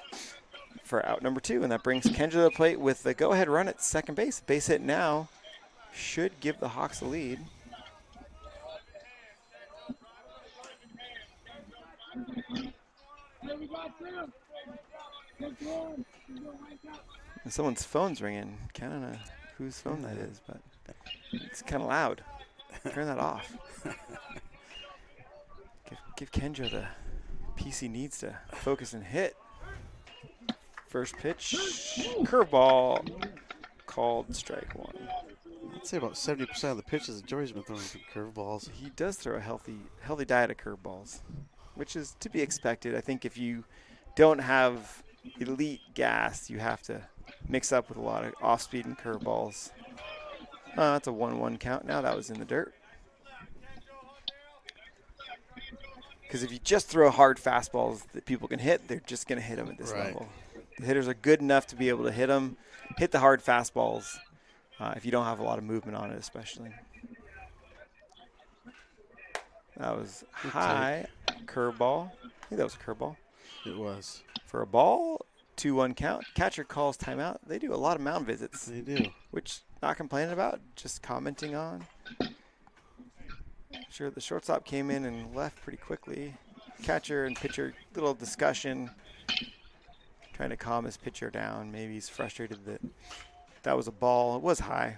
for out number 2. And that brings Kenjo to the plate with the go-ahead run at second base. Base hit now should give the Hawks the lead. And someone's phone's ringing. I don't know whose phone that is, but it's kind of loud. Turn that off. Give Kenjo the piece he needs to focus and hit. First pitch, curveball, called strike 1. I'd say about 70% of the pitches that Joey's been throwing some curveballs. He does throw a healthy diet of curveballs, which is to be expected. I think if you don't have elite gas, you have to mix up with a lot of off-speed and curveballs. That's a 1-1 count now. That was in the dirt. Because if you just throw hard fastballs that people can hit, they're just going to hit them at this level. The hitters are good enough to be able to hit them, hit the hard fastballs, if you don't have a lot of movement on it especially. That was high curveball. I think that was a curveball. It was. For a ball, 2-1 count. Catcher calls timeout. They do a lot of mound visits. They do. Which, not complaining about, just commenting on. Sure, the shortstop came in and left pretty quickly. Catcher and pitcher, little discussion. Trying to calm his pitcher down. Maybe he's frustrated that that was a ball. It was high,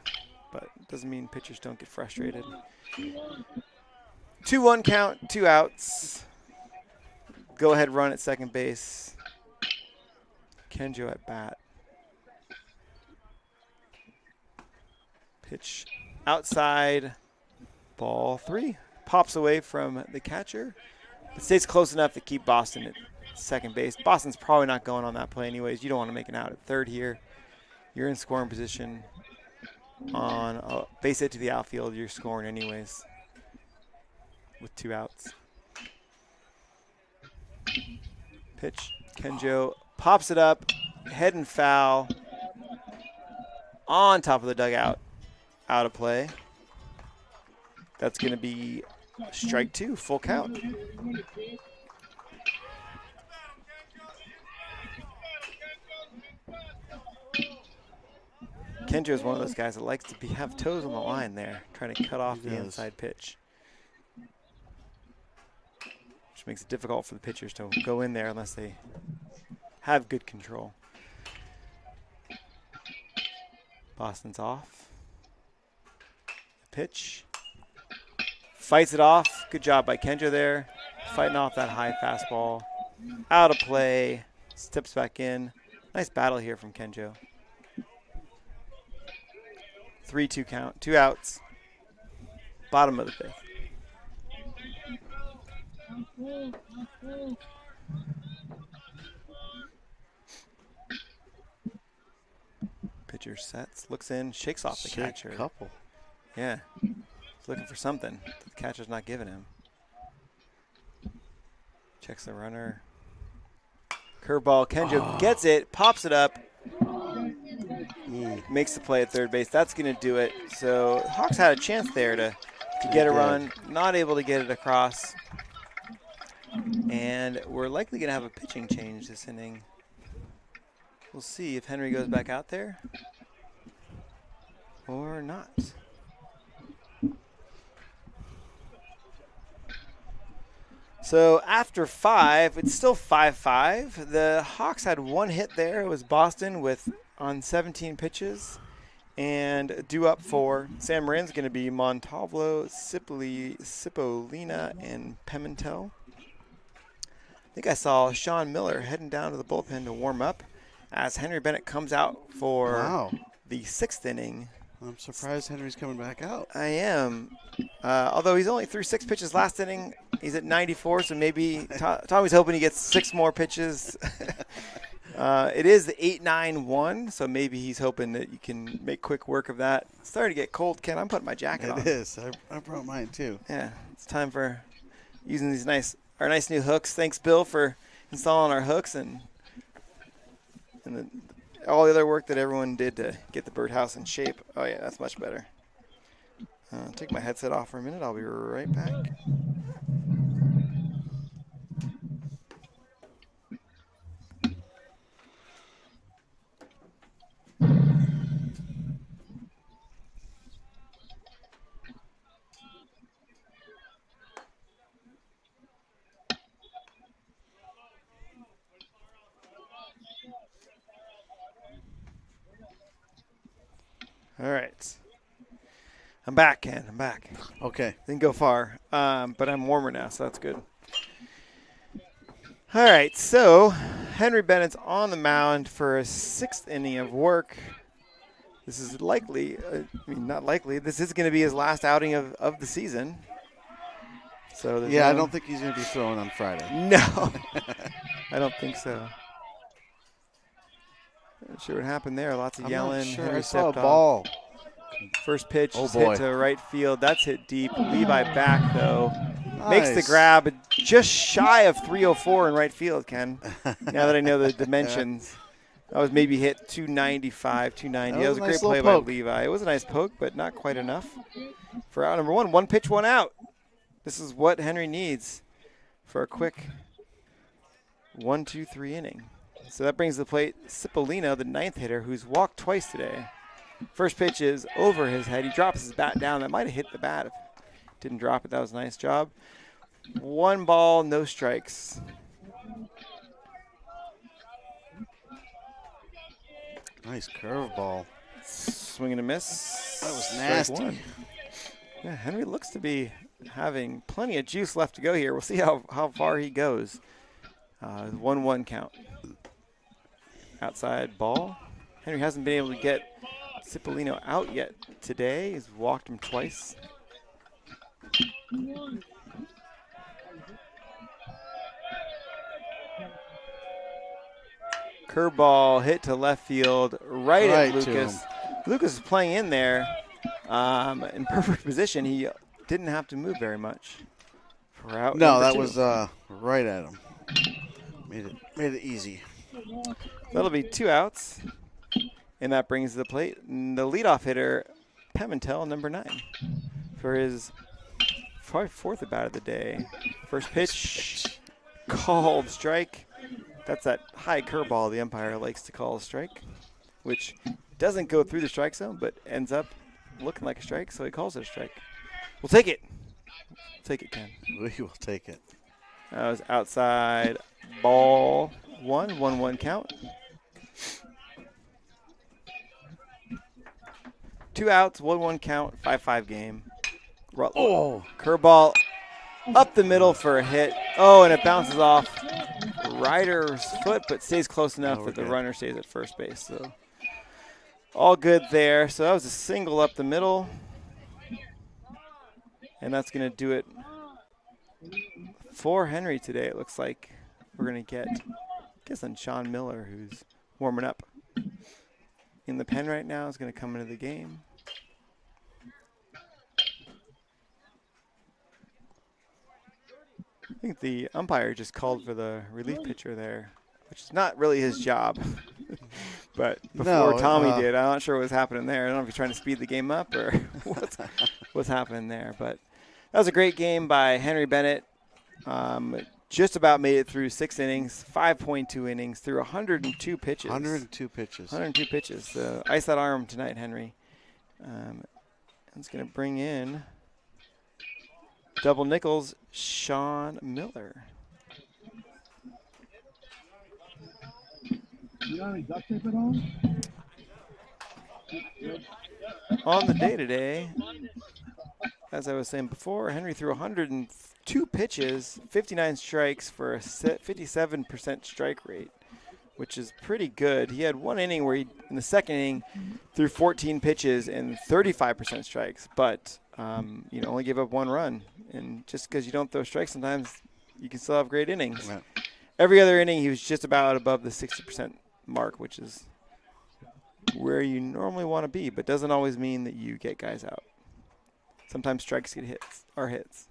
but it doesn't mean pitchers don't get frustrated. 2-1 count, 2 outs. Go ahead run at second base. Kenjo at bat. Pitch outside. Ball 3. Pops away from the catcher. It stays close enough to keep Boston at second base. Boston's probably not going on that play anyways. You don't want to make an out at third here. You're in scoring position on a base hit to the outfield. You're scoring anyways with 2 outs. Pitch. Kenjo pops it up. Head and foul. On top of the dugout. Out of play. That's going to be strike 2, full count. Kenjo is one of those guys that likes to have toes on the line there, trying to cut off the inside pitch. Which makes it difficult for the pitchers to go in there unless they have good control. Boston's off. Pitch. Fights it off. Good job by Kenjo there. Fighting off that high fastball. Out of play. Steps back in. Nice battle here from Kenjo. 3-2 count. 2 outs. Bottom of the 5th. Pitcher sets, looks in, shakes off the catcher. Couple. Yeah. He's looking for something that the catcher's not giving him. Checks the runner. Curveball. Kenjo gets it, pops it up. Makes the play at third base. That's going to do it. So Hawks had a chance there to get a run. Not able to get it across. And we're likely going to have a pitching change this inning. We'll see if Henry goes back out there or not. So after 5, it's still 5-5. The Hawks had 1 hit there. It was Boston on 17 pitches. And due up for San Marin's going to be Montalvo, Cipollina, and Pimentel. I think I saw Sean Miller heading down to the bullpen to warm up as Henry Bennett comes out for the 6th inning. I'm surprised Henry's coming back out. I am. Although he's only threw 6 pitches last inning. He's at 94, so maybe Tommy's hoping he gets 6 more pitches. It is the 8-9-1, so maybe he's hoping that you can make quick work of that. It's starting to get cold, Ken. I'm putting my jacket on. It is. I brought mine, too. Yeah, it's time for using these our nice new hooks. Thanks, Bill, for installing our hooks and all the other work that everyone did to get the birdhouse in shape. Oh, yeah, that's much better. Take my headset off for a minute. I'll be right back. All right. I'm back, Ken. I'm back. Okay. Didn't go far, but I'm warmer now, so that's good. All right, so Henry Bennett's on the mound for a 6th inning of work. This is likely, not likely, this is going to be his last outing of the season. So yeah, I don't think he's going to be throwing on Friday. No, I don't think so. Not sure what happened there. Lots of yelling. Sure. Henry I saw a stepped off. ball. First pitch Oh, is boy. hit to right field. That's hit deep. Levi back, though. Nice. Makes the grab just shy of 304 in right field, Ken. Now that I know the dimensions. That was maybe hit 295, 290. That was a great play by Levi. It was a nice poke, but not quite enough for out number 1. 1 pitch, 1 out. This is what Henry needs for a quick 1-2-3 inning. So that brings to the plate Cipollina, the 9th hitter, who's walked twice today. First pitch is over his head. He drops his bat down. That might have hit the bat. Didn't drop it. That was a nice job. 1 ball, no strikes. Nice curveball. Swing and a miss. That was Strike nasty. 1. Yeah, Henry looks to be having plenty of juice left to go here. We'll see how far he goes. 1-1 count. Outside ball. Henry hasn't been able to get Cipollino out yet today. He's walked him twice. Curveball hit to left field, right at Lucas. Lucas is playing in there in perfect position. He didn't have to move very much. For out no, that 2. Was right at him. Made it easy. That'll be 2 outs, and that brings to the plate the leadoff hitter, Pimentel, number 9, for his probably 4th at bat of the day. First pitch, called strike. That's that high curveball the umpire likes to call a strike, which doesn't go through the strike zone, but ends up looking like a strike, so he calls it a strike. We'll take it. Take it, Ken. We will take it. That was outside ball 1, 1-1 count. 2 outs, 1-1 count, 5-5 game. Oh. Curveball up the middle for a hit. Oh, and it bounces off Ryder's foot, but stays close enough that the runner stays at first base. So all good there. So that was a single up the middle. And that's going to do it for Henry today. It looks like we're going to get, I guess, on Sean Miller, who's warming up in the pen right now, is going to come into the game. I think the umpire just called for the relief pitcher there, which is not really his job. But before Tommy did, I'm not sure what was happening there. I don't know if he's trying to speed the game up or what's happening there. But that was a great game by Henry Bennett. Just about made it through 6 innings, 5.2 innings, through 102 pitches. 102 pitches. 102 pitches. So ice that arm tonight, Henry. It's going to bring in double nickels, Sean Miller. You got any duct tape at home? On the day today, as I was saying before, Henry threw 102 pitches, 59 strikes for a 57% strike rate, which is pretty good. He had 1 inning where he, in the second inning, threw 14 pitches and 35% strikes, but only gave up 1 run. And just because you don't throw strikes, sometimes you can still have great innings. Yeah. Every other inning, he was just about above the 60% mark, which is where you normally want to be, but doesn't always mean that you get guys out. Sometimes strikes get hits.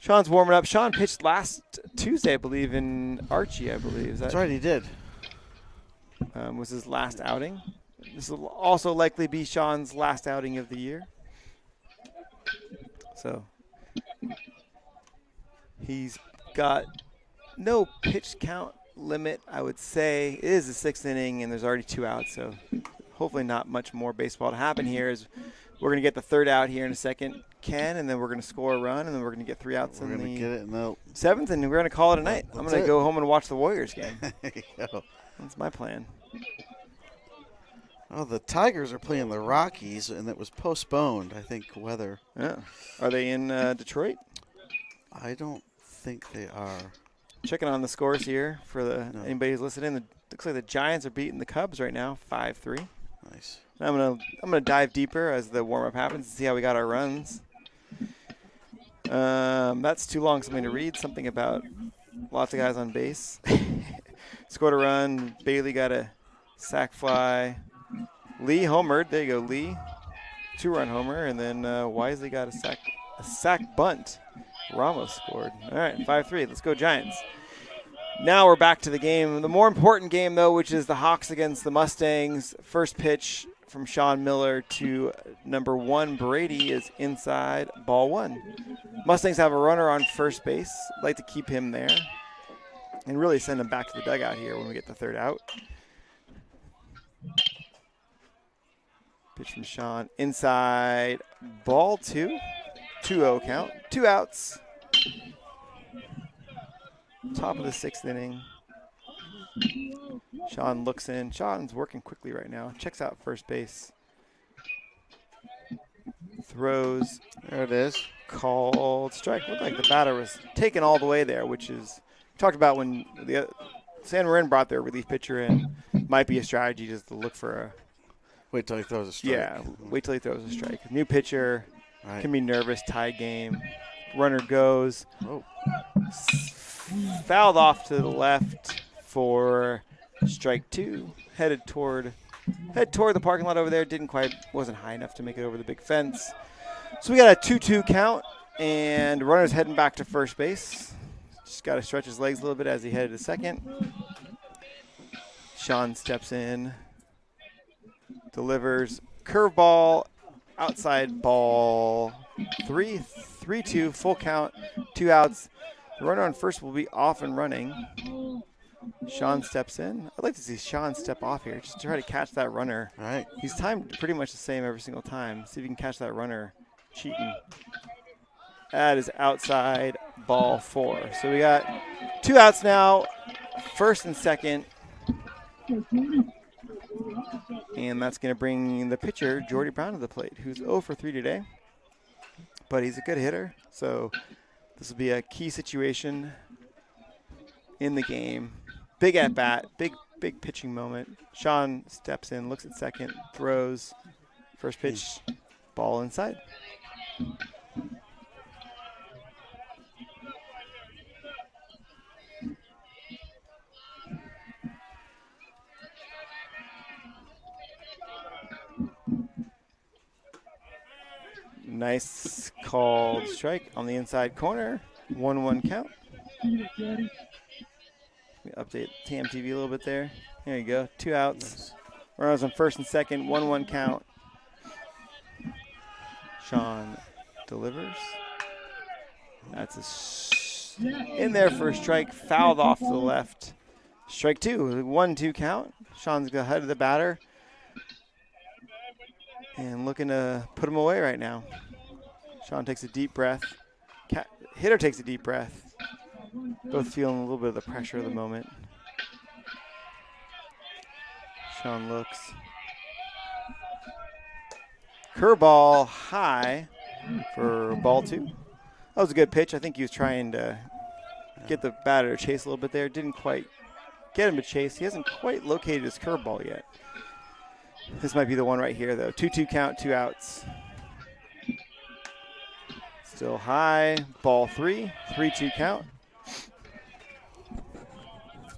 Sean's warming up. Sean pitched last Tuesday, I believe, in Archie, I believe. That's right, he did. Was his last outing. This will also likely be Sean's last outing of the year. So he's got no pitch count limit, I would say. It is the 6th inning, and there's already 2 outs, so hopefully not much more baseball to happen here. As we're going to get the 3rd out here in a second, Ken, and then we're going to score a run, and then we're going to get 3 outs in the 7th, and we're going to call it a night. I'm going to go home and watch the Warriors game. There you go. That's my plan. Oh, the Tigers are playing the Rockies, and it was postponed, I think, weather. Yeah. Are they in Detroit? I don't think they are. Checking on the scores here for anybody who's listening. Looks like the Giants are beating the Cubs right now, 5-3. Nice. I'm gonna dive deeper as the warm up happens and see how we got our runs. That's too long something to read. Something about lots of guys on base. Scored a run. Bailey got a sac fly. Lee homered. There you go, Lee. 2-run homer, and then Wisely got a sac bunt. Ramos scored. All right, 5-3. Let's go Giants. Now we're back to the game. The more important game, though, which is the Hawks against the Mustangs. First pitch from Sean Miller to number 1, Brady, is inside, ball 1. Mustangs have a runner on first base. Like to keep him there and really send him back to the dugout here when we get the 3rd out. Pitch from Sean inside, ball 2. 2-0 count. 2 outs. Top of the 6th inning. Sean looks in. Sean's working quickly right now. Checks out first base. Throws. There it is. Called strike. Looked like the batter was taken all the way there, which is talked about when the San Marin brought their relief pitcher in. Might be a strategy just to look for a. Wait till he throws a strike. Yeah, wait till he throws a strike. New pitcher. Right. Can be nervous, tie game. Runner goes. Oh. Fouled off to the left for strike 2. Head toward the parking lot over there. Wasn't high enough to make it over the big fence. So we got a 2-2 count, and runner's heading back to first base. Just got to stretch his legs a little bit as he headed to second. Sean steps in, delivers curveball. Outside ball 3-2, full count, 2 outs. The runner on first will be off and running. Sean steps in. I'd like to see Sean step off here just to try to catch that runner. All right. He's timed pretty much the same every single time. See if you can catch that runner cheating. That is outside, ball 4. So we got 2 outs now, first and second. And that's going to bring the pitcher, Jordy Brown, to the plate, who's 0 for 3 today. But he's a good hitter, so this will be a key situation in the game. Big at-bat, big pitching moment. Sean steps in, looks at second, throws. First pitch, ball inside. Nice called strike on the inside corner. 1-1 count. Let me update TamTV a little bit there. There you go. 2 outs. Runners on first and second. 1-1 count. Sean delivers. That's in there for a strike. Fouled off to the left. Strike 2. 1-2 count. Sean's ahead of the batter. And looking to put him away right now. Sean takes a deep breath. Hitter takes a deep breath. Both feeling a little bit of the pressure of the moment. Sean looks. Curveball high for ball 2. That was a good pitch. I think he was trying to get the batter to chase a little bit there. Didn't quite get him to chase. He hasn't quite located his curveball yet. This might be the one right here, though. 2-2 count, 2 outs. Still high, ball 3, 3-2 count.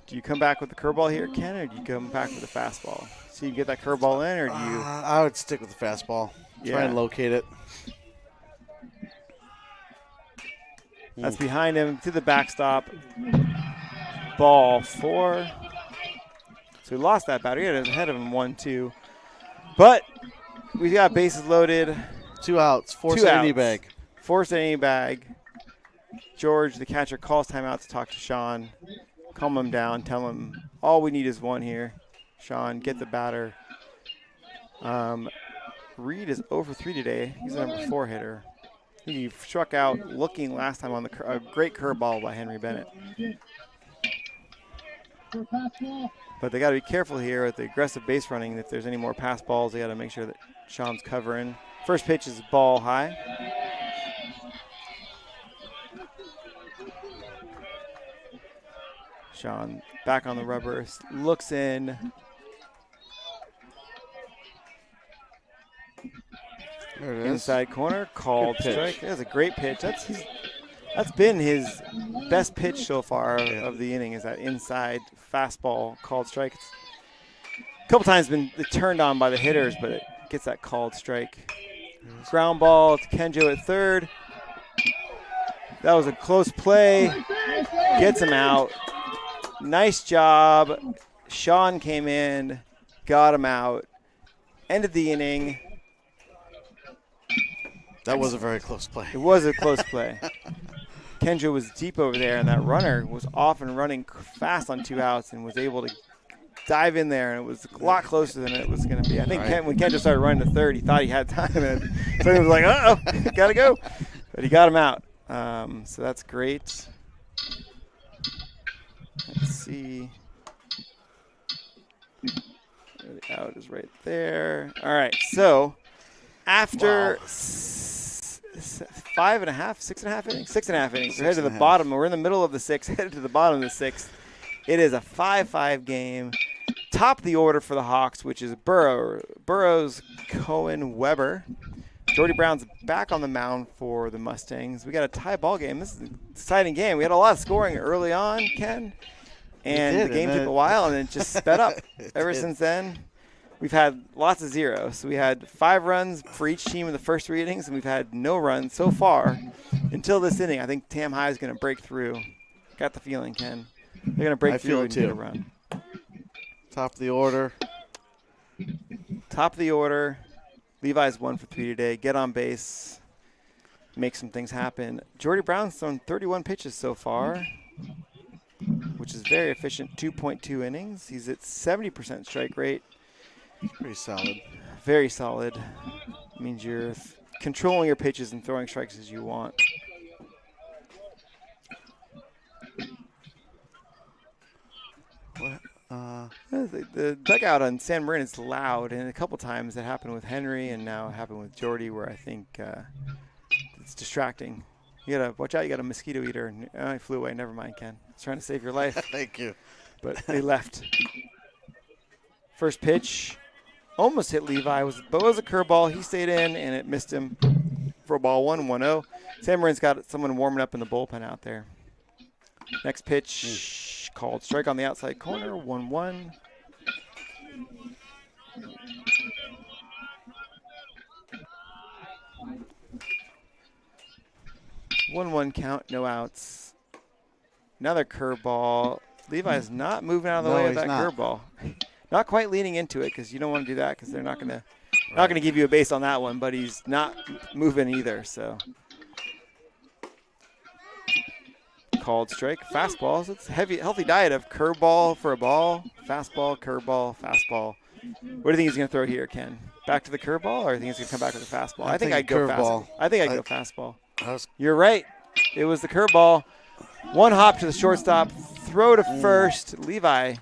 Do you come back with the curveball here, Ken, or do you come back with a fastball? So you get that curveball in, or do you? I would stick with the fastball. Try and locate it. That's behind him to the backstop. Ball 4. So he lost that batter. He had ahead of him 1-2. But we've got bases loaded. 2 outs. Force any bag. Force any bag. George, the catcher, calls timeout to talk to Sean. Calm him down. Tell him all we need is 1 here. Sean, get the batter. Reed is 0 for 3 today. He's a number 4 hitter. He struck out looking last time on a great curveball by Henry Bennett. But they got to be careful here with the aggressive base running. If there's any more pass balls, they got to make sure that Sean's covering. First pitch is ball high. Sean back on the rubber, looks in. There it is. Inside corner, called strike. That's a great pitch. That's been his best pitch so far of the inning, is that inside fastball called strike. It's a couple times been turned on by the hitters, but it gets that called strike. Ground ball to Kenjo at third. That was a close play. Gets him out. Nice job. Sean came in, got him out, ended the inning. That was a very close play. It was a close play. Kenjo was deep over there, and that runner was off and running fast on 2 outs and was able to dive in there, and it was a lot closer than it was going to be. I think when Kenjo started running to third, he thought he had time, and so he was like, uh-oh, got to go. But he got him out. So that's great. Let's see. The out is right there. All right, so after 5.5, 6.5 innings? 6.5 innings. We're headed to the bottom. We're in the middle of the 6th, headed to the bottom of the 6th. It is a 5-5 game. Top of the order for the Hawks, which is Burrows, Cohen, Weber. Jordy Brown's back on the mound for the Mustangs. We got a tie ball game. This is an exciting game. We had a lot of scoring early on, Ken. And the game took a while, and it just sped up. Ever since then, we've had lots of zeros. So we had 5 runs for each team in the first 3 innings, and we've had no runs so far until this inning. I think Tam High is going to break through. Got the feeling, Ken. They're going to break through and get a run. Top of the order. Top of the order. Levi's 1 for 3 today. Get on base. Make some things happen. Jordy Brown's thrown 31 pitches so far, which is very efficient. 2.2 innings. He's at 70% strike rate. Pretty solid. Very solid. Means you're controlling your pitches and throwing strikes as you want. What? the dugout on San Marin is loud, and a couple times that happened with Henry, and now it happened with Jordy, where I think it's distracting. You gotta watch out. You got a mosquito eater. And, he flew away. Never mind, Ken. I was trying to save your life. Thank you. But they left. First pitch almost hit Levi, but it was a curveball. He stayed in, and it missed him for a ball 1-1-0. San Marin's got someone warming up in the bullpen out there. Next pitch called strike on the outside corner, 1-1. 1-1 count, no outs. Another curveball. Levi's not moving out of the way of that curveball. Not quite leaning into it because you don't want to do that because they're not gonna give you a base on that one. But he's not moving either. So called strike. Fastballs. It's a healthy diet of curveball for a ball, fastball, curveball, fastball. What do you think he's going to throw here, Ken? Back to the curveball, or do you think he's going to come back with a fastball? I think I'd go fastball. I think I'd go fastball. You're right. It was the curveball. One hop to the shortstop, throw to first. Levi,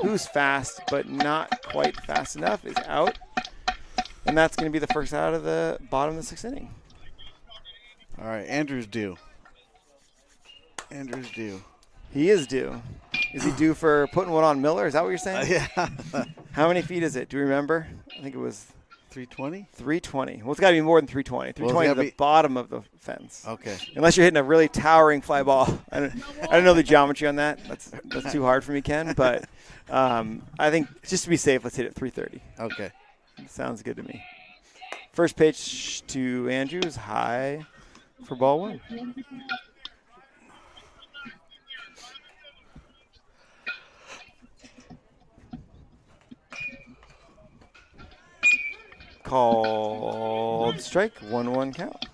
who's fast but not quite fast enough, is out. And that's going to be the first out of the bottom of the 6th inning. All right, Andrew's due. Andrew's due. He is due. Is he due for putting one on Miller? Is that what you're saying? Yeah. How many feet is it? Do you remember? I think it was 320? 320. Well, it's got to be more than 320. 320 is the bottom of the fence. Okay. Unless you're hitting a really towering fly ball. I don't know the geometry on that. That's too hard for me, Ken. But I think just to be safe, let's hit it 330. Okay. Sounds good to me. First pitch to Andrew is high for ball 1. Called strike, 1-1 count.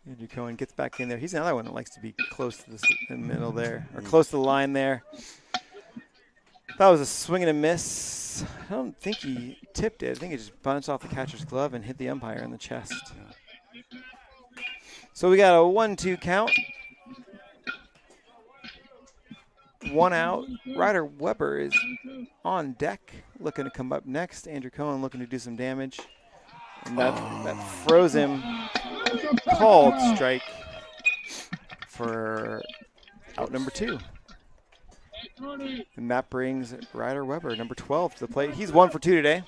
Andrew Cohen gets back in there. He's another one that likes to be close to the middle there, or close to the line there. That was a swing and a miss. I don't think he tipped it. I think it just bounced off the catcher's glove and hit the umpire in the chest. So we got a 1-2 count. 1 out. Ryder Weber is on deck, looking to come up next. Andrew Cohen looking to do some damage. And that froze him. Called strike for out number 2. And that brings Ryder Weber, number 12, to the plate. He's 1 for 2 today.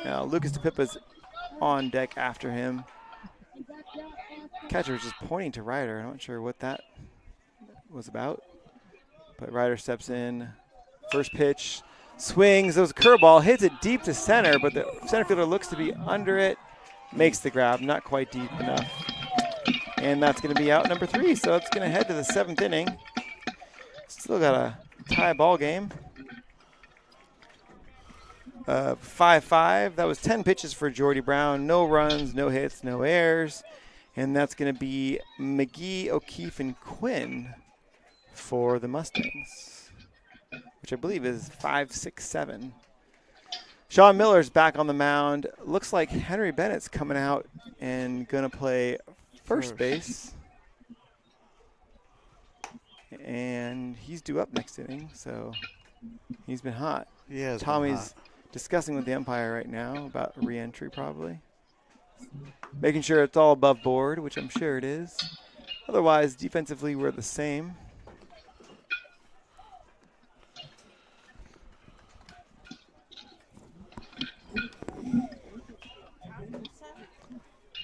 Now Lucas DePippa's on deck after him. Catcher was just pointing to Ryder. I'm not sure what that was about. But Ryder steps in. First pitch, swings. It was a curveball, hits it deep to center, but the center fielder looks to be under it. Makes the grab, not quite deep enough. And that's going to be out number 3. So it's going to head to the 7th inning. Still got a tie ball game. 5-5. That was 10 pitches for Jordy Brown. No runs, no hits, no errors. And that's going to be McGee, O'Keefe, and Quinn for the Mustangs, which I believe is 5-6-7. Sean Miller's back on the mound. Looks like Henry Bennett's coming out and going to play first base. And he's due up next inning, so he's been hot. Yeah, Tommy's discussing with the umpire right now about re-entry probably. Making sure it's all above board, which I'm sure it is. Otherwise, defensively, we're the same.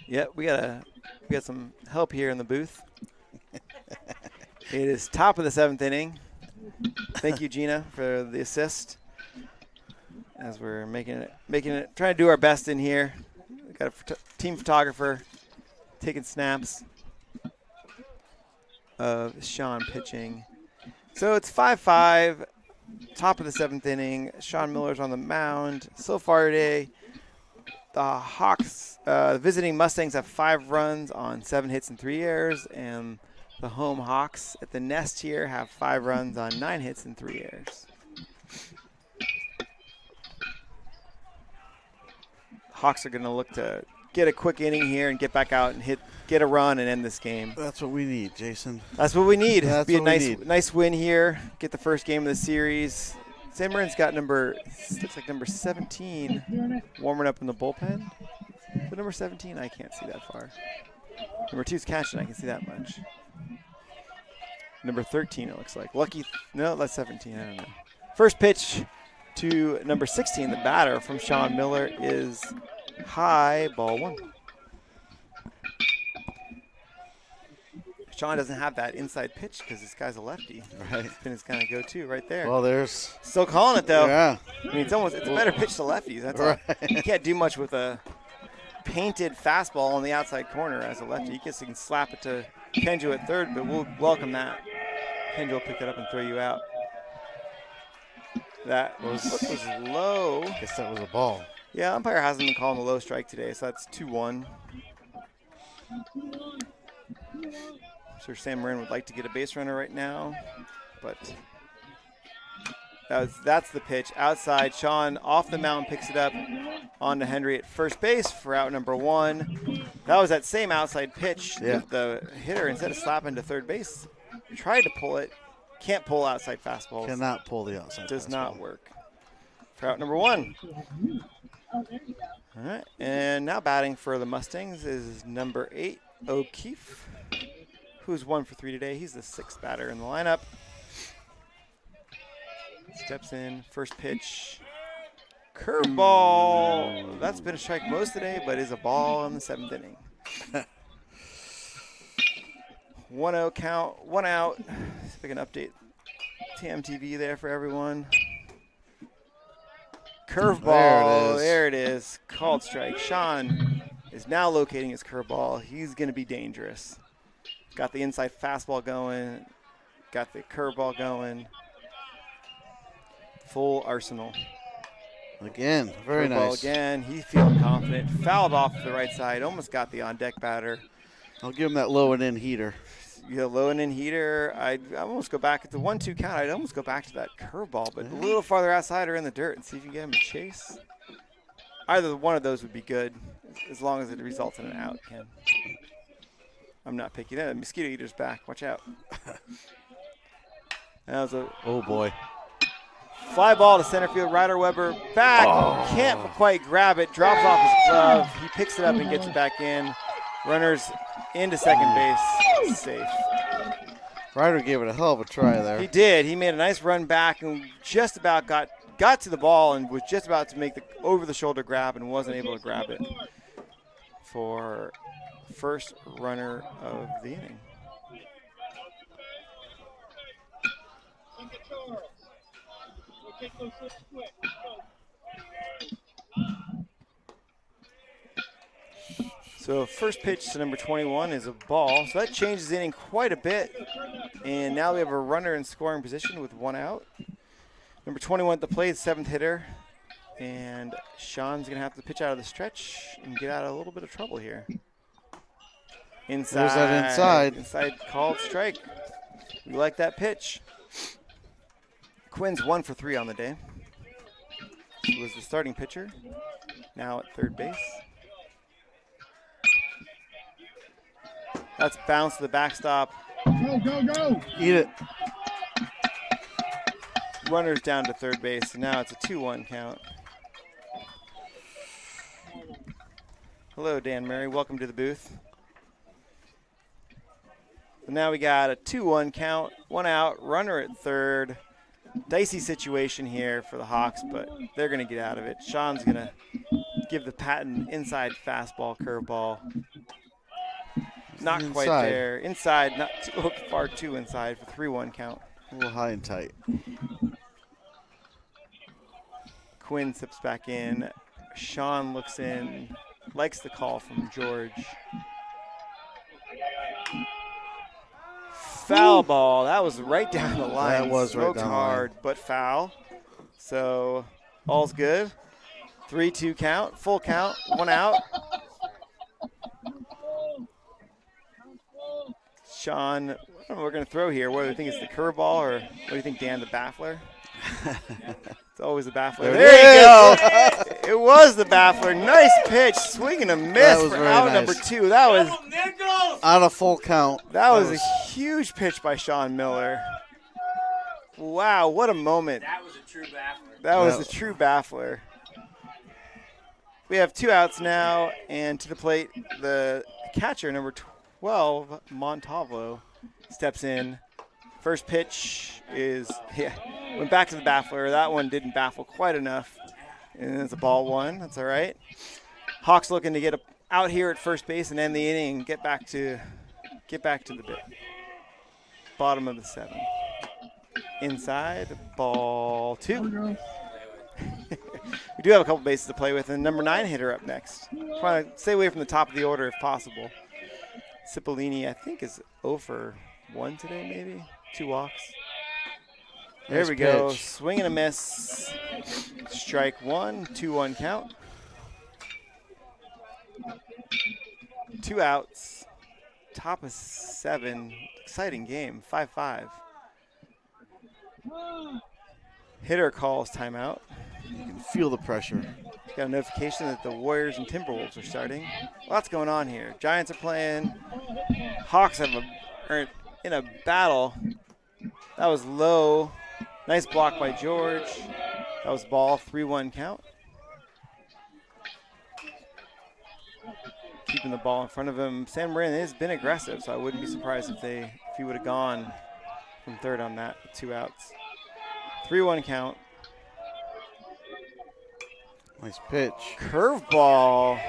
Yeah, we got some help here in the booth. It is top of the 7th inning. Thank you, Gina, for the assist. As we're making it, trying to do our best in here. We got a team photographer taking snaps of Sean pitching. So it's 5-5, top of the 7th inning. Sean Miller's on the mound. So far today, the Hawks, the visiting Mustangs have 5 runs on 7 hits and 3 errors, and the home Hawks at the nest here have 5 runs on 9 hits and 3 errors. Hawks are going to look to get a quick inning here and get back out and get a run and end this game. That's what we need, Jason. That's what we need. That's Be a what we need. nice win here. Get the first game of the series. San Marin's got number 17 warming up in the bullpen. Is it number 17? I can't see that far. Number 2's catching. I can see that much. Number 13, it looks like. No, that's 17. I don't know. First pitch to number 16, the batter from Sean Miller, is high, ball 1. Sean doesn't have that inside pitch because this guy's a lefty. Right. It's been his kind of go-to right there. Well, there's. Still calling it, though. Yeah. I mean, it's a better pitch to lefties. That's all. You can't do much with a painted fastball on the outside corner as a lefty. You can slap it to Kenjo at third, but we'll welcome that. Kenjo will pick it up and throw you out. That was low. I guess that was a ball. Yeah, umpire hasn't been calling the low strike today, so that's 2-1. Sure, San Marin would like to get a base runner right now, but that's the pitch. Outside, Sean off the mound picks it up onto Henry at first base for out number 1. That was that same outside pitch. Yeah. The hitter, instead of slapping to third base, tried to pull it. Can't pull outside fastballs. Cannot pull the outside. Does fastball. not work. For out number 1. All right, and now batting for the Mustangs is number 8, O'Keefe, who's 1 for 3 today. He's the 6th batter in the lineup. Steps in, first pitch, curveball. That's been a strike most today, but is a ball in the 7th inning. 1-0 count, 1 out. See if I can update TamTV there for everyone. Curveball, there it is. Called strike. Sean is now locating his curveball. He's going to be dangerous. Got the inside fastball going. Got the curveball going. Full arsenal. Again, very Curveball nice. again. He's feeling confident. Fouled off to the right side. Almost got the on-deck batter. I'll give him that low and in heater. Yeah, low and in heater. I'd almost go back at the 1-2 count. I'd almost go back to that curveball, but a little farther outside or in the dirt and see if you can get him to chase. Either one of those would be good, as long as it results in an out, Ken. I'm not picking it. The mosquito eater's back. Watch out. That was a Oh, boy. fly ball to center field. Ryder Weber back. Can't quite grab it. Drops off his glove. He picks it up and gets it back in. Runners into second base. Safe. Ryder gave it a hell of a try there. He did. He made a nice run back and just about got to the ball and was just about to make the over-the-shoulder grab and wasn't able to grab it for first runner of the inning. So first pitch to number 21 is a ball. So that changes the inning quite a bit. And now we have a runner in scoring position with 1 out. Number 21 at the plate, 7th hitter. And Sean's going to have to pitch out of the stretch and get out of a little bit of trouble here. Inside. There's that inside. Inside called strike. We like that pitch. Quinn's 1 for 3 on the day. He was the starting pitcher. Now at third base. That's bounced to the backstop. Go, go, go. Eat it. Runners down to third base, and now it's a 2-1 count. Hello, Dan Murray. Welcome to the booth. So now we got a 2-1 count, 1 out, runner at third. Dicey situation here for the Hawks, but they're going to get out of it. Sean's going to give the patent inside fastball, curveball. Not quite there. Inside, not too far too inside for 3-1 count. A little high and tight. Quinn sips back in. Sean looks in, likes the call from George. Foul ball. That was right down the line. That was right Smoked down the hard, line. but foul. So all's good. 3-2 count, full count, 1 out. Sean, I don't know what we're going to throw here. What do you think? It's the curveball, or what do you think, Dan, the baffler? It's always a baffler. There you go. It was the baffler. Nice pitch. Swing and a miss was for very out nice. number 2. That was On a full count. That was a huge pitch by Sean Miller. Wow, what a moment. That was a true baffler. That was a true baffler. We have 2 outs now, and to the plate, the catcher, number 12, Montalvo, steps in. First pitch went back to the baffler. That one didn't baffle quite enough, and it's a ball 1. That's all right. Hawks looking to get out here at first base and end the inning and get back to the bottom of the 7th. Inside, ball 2. We do have a couple bases to play with, and number 9 hitter up next. Try to stay away from the top of the order if possible. Cipollini, I think, is 0 for 1 today, maybe. 2 walks. There Nice we go. pitch. Swing and a miss. Strike 1, 2-1 count. 2 outs. Top of 7. Exciting game. 5-5. Hitter calls timeout. You can feel the pressure. Got a notification that the Warriors and Timberwolves are starting. Lots going on here. Giants are playing. Hawks are in a battle. That was low. Nice block by George. That was ball. 3-1 count. Keeping the ball in front of him. San Marin has been aggressive, so I wouldn't be surprised if he would have gone from third on that with 2 outs. 3-1 count. Nice pitch. Curveball.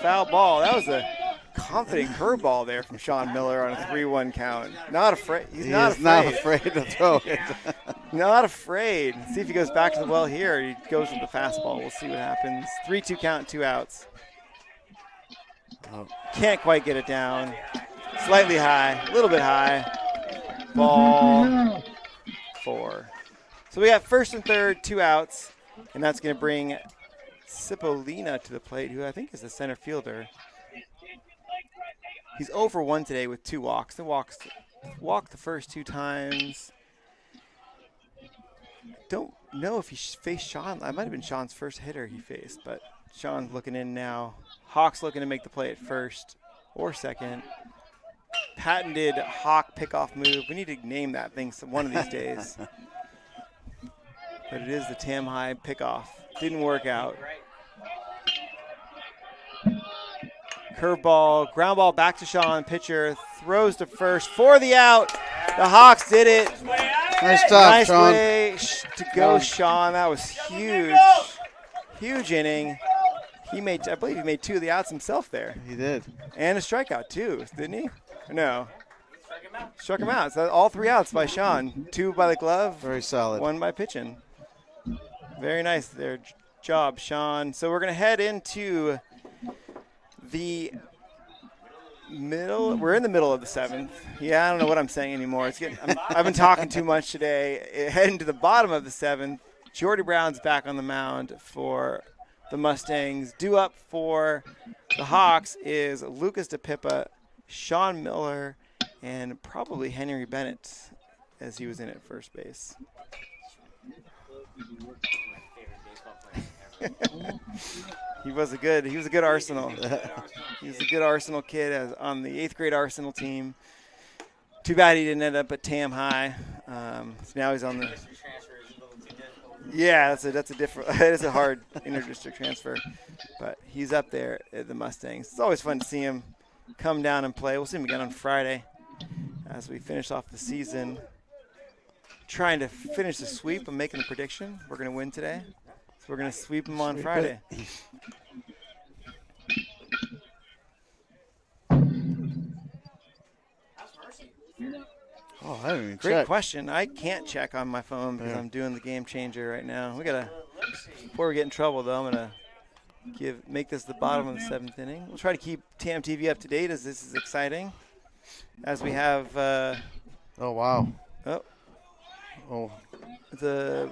Foul ball. That was a confident curveball there from Sean Miller on a 3-1 count. Not afraid. He's not afraid to throw it. Not afraid. See if he goes back to the well here. He goes with the fastball. We'll see what happens. 3-2 count, 2 outs. Oh. Can't quite get it down. Slightly high. A little bit high. Ball 4. So we got first and third, 2 outs. And that's going to bring Cipollina to the plate, who I think is the center fielder. He's 0 for 1 today with 2 walks. The walked the first 2 times. Don't know if he faced Sean. That might have been Sean's first hitter he faced, but Sean's looking in now. Hawks looking to make the play at first or second. Patented Hawk pickoff move. We need to name that thing one of these days. But it is the Tam High pickoff. Didn't work out. Curveball, ground ball back to Sean. Pitcher throws to first for the out. The Hawks did it. Nice job, Nice Sean. way to go, Sean. That was huge. Huge inning. I believe he made 2 of the outs himself there. He did. And a strikeout too, didn't he? No. Struck him out. So all 3 outs by Sean. 2 by the glove. Very solid. 1 by pitching. Very nice there. Job, Sean. So we're going to head into the middle. We're in the middle of the 7th. Yeah, I don't know what I'm saying anymore. I've been talking too much today. Heading to the bottom of the 7th. Jordy Brown's back on the mound for the Mustangs. Due up for the Hawks is Lucas DePippa, Sean Miller, and probably Henry Bennett, as he was in at first base. He was a good Arsenal. He was a good Arsenal kid on the 8th grade Arsenal team. Too bad he didn't end up at Tam High. So now he's on the. Yeah, that's a different. It is a hard interdistrict transfer, but he's up there at the Mustangs. It's always fun to see him come down and play. We'll see him again on Friday as we finish off the season. Trying to finish the sweep. I'm making a prediction. We're going to win today. So we're going to sweep them on Friday. Oh, I didn't even Great check. question. I can't check on my phone because I'm doing the game changer right now. Before we get in trouble, though, I'm going to make this the bottom of the 7th inning. We'll try to keep TamTV up to date as this is exciting. As we have Oh, wow. Oh. The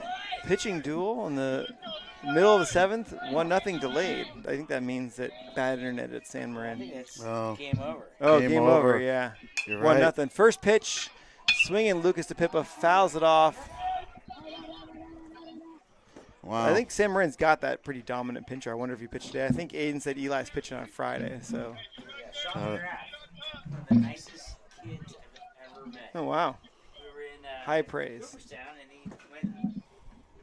pitching duel in the middle of the 7th, 1-0 delayed. I think that means that bad internet at San Marin. It's Oh. game over. Oh, Game game over. over, yeah. You're right. 1-0. First pitch, swinging Lucas DePippa fouls it off. Wow. I think San Marin's got that pretty dominant pitcher. I wonder if he pitched today. I think Aiden said Eli's pitching on Friday. So. Sean McGrath, one of the nicest kids I've ever met. Oh wow. We were in High praise. Cooperstown, and he went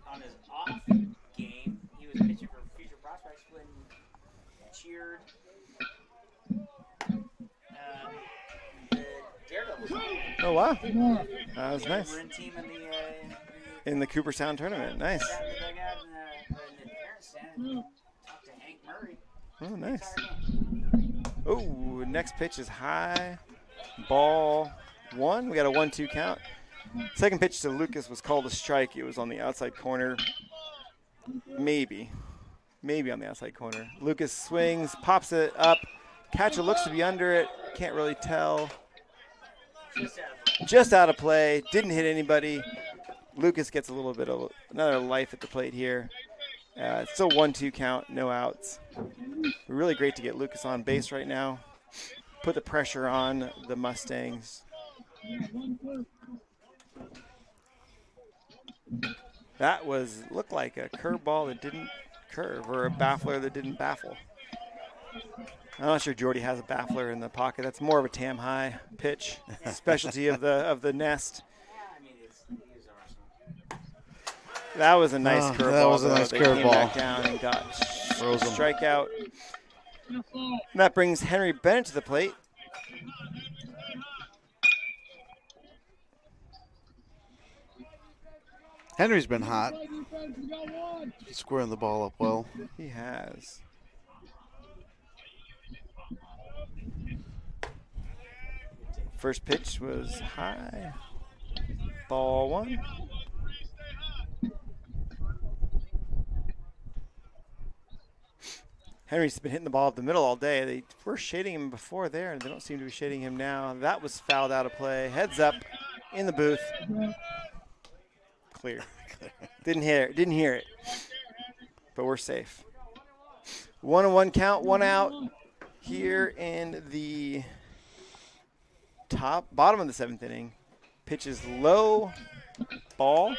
on his off game. He was pitching for future prospects when cheered the Daredevils. Oh wow. That was nice. Marin team In the Cooperstown tournament. Nice. sat in the dugout in the parents' stand and talked to Hank Murray. Oh nice. Entire game. Oh, next pitch is high. Ball 1. We got a 1-2 count. Second pitch to Lucas was called a strike. It was on the outside corner. Maybe on the outside corner. Lucas swings, pops it up. Catcher looks to be under it. Can't really tell. Just out of play. Didn't hit anybody. Lucas gets a little bit of another life at the plate here. It's still 1-2 count, no outs. Really great to get Lucas on base right now. Put the pressure on the Mustangs. That looked like a curveball that didn't curve, or a baffler that didn't baffle. I'm not sure Jordy has a baffler in the pocket. That's more of a Tam High pitch, specialty of the nest. That was a nice curveball. That was a nice They came curveball. back down and got strikeout. And that brings Henry Bennett to the plate. Henry's been hot. He's squaring the ball up well. He has. First pitch was high. Ball 1. Henry's been hitting the ball up the middle all day. They were shading him before there, and they don't seem to be shading him now. That was fouled out of play. Heads up in the booth. Clear. Didn't hear it. But we're safe. 1-1 count, 1 out here in the bottom of the 7th inning. Pitch is low, ball.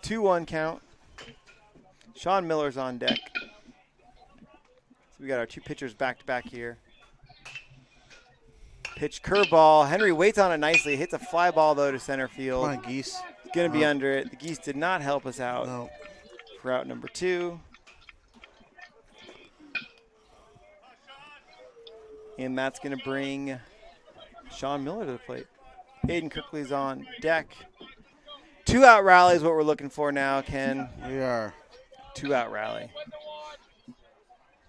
2-1 count. Sean Miller's on deck. So we got our 2 pitchers back to back here. Pitch curveball. Henry waits on it nicely. Hits a fly ball though to center field. Come on, Geese. Going to be under it. The Geese did not help us out No. for out number 2. And that's going to bring Sean Miller to the plate. Aiden Kirkley's on deck. 2-out rally is what we're looking for now, Ken. We are. 2-out rally.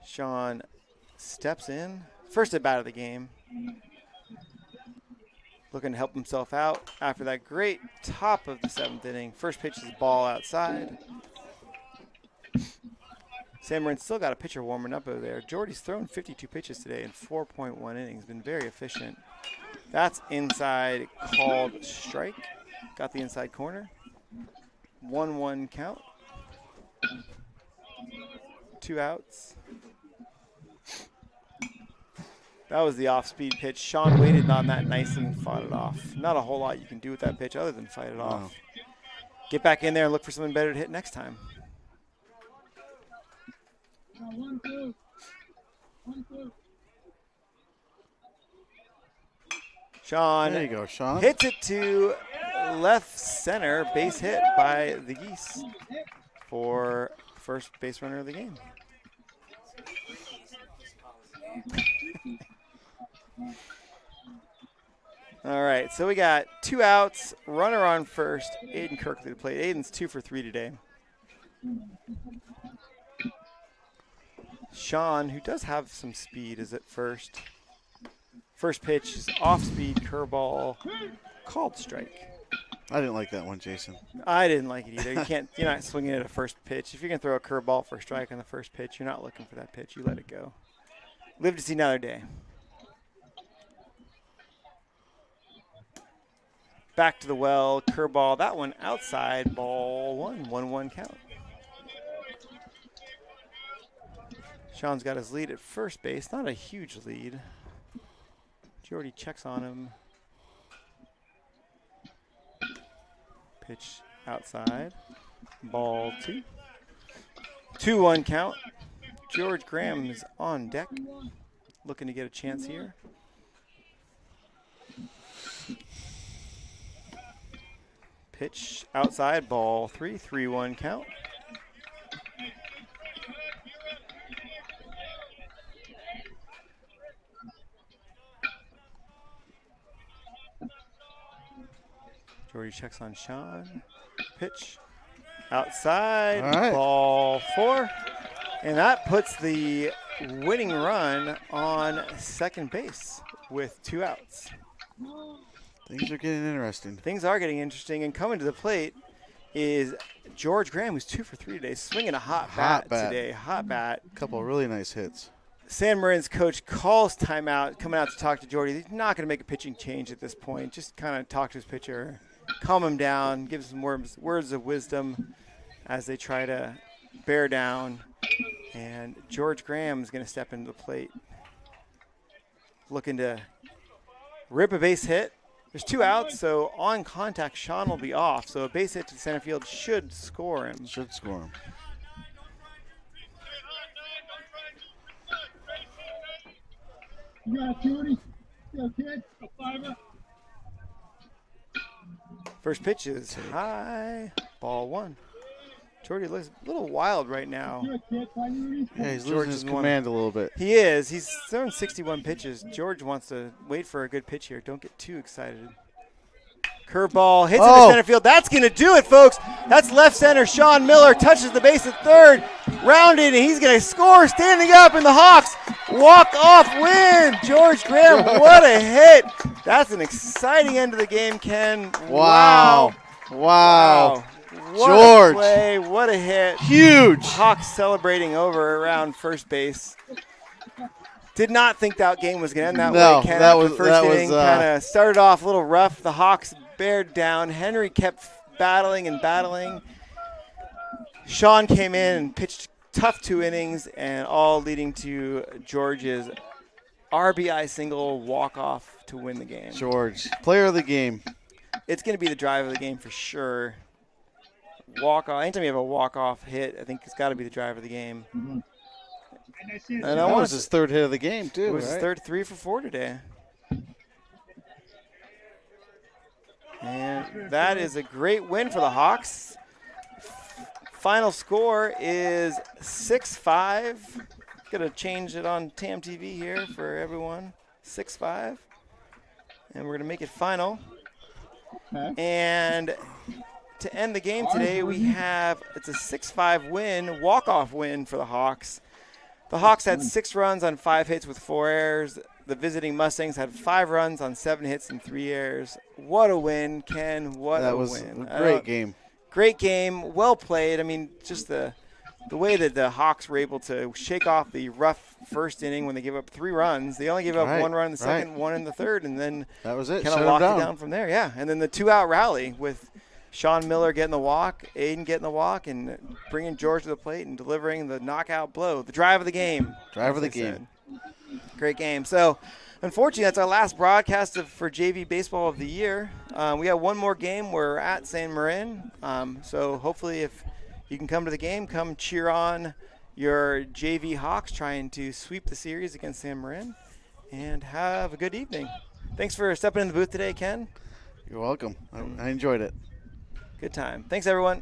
Sean steps in. First at bat of the game. Looking to help himself out after that great top of the 7th inning. First pitch is ball outside. San Marin still got a pitcher warming up over there. Jordy's thrown 52 pitches today in 4.1 innings. Been very efficient. That's inside, called strike. Got the inside corner. 1-1 count. 2 outs. That was the off-speed pitch. Sean waited on that nicely and fought it off. Not a whole lot you can do with that pitch other than fight it off. Get back in there and look for something better to hit next time. Sean, There you go, Sean. hits it to left center, base hit by the Geese for first base runner of the game. All right, so we got 2 outs, runner on first, Aiden Kirkley to plate. Aiden's 2 for 3 today. Sean, who does have some speed, is at first. First pitch is off-speed curveball, called strike. I didn't like that one, Jason. I didn't like it either. You're not swinging at a first pitch. If you're gonna throw a curveball for a strike on the first pitch, you're not looking for that pitch. You let it go. Live to see another day. Back to the well, curveball. That one outside, ball 1, 1-1 count. Sean's got his lead at first base. Not a huge lead. Jordy checks on him. Pitch outside. Ball 2. 2-1 count. George Graham is on deck, looking to get a chance here. Pitch outside, ball 3, 3-1 count. Jordy checks on Sean. Pitch outside, All right. ball 4. And that puts the winning run on second base with 2 outs. Things are getting interesting. Things are getting interesting, and coming to the plate is George Graham, who's 2 for 3 today, swinging a hot bat today. Hot bat. A couple of really nice hits. San Marin's coach calls timeout, coming out to talk to Jordy. He's not going to make a pitching change at this point. Just kind of talk to his pitcher, calm him down, give some words of wisdom as they try to bear down. And George Graham is going to step into the plate, looking to rip a base hit. There's 2 outs, so on contact, Sean will be off. So a base hit to center field should score him. Should score him. You got it, Jordy. You got it, kid. A 5er. First pitch is high, ball 1. Jordy looks a little wild right now. Good, kid. 5 Rudy. Yeah, he's George losing his is one. command a little bit. He is. He's thrown 61 pitches. George wants to wait for a good pitch here. Don't get too excited. Curveball hits into center field. That's going to do it, folks. That's left center. Sean Miller touches the base at third. Rounded, and he's going to score standing up in the Hawks. Walk-off win. George Graham, what a hit. That's an exciting end of the game, Ken. Wow. What George. a play. What a hit. Huge. Hawks celebrating over around first base. Did not think that game was going to end that way, Ken. The first inning kind of started off a little rough. The Hawks bared down. Henry kept battling and battling. Sean came in and pitched tough 2 innings, and all leading to George's RBI single walk-off to win the game. George, player of the game. It's going to be the drive of the game for sure. Walk-off. Anytime you have a walk-off hit, I think it's got to be the drive of the game. And that's it. And That was his 3rd hit of the game, too. It was his right? third 3 for 4 today. And that is a great win for the Hawks. Final score is 6-5. Gonna change it on TamTV here for everyone. 6-5. And we're gonna make it final. Okay. And to end the game today, we have, it's a 6-5 win, walk-off win for the Hawks. The Hawks had 6 runs on 5 hits with 4 errors. The visiting Mustangs had 5 runs on 7 hits and 3 errors. What a win, Ken. What a win. That was a great game. Great game. Well played. I mean, just the way that the Hawks were able to shake off the rough first inning when they gave up 3 runs. They only gave up 1 run in the second, 1 in the third, and then that was it. kind of locked it down from there. Yeah, and then the 2-out rally with Sean Miller getting the walk, Aiden getting the walk, and bringing George to the plate and delivering the knockout blow, the drive of the game. Drive of the game. Great game. So, unfortunately, that's our last broadcast for JV Baseball of the year. We have one more game. We're at San Marin. So, hopefully, if you can come to the game, come cheer on your JV Hawks trying to sweep the series against San Marin. And have a good evening. Thanks for stepping in the booth today, Ken. You're welcome. I enjoyed it. Good time. Thanks, everyone.